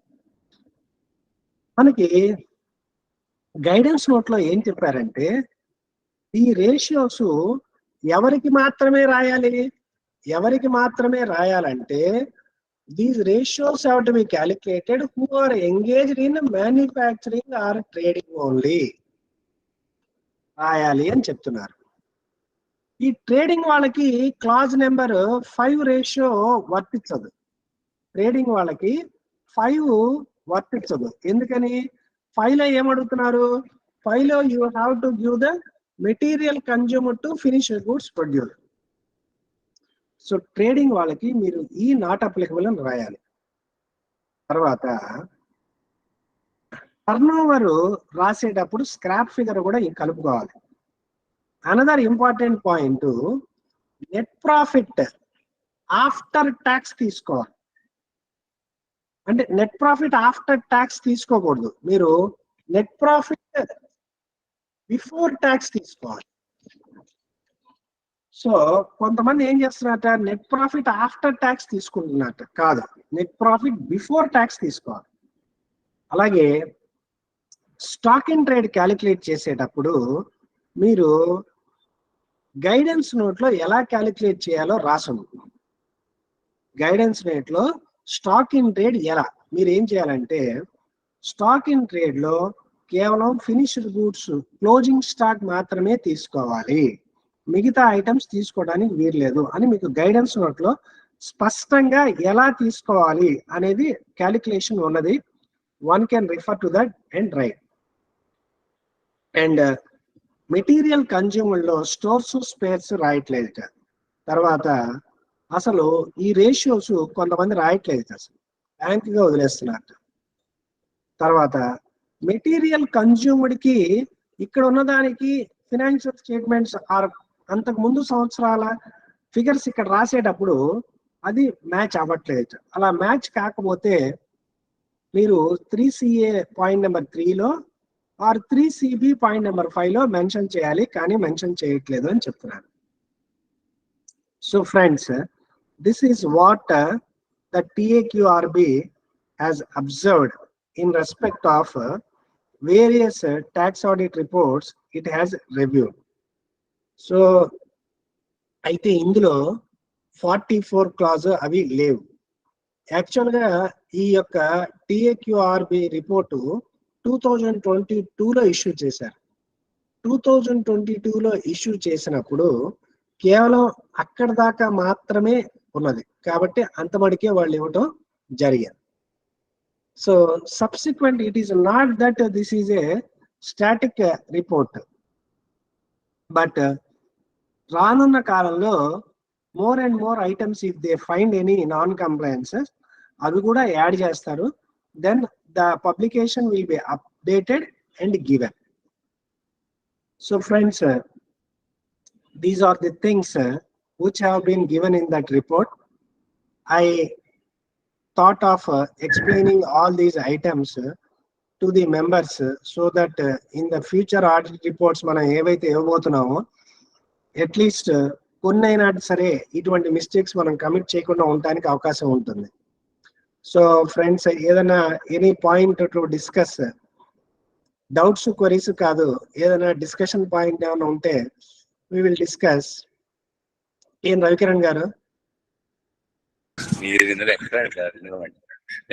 మనకి గైడెన్స్ నోట్ లో ఏం చెప్పారంటే ఈ రేషియోస్ ఎవరికి మాత్రమే రాయాలి? ఎవరికి మాత్రమే రాయాలంటే these ratios have to be calculated who are engaged in manufacturing or trading only రాయాలి అని చెప్తున్నారు. ఈ ట్రేడింగ్ వాళ్ళకి క్లాజ్ నెంబర్ 5 రేషియో వర్తించదు. ట్రేడింగ్ వాళ్ళకి 5 వర్తించదు. ఎందుకని? 5లో ఏమడుగుతున్నారు? 5లో you have to give the material consumer to finished goods produce. So trading వాళ్ళకి మీరు ఈ నాట్ అప్లికబుల్ అని రాయాలి. తర్వాత టర్న్ ఓవర్ రాసేటప్పుడు స్క్రాప్ ఫిగర్ కూడా కలుపుకోవాలి. Another important point, net profit after tax తీసుకోవాలి. అంటే నెట్ ప్రాఫిట్ ఆఫ్టర్ ట్యాక్స్ తీసుకోకూడదు, మీరు నెట్ ప్రాఫిట్ బిఫోర్ ట్యాక్స్ తీసుకోవాలి. సో కొంతమంది ఏం చేస్తున్నారట, నెట్ ప్రాఫిట్ ఆఫ్టర్ ట్యాక్స్ తీసుకుంటున్నట్ట. కాదు, నెట్ ప్రాఫిట్ బిఫోర్ ట్యాక్స్ తీసుకోవాలి. అలాగే స్టాక్ ఇన్ ట్రేడ్ క్యాలిక్యులేట్ చేసేటప్పుడు మీరు గైడెన్స్ నోట్ లో ఎలా క్యాలిక్యులేట్ చేయాలో రాసండి. గైడెన్స్ నోట్ లో స్టాక్ ఇన్ ట్రేడ్ ఎలా, మీరు ఏం చేయాలంటే స్టాక్ ఇన్ ట్రేడ్ లో కేవలం ఫినిష్డ్ గూడ్స్ క్లోజింగ్ స్టాక్ మాత్రమే తీసుకోవాలి. మిగతా ఐటమ్స్ తీసుకోవడానికి వీల్లేదు అని మీకు గైడెన్స్ నోట్ లో స్పష్టంగా ఎలా తీసుకోవాలి అనేది క్యాలిక్యులేషన్ ఉన్నది. One can refer to that and right. And material consumer లో స్టోర్స్ స్పేర్స్ రాయట్లేదు. తర్వాత అసలు ఈ రేషియోస్ కొంతమంది రాయట్లేదు, అసలు బ్యాంక్ గా వదిలేస్తున్నారు. తర్వాత మెటీరియల్ కన్జ్యూమ్డ్ కి ఇక్కడ ఉన్నదానికి ఫినాన్షియల్ స్టేట్మెంట్స్ ఆర్ అంతకు ముందు సంవత్సరాల ఫిగర్స్ ఇక్కడ రాసేటప్పుడు అది మ్యాచ్ అవ్వట్లేదు. అలా మ్యాచ్ కాకపోతే మీరు 3CA పాయింట్ నెంబర్ 3లో ఆర్ 3CB పాయింట్ నెంబర్ 5లో మెన్షన్ చేయాలి, కానీ మెన్షన్ చేయట్లేదు అని చెప్తున్నాను. So friends, this is what the TAQRB has observed in respect of various tax audit reports it has reviewed. So అయితే ఇందులో 44 క్లాజ్ అవి లేవు. యాక్చువల్గా ఈ యొక్క TAQRB రిపోర్టు 2022లో ఇష్యూ చేశారు. 2022లో ఇష్యూ చేసినప్పుడు కేవలం అక్కడ దాకా మాత్రమే ఉన్నది, కాబట్టి అంతమడికే వాళ్ళు ఇవ్వటం జరిగింది. So subsequent it is not that this is a static report, but రానున్న కాలంలో more and more items if they find any non compliances అవి కూడా యాడ్ చేస్తారు. Then the publication will be updated and given. So friends, these are the things which have been given in that report. I thought of explaining all these items to the members so that in the future audit reports మనం ఏవైతే ఇవ్వబోతున్నామో at least కొన్నైనా సరే ఇటువంటి mistakes మనం commit చేయకుండా ఉండడానికి అవకాశం ఉంటుంది. So friends, ఏదైనా any point to discuss, doubts queries కాదు, ఏదైనా డిస్కషన్ పాయింట్ ఏమైనా ఉంటే we will discuss. ఏం రవికిరణ్ గారు?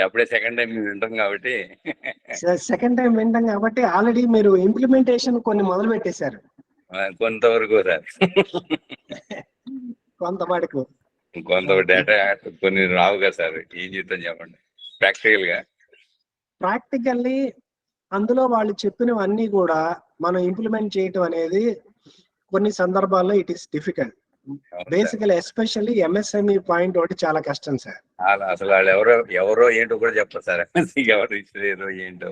అప్పుడే సెకండ్ టైం వింటాం కాబట్టి ఆల్రెడీ మీరు ఇంప్లిమెంటేషన్ కొన్ని మొదలు పెట్టేశారు. కొంతవరకు సార్, కొంతవరకు డేటా కొన్ని రావు కదా సార్, ఏం చేద్దాం చెప్పండి. ప్రాక్టికల్లీ అందులో వాళ్ళు చెప్పినవన్నీ కూడా మనం ఇంప్లిమెంట్ చేయటం అనేది కొన్ని సందర్భాల్లో it is difficult. Basically especially MSME point ఒకటి చాలా కష్టం సార్. అసలు వాళ్ళు ఎవరో ఏంటో కూడా చెప్పారు సార్, ఎవరు ఇచ్చారో ఏంటో.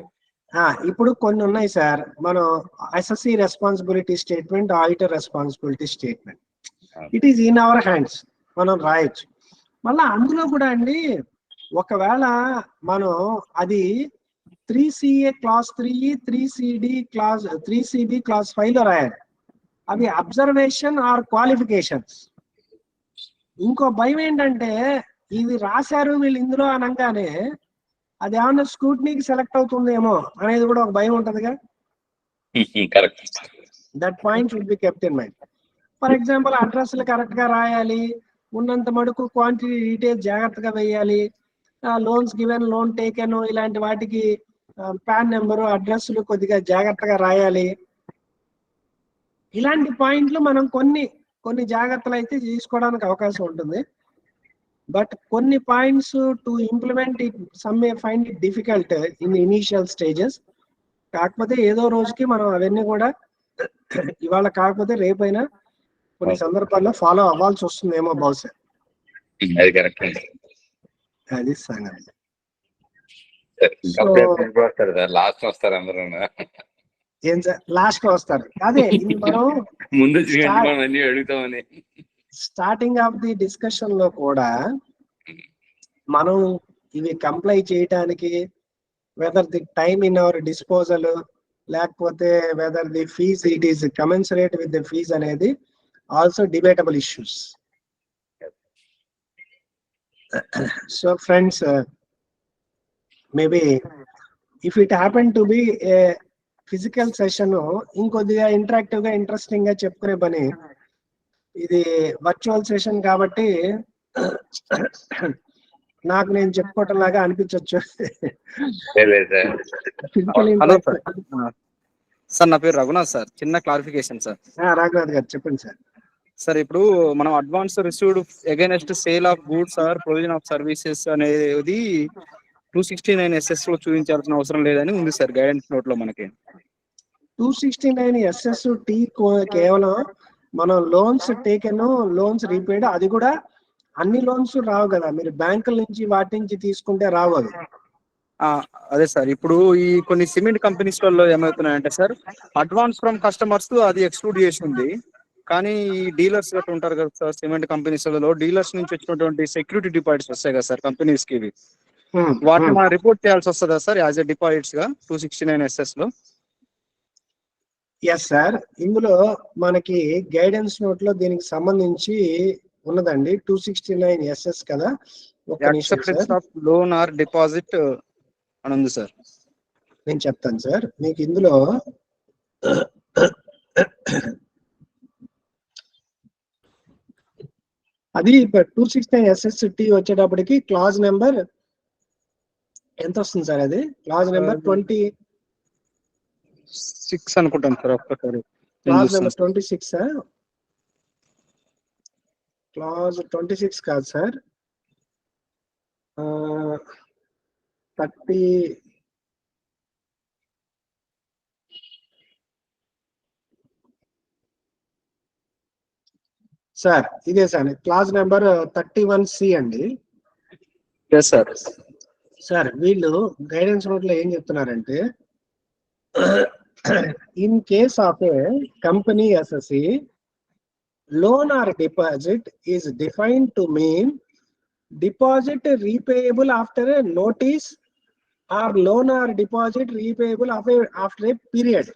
ఇప్పుడు కొన్ని ఉన్నాయి సార్, మనం assessee responsibility statement, auditor responsibility statement, it is in our hands, మనం రాయొచ్చు. మళ్ళా అందులో కూడా అండి, ఒకవేళ మనం అది 3CA class 3, 3CD class 3CB class 5లో రాయాలి. అవి అబ్జర్వేషన్ ఆర్ క్వాలిఫికేషన్స్. ఇంకో భయం ఏంటంటే ఇది రాశారు వీళ్ళు ఇందులో అనగానే అది ఏమన్నా స్క్రూటినీకి సెలెక్ట్ అవుతుందేమో అనేది కూడా ఒక భయం ఉంటుందిగా. That point should be kept in mind. For example, అడ్రస్లు కరెక్ట్ గా రాయాలి, ఉన్నంత మటుకు క్వాంటిటీ డీటెయిల్స్ జాగ్రత్తగా వేయాలి, లోన్స్ గివెన్, లోన్ టేకెన్, ఇలాంటి వాటికి పాన్ నెంబరు, అడ్రస్లు కొద్దిగా జాగ్రత్తగా రాయాలి. ఇలాంటి పాయింట్లు మనం కొన్ని జాగ్రత్తలు అయితే తీసుకోవడానికి అవకాశం ఉంటుంది. బట్ కొన్ని points to implement it some may find it difficult in initial stages. కాకపోతే ఏదో రోజుకి మనం అవన్నీ కూడా ఇవాళ కాకపోతే రేపైనా కొన్ని సందర్భాల్లో ఫాలో అవ్వాల్సి వస్తుందేమో బహుశా. అది సంగతి. లాస్ట్ వస్తారు అందరూ. ఏం సార్ లాస్ట్ లో వస్తారు? అదే మనం ముందు అడుగుతామని స్టార్టింగ్ ఆఫ్ ది డిస్కషన్ లో కూడా మనం ఇవి కంప్లై చేయటానికి whether the time in our disposal, లేకపోతే whether the fees it is commensurate with the fees అనేది also debatable issues. So friends, maybe if it happen to be a physical session ఇంకొద్దిగా interactive గా interesting గా చెప్పుకునే పని, ఇది virtual session కాబట్టి నాకు నేను చెప్పుకోవటం లాగా అనిపించవచ్చు. సార్ నా పేరు రఘునాథ్ సార్, చిన్న క్లారిఫికేషన్ సార్. రఘునాథ్ గారు చెప్పండి సార్. సార్ ఇప్పుడు మనం advance received against sale of goods or provision of services అనేది 269 SS లో చూపించాల్సిన అవసరం లేదని ఉంది సార్ గైడెన్స్ నోట్ లో మనకి. 269 SST కేవలం మనం లోన్స్ టేకెన్, లోన్స్ రీపేడ్, అది కూడా అన్ని లోన్స్ రావు కదా, మీరు బ్యాంకుల నుంచి వాటి నుంచి తీసుకుంటే రావు అది. అదే సార్, ఇప్పుడు ఈ కొన్ని సిమెంట్ కంపెనీస్ లో ఏమవుతున్నాయంటే సార్, అడ్వాన్స్ ఫ్రమ్ కస్టమర్స్ అది ఎక్స్క్లూడ్ చేసి ఉంది, కానీ ఈ డీలర్స్ గట్రా ఉంటారు కదా సార్ సిమెంట్ కంపెనీస్ లో, డీలర్స్ నుంచి వచ్చినటువంటి సెక్యూరిటీ డిపాజిట్స్ వస్తాయి కదా సార్ కంపెనీస్ కి, వాటిని మనం రిపోర్ట్ చేయాల్సి వస్తుందా సార్ యాజ్ ఎ డిపాజిట్స్ గా 269 SS లో? ఎస్ సార్, ఇందులో మనకి గైడెన్స్ నోట్ లో దీనికి సంబంధించి ఉన్నదండి. 269 SS కదా, ఒక్క నిమిషం సార్. లోన్ ఆర్ డిపాజిట్ అని ఉంది సార్. నేను చెప్తాను సార్ మీకు. ఇందులో అది 269 SST వచ్చేటప్పటికి క్లాజ్ నెంబర్ ఎంత వస్తుంది సార్? అది క్లాజ్ నెంబర్ 26 అనుకుంటాను సార్. ఒక్కసారి క్లాజ్ నెంబర్ 26. క్లాజ్ 26 కాదు సార్, 30. సార్ ఇదే సార్ క్లాజ్ నెంబర్ 31C అండి. సార్ వీళ్ళు గైడెన్స్ నోట్ లో ఏం చెప్తున్నారంటే, in case of A company SSC, loan or deposit is defined to mean deposit repayable after a notice or loan or deposit repayable after a period.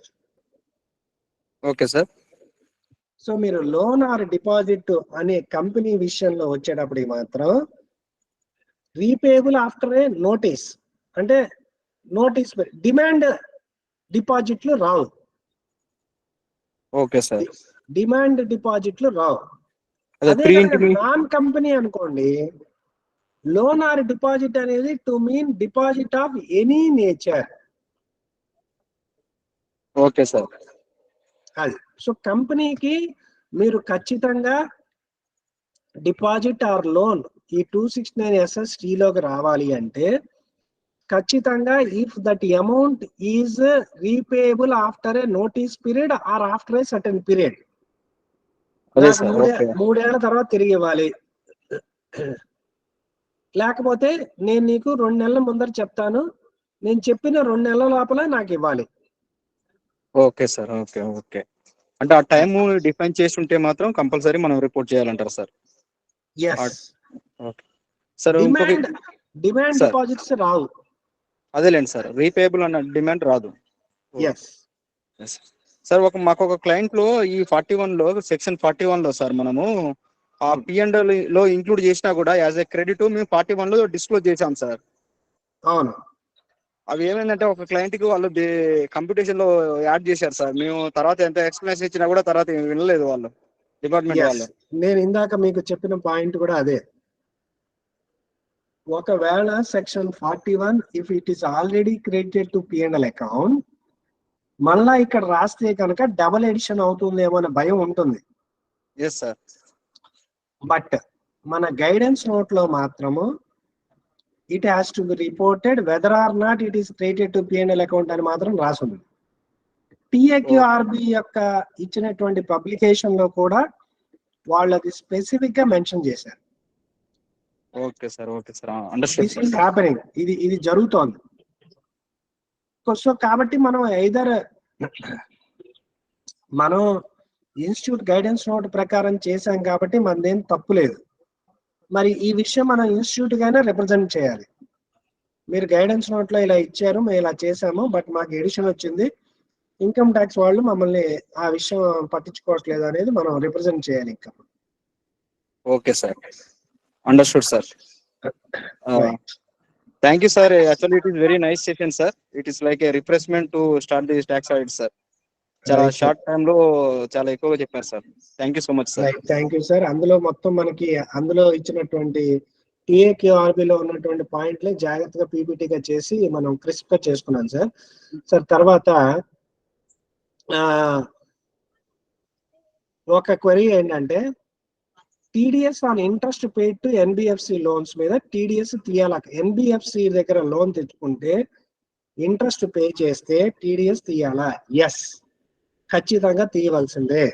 Okay sir. So మీరు loan or deposit అనే company విషయంలో వచ్చేటప్పటికి మాత్రం repayable after a notice, అంటే notice demand డిపాజిట్లు రావు. Okay sir. Demand డిపాజిట్లు రావు. అదే నాన్ కంపెనీ అనుకోండి, లోన్ ఆర్ డిపాజిట్ అనేది to mean deposit of any nature. Okay sir. అది సో కంపెనీకి మీరు ఖచ్చితంగా డిపాజిట్ ఆర్ లోన్ ఈ 269 SST లోకి రావాలి అంటే ఖచ్చితంగా if that amount is repayable after a notice period or after a certain period. మూడేళ్ల తర్వాత తిరిగి ఇవ్వాలి, లేకపోతే నేను నీకు 2 నెలల ముందర చెప్తాను, నేను చెప్పిన 2 నెలల లోపల నాకు ఇవ్వాలి. Okay sir. ఓకే ఓకే, అంటే ఆ టైం డిఫైన్ చేసి ఉంటే మాత్రం కంపల్సరీ మనం రిపోర్ట్ చేయాలంటారు సార్. సార్ డిమాండ్ డిపాజిట్స్ రావు. అదేలేండి సార్, రీపేయబుల్ అన్న డిమాండ్ రాదు. సార్ మాకు ఒక క్లయింట్ లో ఈ 41 లో సెక్షన్ 41 లో సార్ మనము ఆ P&L లో ఇంక్లూడ్ చేసినా కూడా యాజ్ ఎ క్రెడిట్ మేము 41 లో డిస్క్లోజ్ చేసాం సార్. అవును. అవి ఏమైందంటే ఒక క్లయింట్ కి వాళ్ళు కంప్యూటేషన్ లో యాడ్ చేశారు సార్. మేము తర్వాత ఎంత ఎక్స్ప్లెనేషన్ ఇచ్చినా కూడా తర్వాత వినలేదు వాళ్ళు, డిపార్ట్మెంట్ వాళ్ళు. నేను ఇందాక మీకు చెప్పిన పాయింట్ కూడా అదే. ఒకవేళ section 41 if it is already credited to P&L account, మళ్ళా ఇక్కడ రాస్తే కనుక డబుల్ ఎడిషన్ అవుతుందేమో అనే భయం ఉంటుంది. Yes sir. బట్ మన గైడెన్స్ నోట్ లో మాత్రము it has to be reported whether or not it is credited to P&L account అని మాత్రం రాసింది. TAQRB యొక్క ఇచ్చినటువంటి పబ్లికేషన్ లో కూడా వాళ్ళది స్పెసిఫిక్ గా మెన్షన్ చేశారు. Okay sir. Okay sir, understood. This is happening, ఇది జరుగుతోంది. సో కాబట్టి మనం ఐదర్ మనం ఇన్స్టిట్యూట్ గైడెన్స్ నోట్ ప్రకారం చేశాం కాబట్టి మనదేం తప్పు లేదు. మరి ఈ విషయం మనం ఇన్స్టిట్యూట్ గానే రిప్రజెంట్ చేయాలి. మీరు గైడెన్స్ నోట్ లో ఇలా ఇచ్చారు, మేము ఇలా చేసాము, బట్ మాకు ఎడిషన్ వచ్చింది, ఇన్కమ్ ట్యాక్స్ వాళ్ళు మమ్మల్ని ఆ విషయం పట్టించుకోవట్లేదు అనేది మనం రిప్రజెంట్ చేయాలి ఇంకా. Okay sir, understood sir. Thank you sir, actually it is very nice session sir. It is like a refreshment to start this tax audit sir. చాలా షార్ట్ టైమ్ లో చాలా ఎక్కువగా చెప్పారు sir. Thank you so much sir. Thank you sir. అందులో మొత్తం మనకి అందులో ఇచ్చినటువంటి TAQRB లో ఉన్నటువంటి పాయింట్లే జాగ్రత్తగా పీపీటీగా చేసి మనం క్రిస్ప్ గా చేసుకున్నాం సార్. సార్ తర్వాత ఒక క్వరీ ఏంటంటే TDS on interest paid to NBFC loans మీద టీడీఎస్ తీయాల. ఎన్బిఎఫ్సి దగ్గర లోన్ తెచ్చుకుంటే ఇంట్రెస్ట్ పే చేస్తే టీడీఎస్ తీయాలా? ఎస్, ఖచ్చితంగా తీయవలసిందే.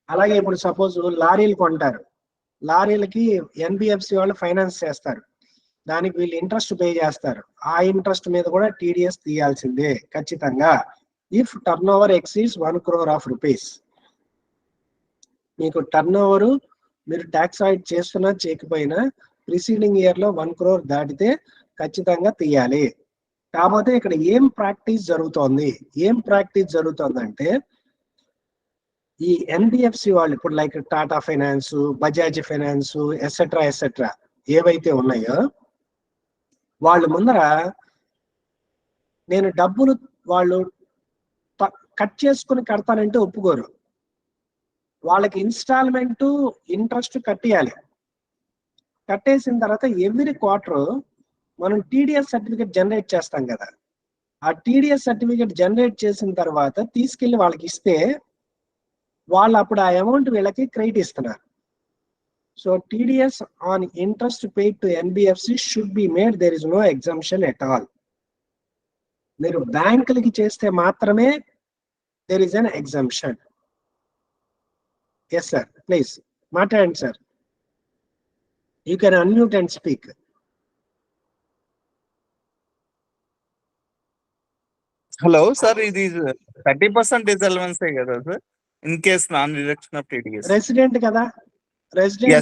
అలాగే ఇప్పుడు సపోజ్ లారీలు కొంటారు, లారీలకి ఎన్బిఎఫ్సి వాళ్ళు ఫైనాన్స్ చేస్తారు, దానికి వీళ్ళు ఇంట్రెస్ట్ పే చేస్తారు, ఆ ఇంట్రెస్ట్ మీద కూడా టీడీఎస్ తీయాల్సిందే ఖచ్చితంగా. If turn over exceeds 1 crore of rupees. మీకు టర్న్ ఓవర్ మీరు ట్యాక్స్ ఆడిట్ చేస్తున్నా చేయకపోయినా ప్రిసీడింగ్ ఇయర్ లో 1 crore దాటితే ఖచ్చితంగా తీయాలి. కాకపోతే ఇక్కడ ఏం ప్రాక్టీస్ జరుగుతోందంటే ఈ ఎన్బిఎఫ్సి వాళ్ళు ఇప్పుడు like Tata finance, Bajaj finance etcetera ఏవైతే ఉన్నాయో వాళ్ళు ముందర నేను డబ్బులు వాళ్ళు కట్ చేసుకుని కడతానంటే ఒప్పుకోరు. వాళ్ళకి ఇన్స్టాల్మెంట్ ఇంట్రెస్ట్ కట్టేయాలి. కట్టేసిన తర్వాత ఎవ్రీ క్వార్టర్ మనం టీడీఎస్ సర్టిఫికేట్ జనరేట్ చేస్తాం కదా, ఆ టీడీఎస్ సర్టిఫికేట్ జనరేట్ చేసిన తర్వాత తీసుకెళ్లి వాళ్ళకి ఇస్తే వాళ్ళు అప్పుడు ఆ అమౌంట్ వీళ్ళకి క్రెడిట్ ఇస్తున్నారు. So TDS on interest paid to NBFC should be made, there is no exemption at all. మీరు బ్యాంకులకి చేస్తే మాత్రమే there is an exemption. Yes sir, please మాట్లాడండి sir. You can unmute and speak. Hello sir, ఇది 30% డిసల్వెన్సే కదా sir, in case non reduction of TDS? Resident కదా, resident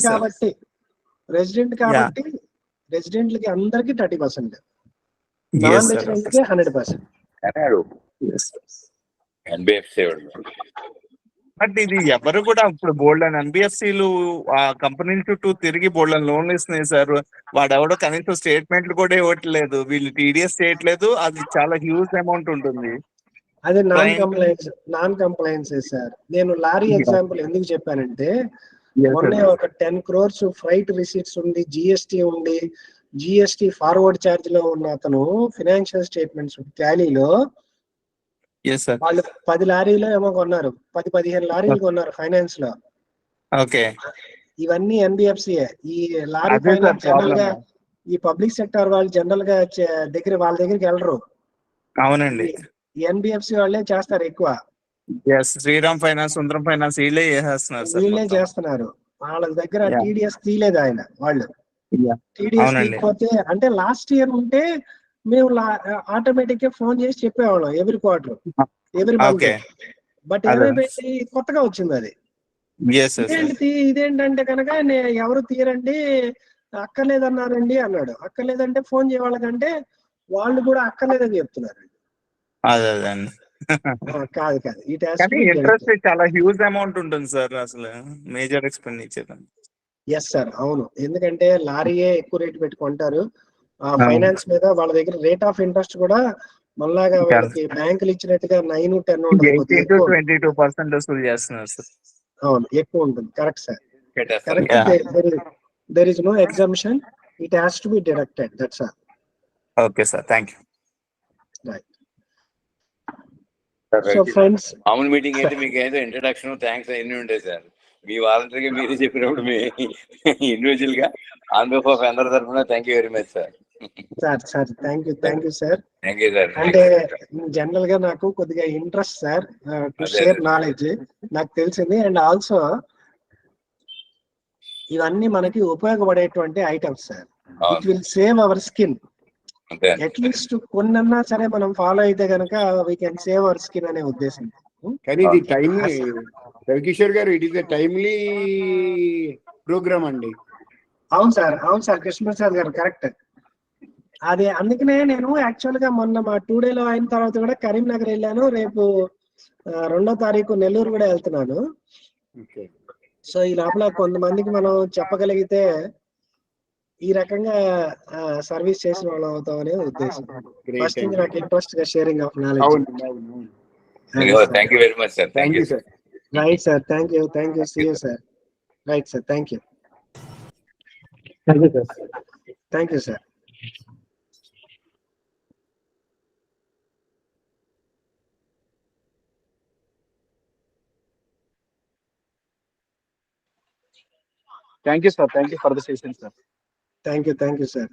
కాబట్టి రెసిడెంట్లకి అందరికి 30%, నాన్ రెసిడెంట్ కి 100%. బట్ ఇది ఎవరు కూడా ఇప్పుడు బోల్డ్ అని ఎన్బిఎఫ్సిలు ఆ కంపెనీల చుట్టూ తిరిగి బోల్డ్ అని లోన్లు ఇస్తున్నాయి సార్. వాడెవడో కనీసం స్టేట్మెంట్లు కూడా ఇవ్వట్లేదు, వీళ్ళు టీడీఎస్ చేయట్లేదు. అది చాలా హ్యూజ్ అమౌంట్ ఉంటుంది. అది నాన్ కంప్లైన్స్ సార్. నేను లారీ ఎగ్జాంపుల్ ఎందుకు చెప్పానంటే మొన్నే ఒక 10 crores ఫ్రైట్ రిసీట్స్ ఉండి జిఎస్టి ఫార్వర్డ్ ఛార్జ్ లో ఉన్న అతను ఫినాన్షియల్ స్టేట్మెంట్స్ టాలీలో వాళ్ళు 10 లారీలో ఏమో కొన్నారు, 10-15 లారీలు కొన్నారు ఫైనాన్స్ లో. ఓకే, ఇవన్నీ ఎన్బిఎఫ్సిఏ. ఈ లారీ ఫైనాన్స్ జనరల్ గా ఈ పబ్లిక్ సెక్టర్ వాళ్ళు జనరల్ గా వాళ్ళ దగ్గరికి వెళ్ళరు. అవునండి, ఎన్బిఎఫ్సి వాళ్ళే చేస్తారు ఎక్కువ. శ్రీరామ్ ఫైనాన్స్, సుందరం ఫైనాన్స్ వీళ్ళే చేస్తున్నారు. వాళ్ళ దగ్గర టీడీఎస్ తీయలేదు ఆయన వాళ్ళు. టీడీఎస్ తీయకపోతే అంటే లాస్ట్ ఇయర్ ఉంటే మేము ఆటోమేటిక్ గా ఫోన్ చేసి చెప్పేవాళ్ళం every quarter, every month. But ఏమైపోయింది, కొత్తగా వచ్చింది అది. ఇదేంటంటే కనుక ఎవరు తీయరండి, అక్కర్లేదన్నారండి అన్నాడు. అక్కర్లేదంటే ఫోన్ చేయవాళ్ళకంటే వాళ్ళు కూడా అక్కర్లేదని చెప్తున్నారు. కాదు ఇంట్రెస్ట్ చాలా హ్యూజ్ అమౌంట్ ఉంటుంది సార్, అసలు మేజర్ ఎక్స్పెండిచర్. ఎస్ సార్, అవును. ఎందుకంటే లారీయే ఎక్కువ రేటు పెట్టుకుంటారు ఫైనాన్స్ మీద. వాళ్ళ దగ్గర రేట్ ఆఫ్ ఇంట్రెస్ట్ కూడా మళ్ళాగా వాళ్ళకి బ్యాంకులు ఇచ్చినట్టుగా 9-10 ఉండదు, 22% వసూలు చేస్తున్నారు సార్. అవును, ఎక్కువ ఉంటుంది. Correct sir, correct. there is no exemption, it has to be deducted, that's all. Okay sir, thank you. Right. So friends, common meeting అయితే మీకు ఏదో ఇంట్రడక్షన్ థ్యాంక్స్ అన్ని ఉంటాయి సార్. మీ వాలంటరీగా మీరే చెప్పినప్పుడు మీ ఇండివిజువల్ గా ఆన్ బిహాఫ్ ఆఫ్ అందరి తరఫున thank you very much sir. Sir thank you sir. Thank you sir. అంటే జనరల్ గా నాకు కొద్దిగా interest sir to share knowledge, నాకు తెలిసింది. అండ్ ఆల్సో ఇవన్నీ మనకి ఉపయోగపడేటువంటి items sir. It will save our skin. At least కొన్నన్నా సరే మనం ఫాలో అయితే కనుక we can save our skin అనే ఉద్దేశం. కానీ ఇది టైమ్లీ, రవికిషోర్ గారు, it is a timely programme అండి. అవును సార్ కృష్ణప్రసాద్ గారు కరెక్ట్. అదే అందుకనే నేను యాక్చువల్ గా మొన్న మా 2 days అయిన తర్వాత కూడా కరీంనగర్ వెళ్ళాను. రేపు 2వ తారీఖు నెల్లూరు కూడా వెళ్తున్నాను. సో ఈ లోపల కొంతమందికి మనం చెప్పగలిగితే ఈ రకంగా సర్వీస్ చేసిన వాళ్ళు అవుతాం అనే ఉద్దేశం. ఫస్ట్ థింగ్ నాకు ఇంట్రెస్ట్ గా sharing of knowledge. Thank you very much sir. Thank you sir. Right sir, thank you see you sir. Right sir, thank you sir. Thank you sir, thank you for the session sir. Thank you, sir.